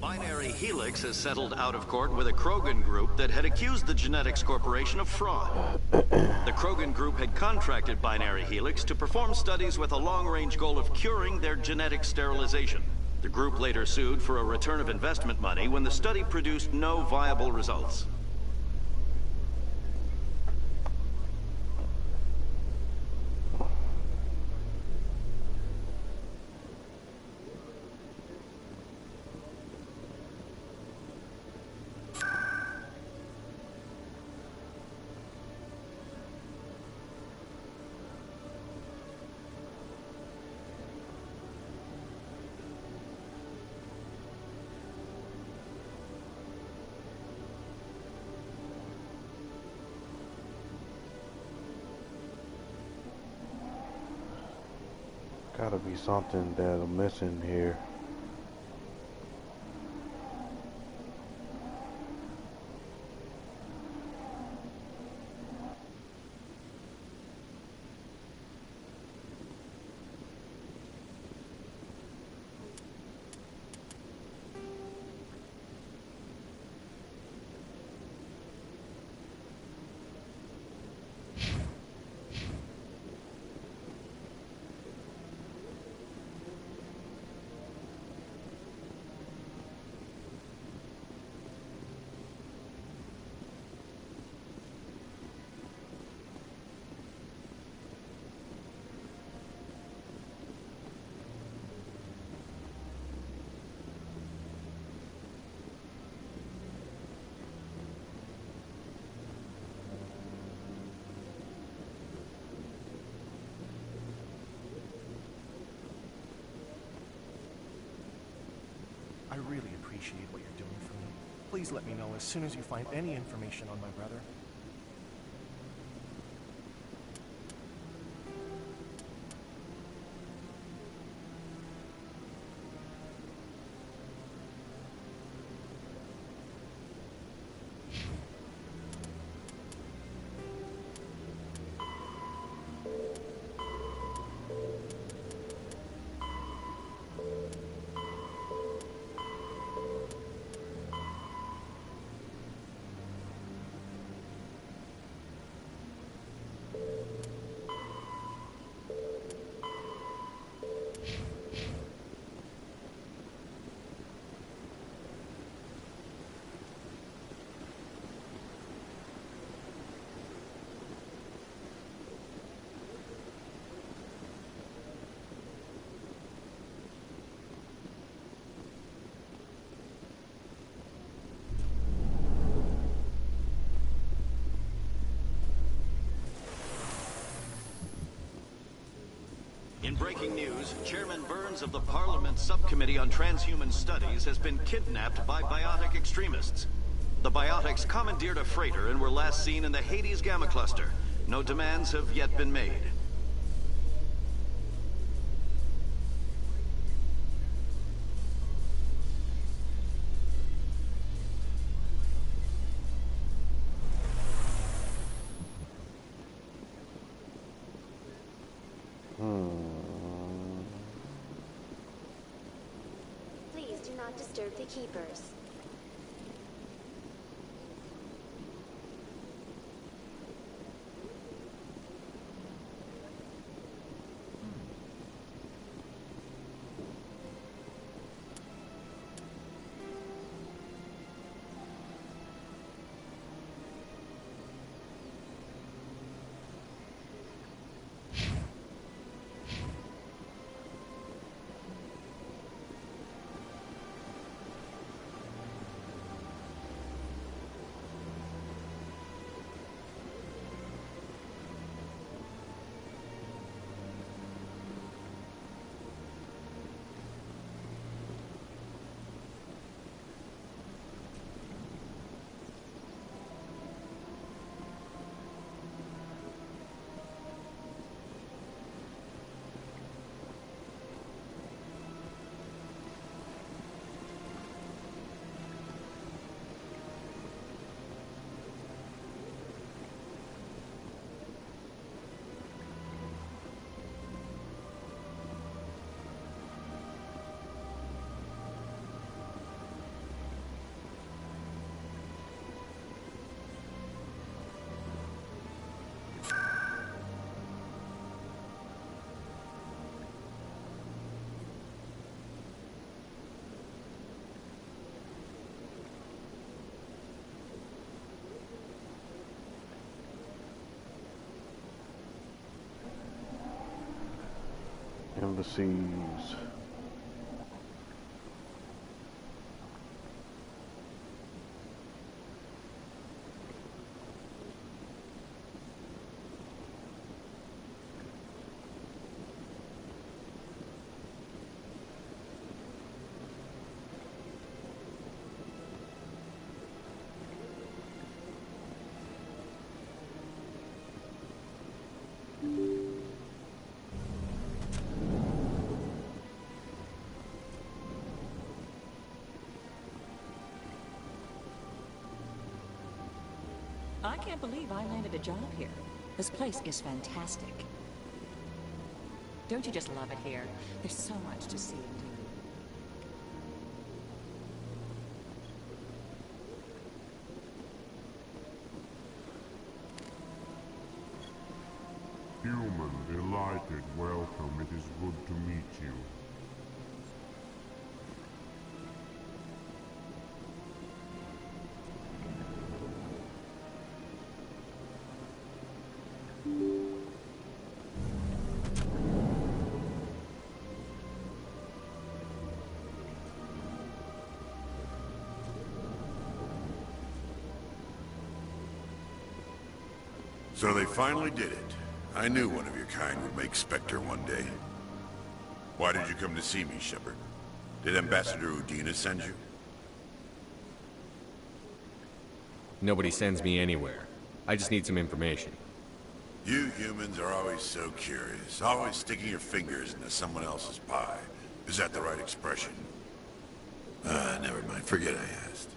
Binary Helix has settled out of court with a Krogan group that had accused the Genetics Corporation of fraud. The Krogan group had contracted Binary Helix to perform studies with a long-range goal of curing their genetic sterilization. The group later sued for a return of investment money when the study produced no viable results. Gotta be something that I'm missing here. I really appreciate what you're doing for me. Please let me know as soon as you find any information on my brother. In breaking news, Chairman Burns of the Parliament Subcommittee on Transhuman Studies has been kidnapped by biotic extremists. The biotics commandeered a freighter and were last seen in the Hades Gamma Cluster. No demands have yet been made. Please do not disturb the keepers. Embassies. I can't believe I landed a job here. This place is fantastic. Don't you just love it here? There's so much to see and do. Human, delighted, welcome. It is good to meet you. So they finally did it. I knew one of your kind would make Spectre one day. Why did you come to see me, Shepard? Did Ambassador Udina send you? Nobody sends me anywhere. I just need some information. You humans are always so curious, always sticking your fingers into someone else's pie. Is that the right expression? Never mind. Forget I asked.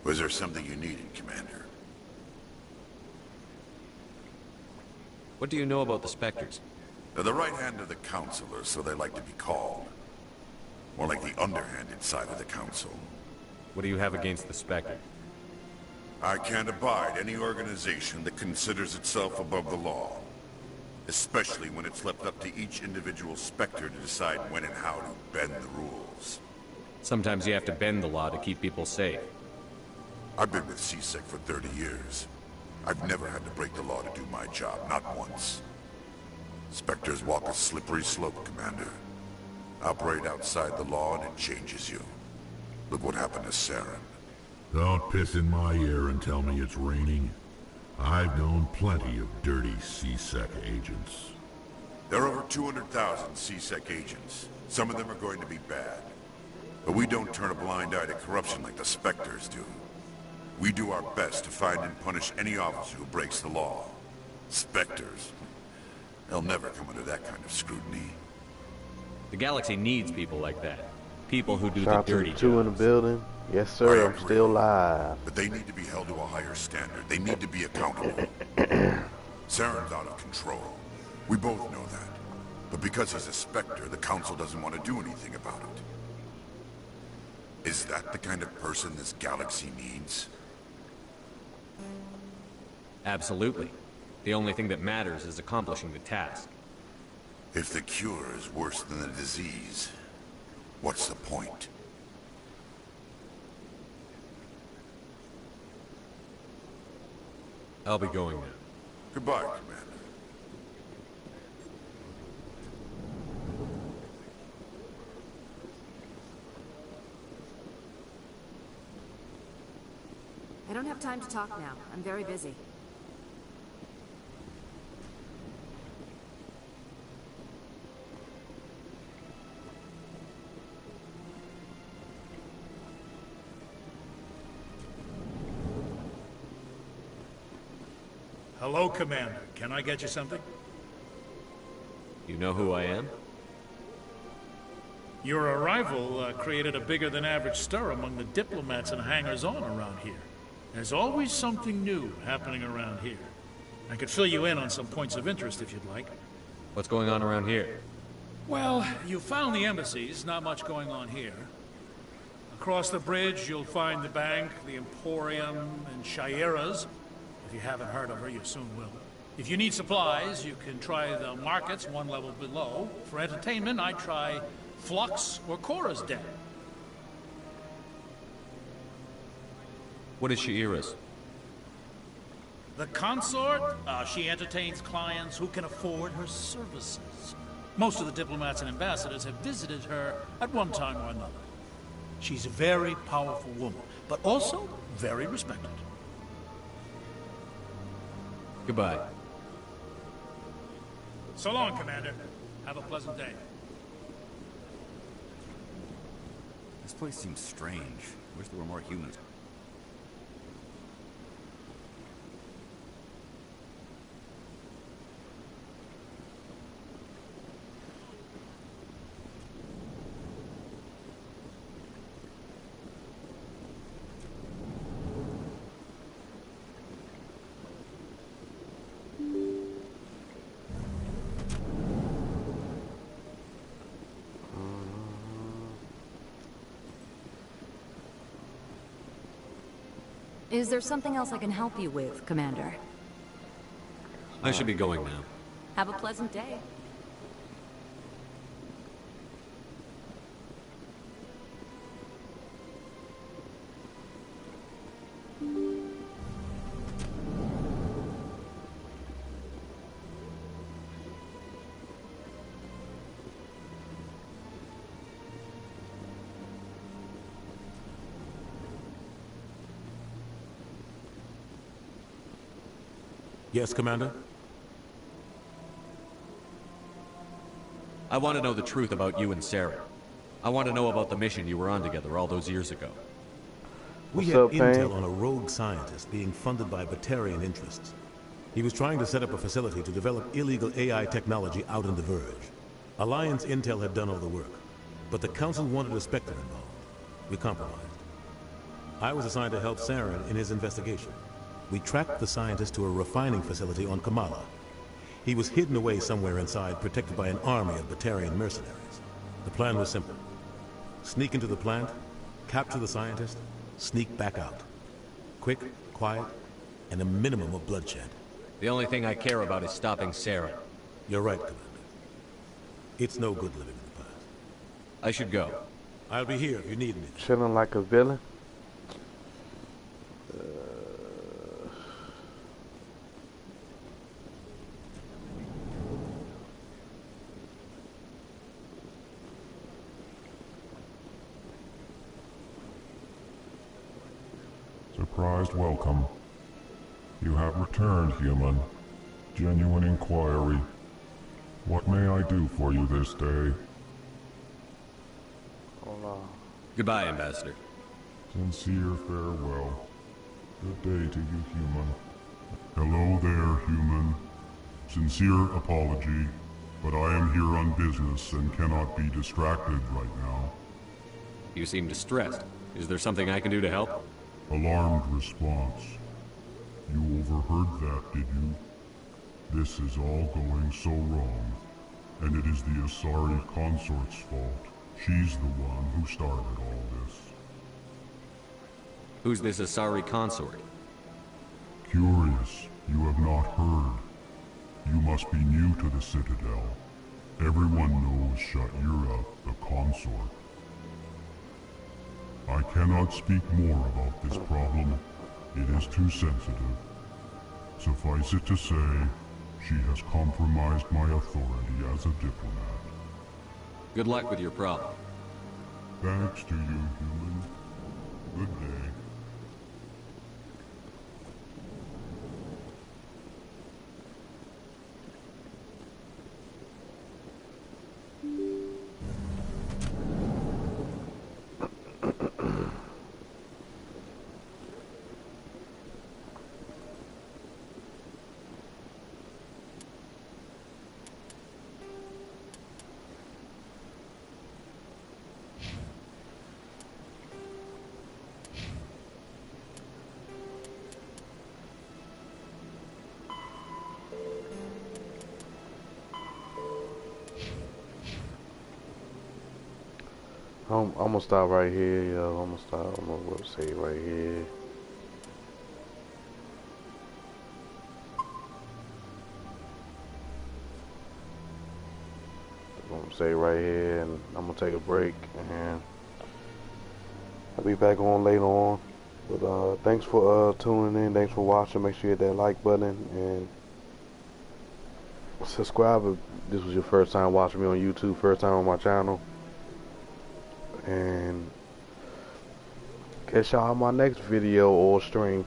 Was there something you needed, Commander? What do you know about the Spectres? They're the right hand of the Council, or so they like to be called. More like the underhanded side of the Council. What do you have against the Spectre? I can't abide any organization that considers itself above the law. Especially when it's left up to each individual Spectre to decide when and how to bend the rules. Sometimes you have to bend the law to keep people safe. I've been with CSEC for 30 years. I've never had to break the law to do my job, not once. Spectres walk a slippery slope, Commander. Operate outside the law and it changes you. Look what happened to Saren. Don't piss in my ear and tell me it's raining. I've known plenty of dirty CSEC agents. There are over 200,000 CSEC agents. Some of them are going to be bad. But we don't turn a blind eye to corruption like the Spectres do. We do our best to find and punish any officer who breaks the law. Spectres. They'll never come under that kind of scrutiny. The galaxy needs people like that. People who do Shout out the to dirty the two in the jobs. building. Yes, sir. I'm still live. But they need to be held to a higher standard. They need to be accountable. Saren's out of control. We both know that. But because he's a Spectre, the Council doesn't want to do anything about it. Is that the kind of person this galaxy needs? Absolutely. The only thing that matters is accomplishing the task. If the cure is worse than the disease, what's the point? I'll be going now. Goodbye, Commander. I don't have time to talk now. I'm very busy. Hello, Commander. Can I get you something? You know who I am? Your arrival created a bigger-than-average stir among the diplomats and hangers-on around here. There's always something new happening around here. I could fill you in on some points of interest if you'd like. What's going on around here? Well, you found the embassies, not much going on here. Across the bridge, you'll find the bank, the Emporium, and Shaira's. If you haven't heard of her, you soon will. If you need supplies, you can try the markets one level below. For entertainment, I try Flux or Cora's Den. What is Shaira's? The consort, she entertains clients who can afford her services. Most of the diplomats and ambassadors have visited her at one time or another. She's a very powerful woman, but also very respected. Goodbye. So long, Commander. Have a pleasant day. This place seems strange. Wish there were more humans. Is there something else I can help you with, Commander? I should be going now. Have a pleasant day. Yes, Commander? I want to know the truth about you and Sarah. I want to know about the mission you were on together all those years ago. We had intel on a rogue scientist being funded by Batarian interests. He was trying to set up a facility to develop illegal AI technology out in the Verge. Alliance intel had done all the work, but the Council wanted a Spectre involved. We compromised. I was assigned to help Saren in his investigation. We tracked the scientist to a refining facility on Kamala. He was hidden away somewhere inside, protected by an army of Batarian mercenaries. The plan was simple. Sneak into the plant, capture the scientist, sneak back out. Quick, quiet, and a minimum of bloodshed. The only thing I care about is stopping Sarah. You're right, Commander. It's no good living in the past. I should go. I'll be here if you need me. Chilling like a villain. Surprised welcome. You have returned, human. Genuine inquiry. What may I do for you this day? Goodbye, Ambassador. Sincere farewell. Good day to you, human. Hello there, human. Sincere apology, but I am here on business and cannot be distracted right now. You seem distressed. Is there something I can do to help? Alarmed response. You overheard that, did you? This is all going so wrong, and it is the Asari consort's fault. She's the one who started all this. Who's this Asari consort? Curious, you have not heard. You must be new to the Citadel. Everyone knows Sha'ira, the consort. I cannot speak more about this problem. It is too sensitive. Suffice it to say, she has compromised my authority as a diplomat. Good luck with your problem. Thanks to you, human. Good day. I'm gonna stop right here, yo. I'm gonna say right here. I'm gonna say right here, and I'm gonna take a break, and I'll be back on later on. But thanks for tuning in. Thanks for watching. Make sure you hit that like button and subscribe if this was your first time watching me on YouTube, first time on my channel. And catch y'all on my next video or stream.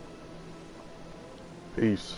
Peace.